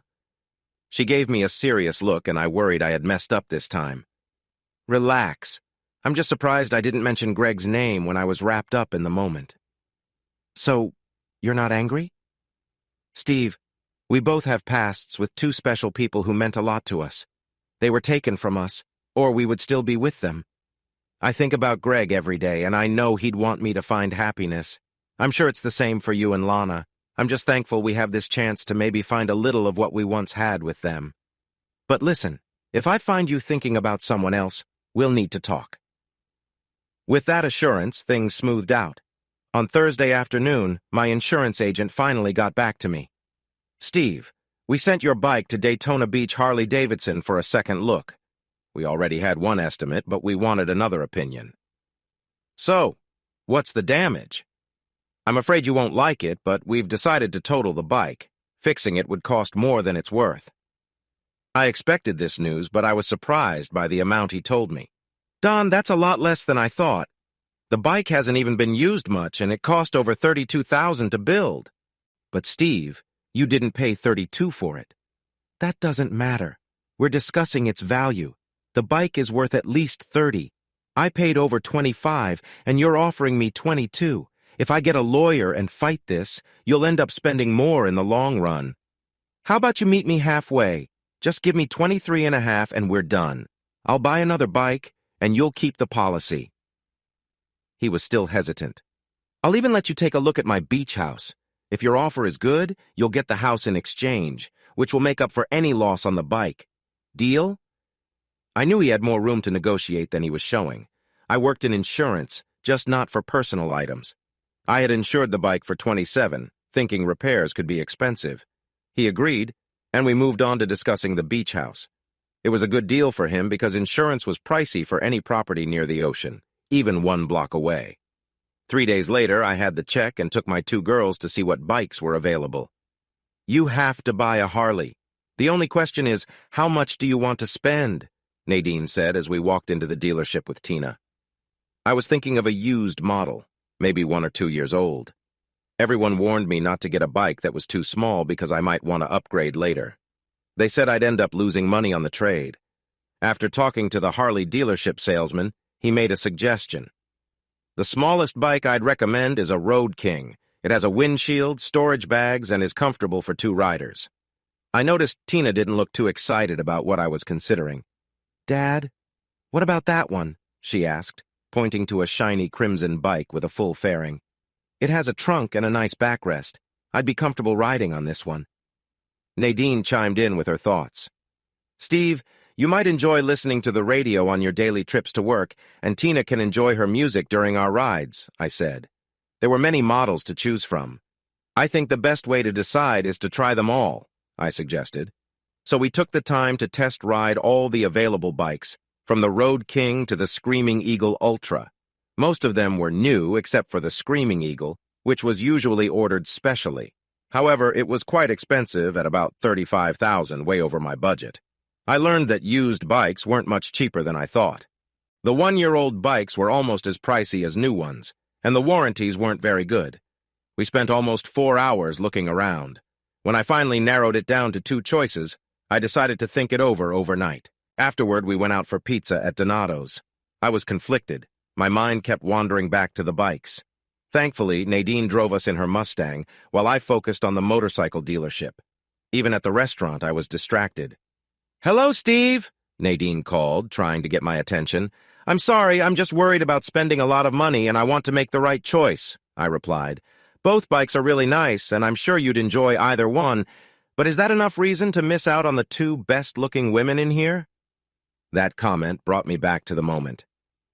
She gave me a serious look, and I worried I had messed up this time. "Relax. I'm just surprised I didn't mention Greg's name when I was wrapped up in the moment." "So, you're not angry?" "Steve, we both have pasts with two special people who meant a lot to us. They were taken from us, or we would still be with them. I think about Greg every day, and I know he'd want me to find happiness. I'm sure it's the same for you and Lana. I'm just thankful we have this chance to maybe find a little of what we once had with them. But listen, if I find you thinking about someone else, we'll need to talk." With that assurance, things smoothed out. On Thursday afternoon, my insurance agent finally got back to me. "Steve, we sent your bike to Daytona Beach Harley-Davidson for a second look. We already had one estimate, but we wanted another opinion." "So, what's the damage?" "I'm afraid you won't like it, but we've decided to total the bike. Fixing it would cost more than it's worth." I expected this news, but I was surprised by the amount he told me. "Don, that's a lot less than I thought. The bike hasn't even been used much, and it cost over $32,000 to build." "But Steve, you didn't pay $32,000 for it." "That doesn't matter. We're discussing its value. The bike is worth at least $30,000. I paid over $25,000, and you're offering me $22,000. If I get a lawyer and fight this, you'll end up spending more in the long run. How about you meet me halfway? Just give me $23,500 and we're done. I'll buy another bike, and you'll keep the policy." He was still hesitant. "I'll even let you take a look at my beach house. If your offer is good, you'll get the house in exchange, which will make up for any loss on the bike. Deal?" I knew he had more room to negotiate than he was showing. I worked in insurance, just not for personal items. I had insured the bike for $27,000, thinking repairs could be expensive. He agreed, and we moved on to discussing the beach house. It was a good deal for him because insurance was pricey for any property near the ocean, even 1 block away. 3 days later, I had the check and took my 2 girls to see what bikes were available. "You have to buy a Harley. The only question is, how much do you want to spend?" Naiden said as we walked into the dealership with Tina. I was thinking of a used model, maybe 1 or 2 years old. Everyone warned me not to get a bike that was too small because I might want to upgrade later. They said I'd end up losing money on the trade. After talking to the Harley dealership salesman, he made a suggestion. "The smallest bike I'd recommend is a Road King. It has a windshield, storage bags, and is comfortable for 2 riders." I noticed Tina didn't look too excited about what I was considering. "Dad, what about that one?" she asked, pointing to a shiny crimson bike with a full fairing. "It has a trunk and a nice backrest. I'd be comfortable riding on this one." Naiden chimed in with her thoughts. "Steve, You might enjoy listening to the radio on your daily trips to work, and Tina can enjoy her music during our rides, I said. There were many models to choose from. I think the best way to decide is to try them all, I suggested. So we took the time to test ride all the available bikes, from the Road King to the Screaming Eagle Ultra. Most of them were new except for the Screaming Eagle, which was usually ordered specially. However, it was quite expensive at about $35,000, way over my budget. I learned that used bikes weren't much cheaper than I thought. The one-year-old bikes were almost as pricey as new ones, and the warranties weren't very good. We spent almost 4 hours looking around. When I finally narrowed it down to 2 choices, I decided to think it over overnight. Afterward, we went out for pizza at Donato's. I was conflicted. My mind kept wandering back to the bikes. Thankfully, Naiden drove us in her Mustang, while I focused on the motorcycle dealership. Even at the restaurant, I was distracted. "Hello, Steve," Naiden called, trying to get my attention. "I'm sorry, I'm just worried about spending a lot of money and I want to make the right choice," I replied. "Both bikes are really nice, and I'm sure you'd enjoy either one, but is that enough reason to miss out on the 2 best-looking women in here?" That comment brought me back to the moment.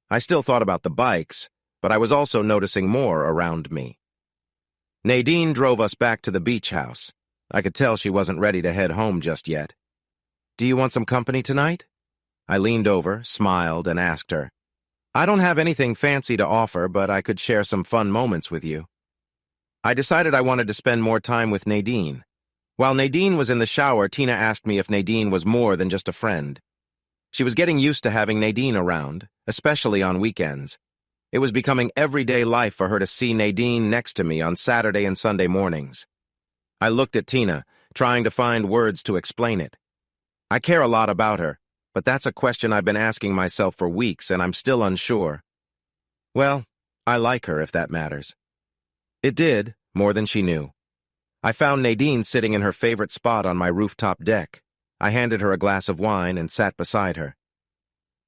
I still thought about the bikes, but I was also noticing more around me. Naiden drove us back to the beach house. I could tell she wasn't ready to head home just yet. "Do you want some company tonight?" I leaned over, smiled, and asked her. "I don't have anything fancy to offer, but I could share some fun moments with you." I decided I wanted to spend more time with Naiden. While Naiden was in the shower, Tina asked me if Naiden was more than just a friend. She was getting used to having Naiden around, especially on weekends. It was becoming everyday life for her to see Naiden next to me on Saturday and Sunday mornings. I looked at Tina, trying to find words to explain it. I care a lot about her, but that's a question I've been asking myself for weeks, and I'm still unsure. Well, I like her, if that matters. It did, more than she knew. I found Naiden sitting in her favorite spot on my rooftop deck. I handed her a glass of wine and sat beside her.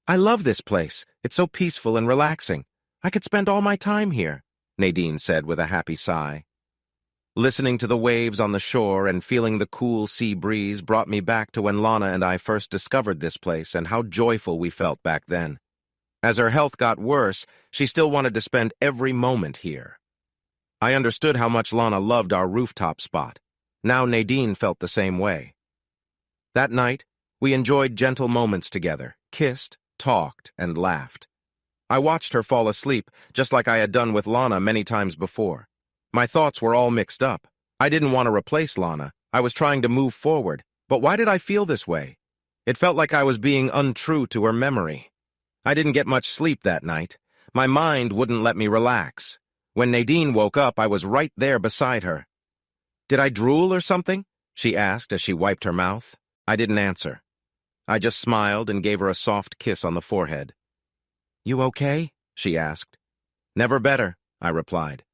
"I love this place. It's so peaceful and relaxing. I could spend all my time here," Naiden said with a happy sigh. Listening to the waves on the shore and feeling the cool sea breeze brought me back to when Lana and I first discovered this place and how joyful we felt back then. As her health got worse, she still wanted to spend every moment here. I understood how much Lana loved our rooftop spot. Now Naiden felt the same way. That night, we enjoyed gentle moments together, kissed, talked, and laughed. I watched her fall asleep, just like I had done with Lana many times before. My thoughts were all mixed up. I didn't want to replace Lana. I was trying to move forward. But why did I feel this way? It felt like I was being untrue to her memory. I didn't get much sleep that night. My mind wouldn't let me relax. When Naiden woke up, I was right there beside her. "Did I drool or something?" she asked as she wiped her mouth. I didn't answer. I just smiled and gave her a soft kiss on the forehead. "You okay?" she asked. "Never better," I replied.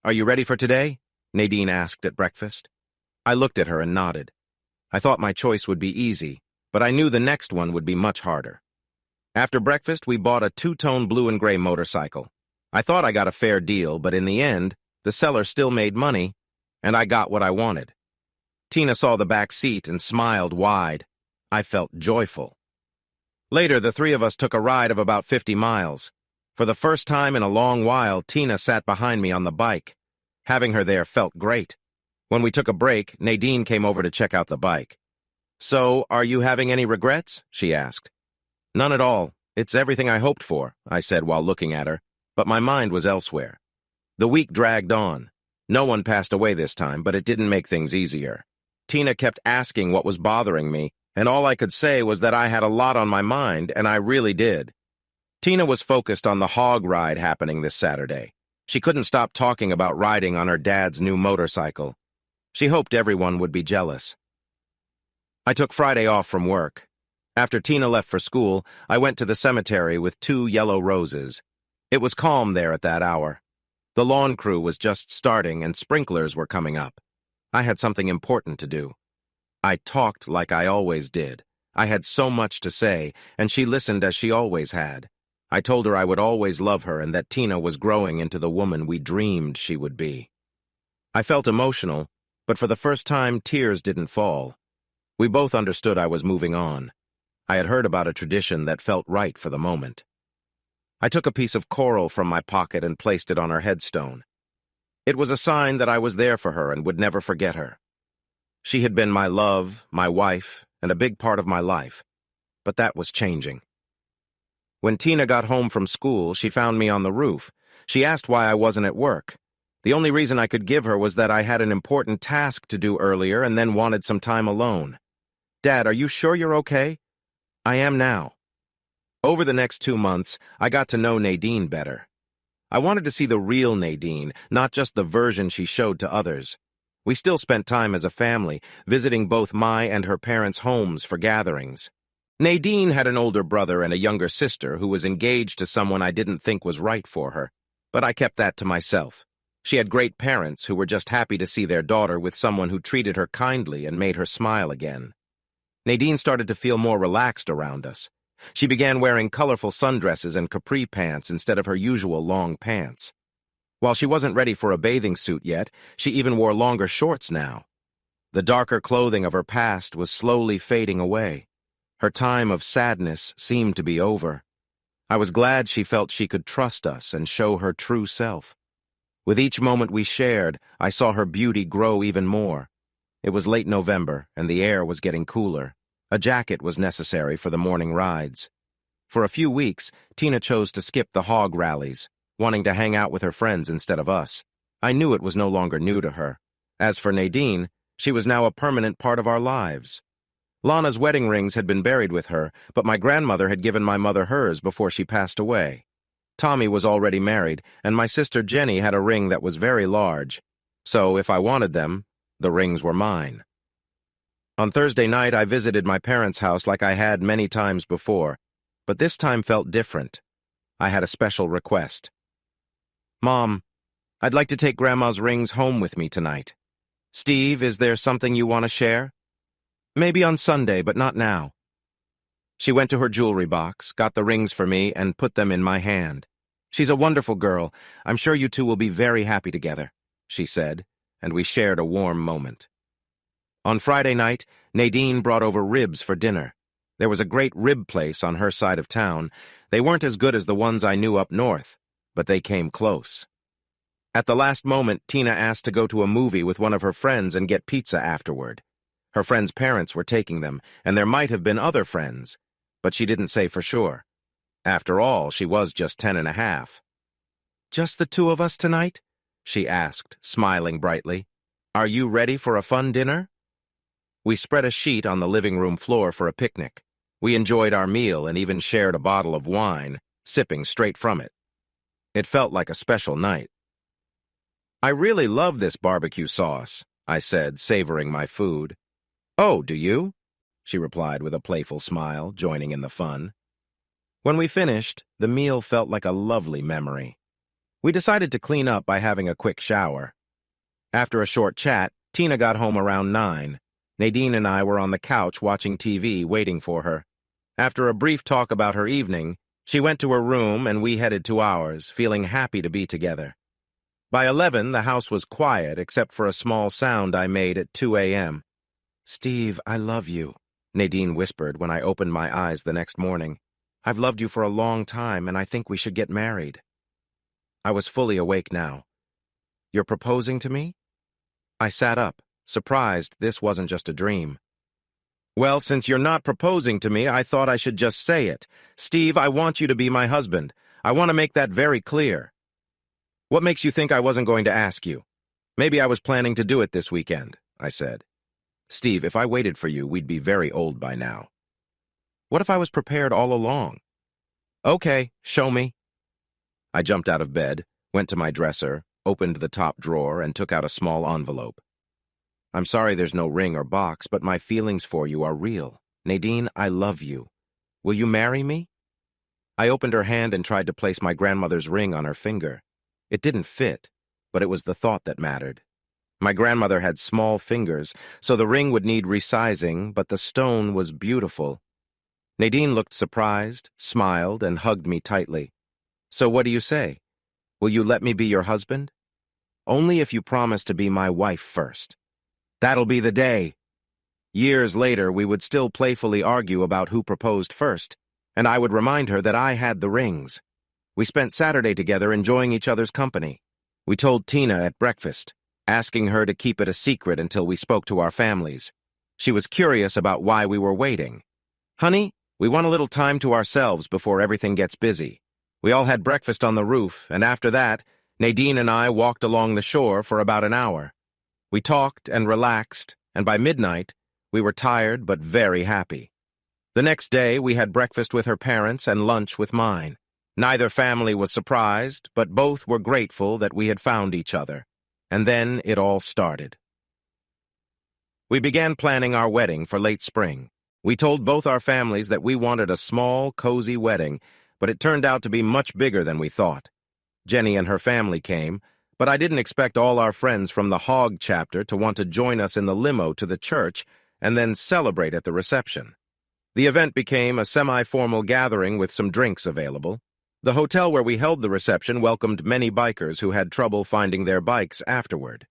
"Are you ready for today?" Naiden asked at breakfast. I looked at her and nodded. I thought my choice would be easy, but I knew the next one would be much harder. After breakfast, we bought a 2-tone blue and gray motorcycle. I thought I got a fair deal, but in the end, the seller still made money, and I got what I wanted. Tina saw the back seat and smiled wide. I felt joyful. Later, the 3 of us took a ride of about 50 miles. For the first time in a long while, Tina sat behind me on the bike. Having her there felt great. When we took a break, Naiden came over to check out the bike. "So, are you having any regrets?" she asked. "None at all. It's everything I hoped for," I said while looking at her, but my mind was elsewhere. The week dragged on. No one passed away this time, but it didn't make things easier. Tina kept asking what was bothering me, and all I could say was that I had a lot on my mind, and I really did. Tina was focused on the hog ride happening this Saturday. She couldn't stop talking about riding on her dad's new motorcycle. She hoped everyone would be jealous. I took Friday off from work. After Tina left for school, I went to the cemetery with 2 yellow roses. It was calm there at that hour. The lawn crew was just starting and sprinklers were coming up. I had something important to do. I talked like I always did. I had so much to say, and she listened as she always had. I told her I would always love her and that Tina was growing into the woman we dreamed she would be. I felt emotional, but for the first time, tears didn't fall. We both understood I was moving on. I had heard about a tradition that felt right for the moment. I took a piece of coral from my pocket and placed it on her headstone. It was a sign that I was there for her and would never forget her. She had been my love, my wife, and a big part of my life. But that was changing. When Tina got home from school, she found me on the roof. She asked why I wasn't at work. The only reason I could give her was that I had an important task to do earlier and then wanted some time alone. "Dad, are you sure you're okay?" "I am now." Over the next 2 months, I got to know Naiden better. I wanted to see the real Naiden, not just the version she showed to others. We still spent time as a family, visiting both my and her parents' homes for gatherings. Naiden had an older brother and a younger sister who was engaged to someone I didn't think was right for her, but I kept that to myself. She had great parents who were just happy to see their daughter with someone who treated her kindly and made her smile again. Naiden started to feel more relaxed around us. She began wearing colorful sundresses and capri pants instead of her usual long pants. While she wasn't ready for a bathing suit yet, she even wore longer shorts now. The darker clothing of her past was slowly fading away. Her time of sadness seemed to be over. I was glad she felt she could trust us and show her true self. With each moment we shared, I saw her beauty grow even more. It was late November, and the air was getting cooler. A jacket was necessary for the morning rides. For a few weeks, Tina chose to skip the hog rallies, wanting to hang out with her friends instead of us. I knew it was no longer new to her. As for Naiden, she was now a permanent part of our lives. Lana's wedding rings had been buried with her, but my grandmother had given my mother hers before she passed away. Tommy was already married, and my sister Jenny had a ring that was very large. So, if I wanted them, the rings were mine. On Thursday night, I visited my parents' house like I had many times before, but this time felt different. I had a special request. "Mom, I'd like to take Grandma's rings home with me tonight. Steve, is there something you want to share?" "Maybe on Sunday, but not now." She went to her jewelry box, got the rings for me, and put them in my hand. "She's a wonderful girl. I'm sure you two will be very happy together," she said, and we shared a warm moment. On Friday night, Naiden brought over ribs for dinner. There was a great rib place on her side of town. They weren't as good as the ones I knew up north, but they came close. At the last moment, Tina asked to go to a movie with one of her friends and get pizza afterward. Her friend's parents were taking them, and there might have been other friends, but she didn't say for sure. After all, she was just 10.5. "Just the two of us tonight?" she asked, smiling brightly. "Are you ready for a fun dinner?" We spread a sheet on the living room floor for a picnic. We enjoyed our meal and even shared a bottle of wine, sipping straight from it. It felt like a special night. "I really love this barbecue sauce," I said, savoring my food. "Oh, do you?" she replied with a playful smile, joining in the fun. When we finished, the meal felt like a lovely memory. We decided to clean up by having a quick shower. After a short chat, Tina got home around 9. Naiden and I were on the couch watching TV, waiting for her. After a brief talk about her evening, she went to her room and we headed to ours, feeling happy to be together. By 11, the house was quiet except for a small sound I made at 2 a.m. "Steve, I love you," Naiden whispered when I opened my eyes the next morning. "I've loved you for a long time, and I think we should get married." I was fully awake now. "You're proposing to me?" I sat up, surprised this wasn't just a dream. "Well, since you're not proposing to me, I thought I should just say it. Steve, I want you to be my husband. I want to make that very clear." "What makes you think I wasn't going to ask you?" "Maybe I was planning to do it this weekend," I said. "Steve, if I waited for you, we'd be very old by now." "What if I was prepared all along?" "Okay, show me." I jumped out of bed, went to my dresser, opened the top drawer, and took out a small envelope. "I'm sorry there's no ring or box, but my feelings for you are real. Naiden, I love you. Will you marry me?" I opened her hand and tried to place my grandmother's ring on her finger. It didn't fit, but it was the thought that mattered. My grandmother had small fingers, so the ring would need resizing, but the stone was beautiful. Naiden looked surprised, smiled, and hugged me tightly. "So what do you say? Will you let me be your husband?" "Only if you promise to be my wife first." "That'll be the day." Years later, we would still playfully argue about who proposed first, and I would remind her that I had the rings. We spent Saturday together enjoying each other's company. We told Tina at breakfast, asking her to keep it a secret until we spoke to our families. She was curious about why we were waiting. "Honey, we want a little time to ourselves before everything gets busy." We all had breakfast on the roof, and after that, Naiden and I walked along the shore for about an hour. We talked and relaxed, and by midnight, we were tired but very happy. The next day, we had breakfast with her parents and lunch with mine. Neither family was surprised, but both were grateful that we had found each other. And then it all started. We began planning our wedding for late spring. We told both our families that we wanted a small, cozy wedding, but it turned out to be much bigger than we thought. Jenny and her family came, but I didn't expect all our friends from the Hog chapter to want to join us in the limo to the church and then celebrate at the reception. The event became a semi-formal gathering with some drinks available. The hotel where we held the reception welcomed many bikers who had trouble finding their bikes afterward.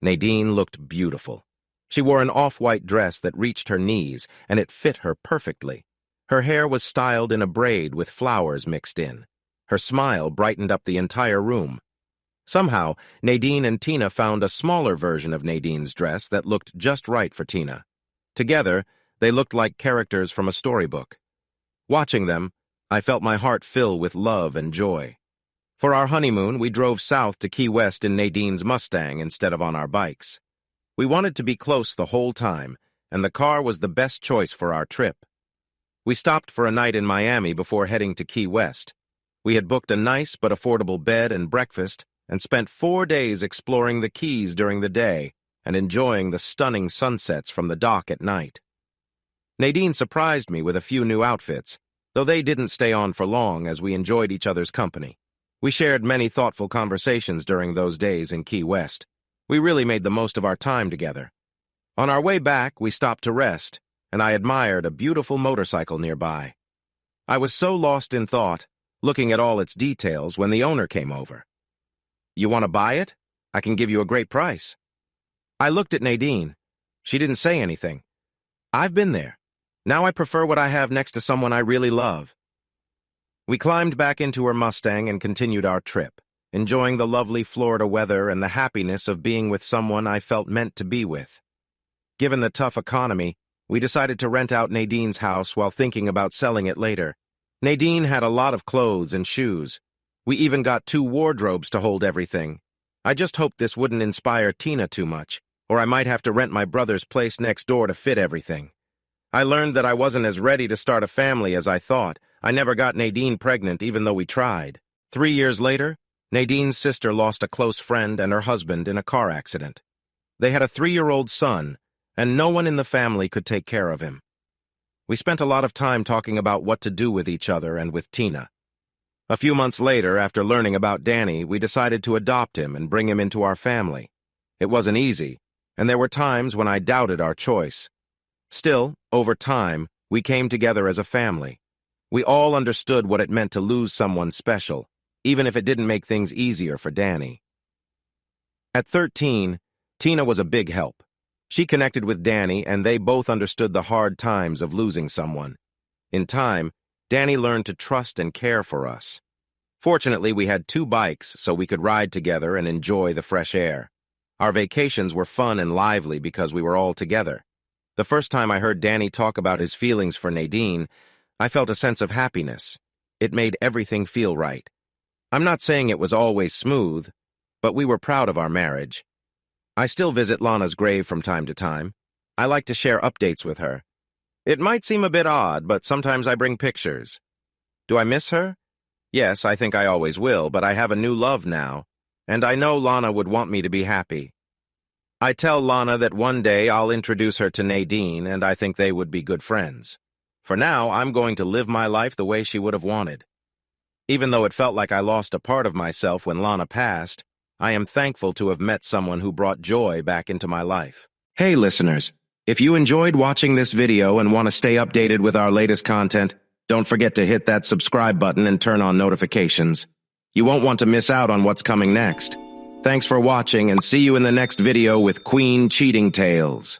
Naiden looked beautiful. She wore an off-white dress that reached her knees, and it fit her perfectly. Her hair was styled in a braid with flowers mixed in. Her smile brightened up the entire room. Somehow, Naiden and Tina found a smaller version of Nadine's dress that looked just right for Tina. Together, they looked like characters from a storybook. Watching them, I felt my heart fill with love and joy. For our honeymoon, we drove south to Key West in Nadine's Mustang instead of on our bikes. We wanted to be close the whole time, and the car was the best choice for our trip. We stopped for a night in Miami before heading to Key West. We had booked a nice but affordable bed and breakfast and spent 4 days exploring the Keys during the day and enjoying the stunning sunsets from the dock at night. Naiden surprised me with a few new outfits, though they didn't stay on for long as we enjoyed each other's company. We shared many thoughtful conversations during those days in Key West. We really made the most of our time together. On our way back, we stopped to rest, and I admired a beautiful motorcycle nearby. I was so lost in thought, looking at all its details, when the owner came over. "You want to buy it? I can give you a great price." I looked at Naiden. She didn't say anything. I've been there. Now I prefer what I have next to someone I really love. We climbed back into her Mustang and continued our trip, enjoying the lovely Florida weather and the happiness of being with someone I felt meant to be with. Given the tough economy, we decided to rent out Nadine's house while thinking about selling it later. Naiden had a lot of clothes and shoes. We even got 2 wardrobes to hold everything. I just hoped this wouldn't inspire Tina too much, or I might have to rent my brother's place next door to fit everything. I learned that I wasn't as ready to start a family as I thought. I never got Naiden pregnant even though we tried. 3 years later, Nadine's sister lost a close friend and her husband in a car accident. They had a 3-year-old son, and no one in the family could take care of him. We spent a lot of time talking about what to do with each other and with Tina. A few months later, after learning about Danny, we decided to adopt him and bring him into our family. It wasn't easy, and there were times when I doubted our choice. Still, over time, we came together as a family. We all understood what it meant to lose someone special, even if it didn't make things easier for Danny. At 13, Tina was a big help. She connected with Danny, and they both understood the hard times of losing someone. In time, Danny learned to trust and care for us. Fortunately, we had 2 bikes so we could ride together and enjoy the fresh air. Our vacations were fun and lively because we were all together. The first time I heard Danny talk about his feelings for Naiden, I felt a sense of happiness. It made everything feel right. I'm not saying it was always smooth, but we were proud of our marriage. I still visit Lana's grave from time to time. I like to share updates with her. It might seem a bit odd, but sometimes I bring pictures. Do I miss her? Yes, I think I always will, but I have a new love now, and I know Lana would want me to be happy. I tell Lana that one day I'll introduce her to Naiden, and I think they would be good friends. For now, I'm going to live my life the way she would have wanted. Even though it felt like I lost a part of myself when Lana passed, I am thankful to have met someone who brought joy back into my life. Hey, listeners, if you enjoyed watching this video and want to stay updated with our latest content, don't forget to hit that subscribe button and turn on notifications. You won't want to miss out on what's coming next. Thanks for watching, and see you in the next video with Queen Cheating Tales.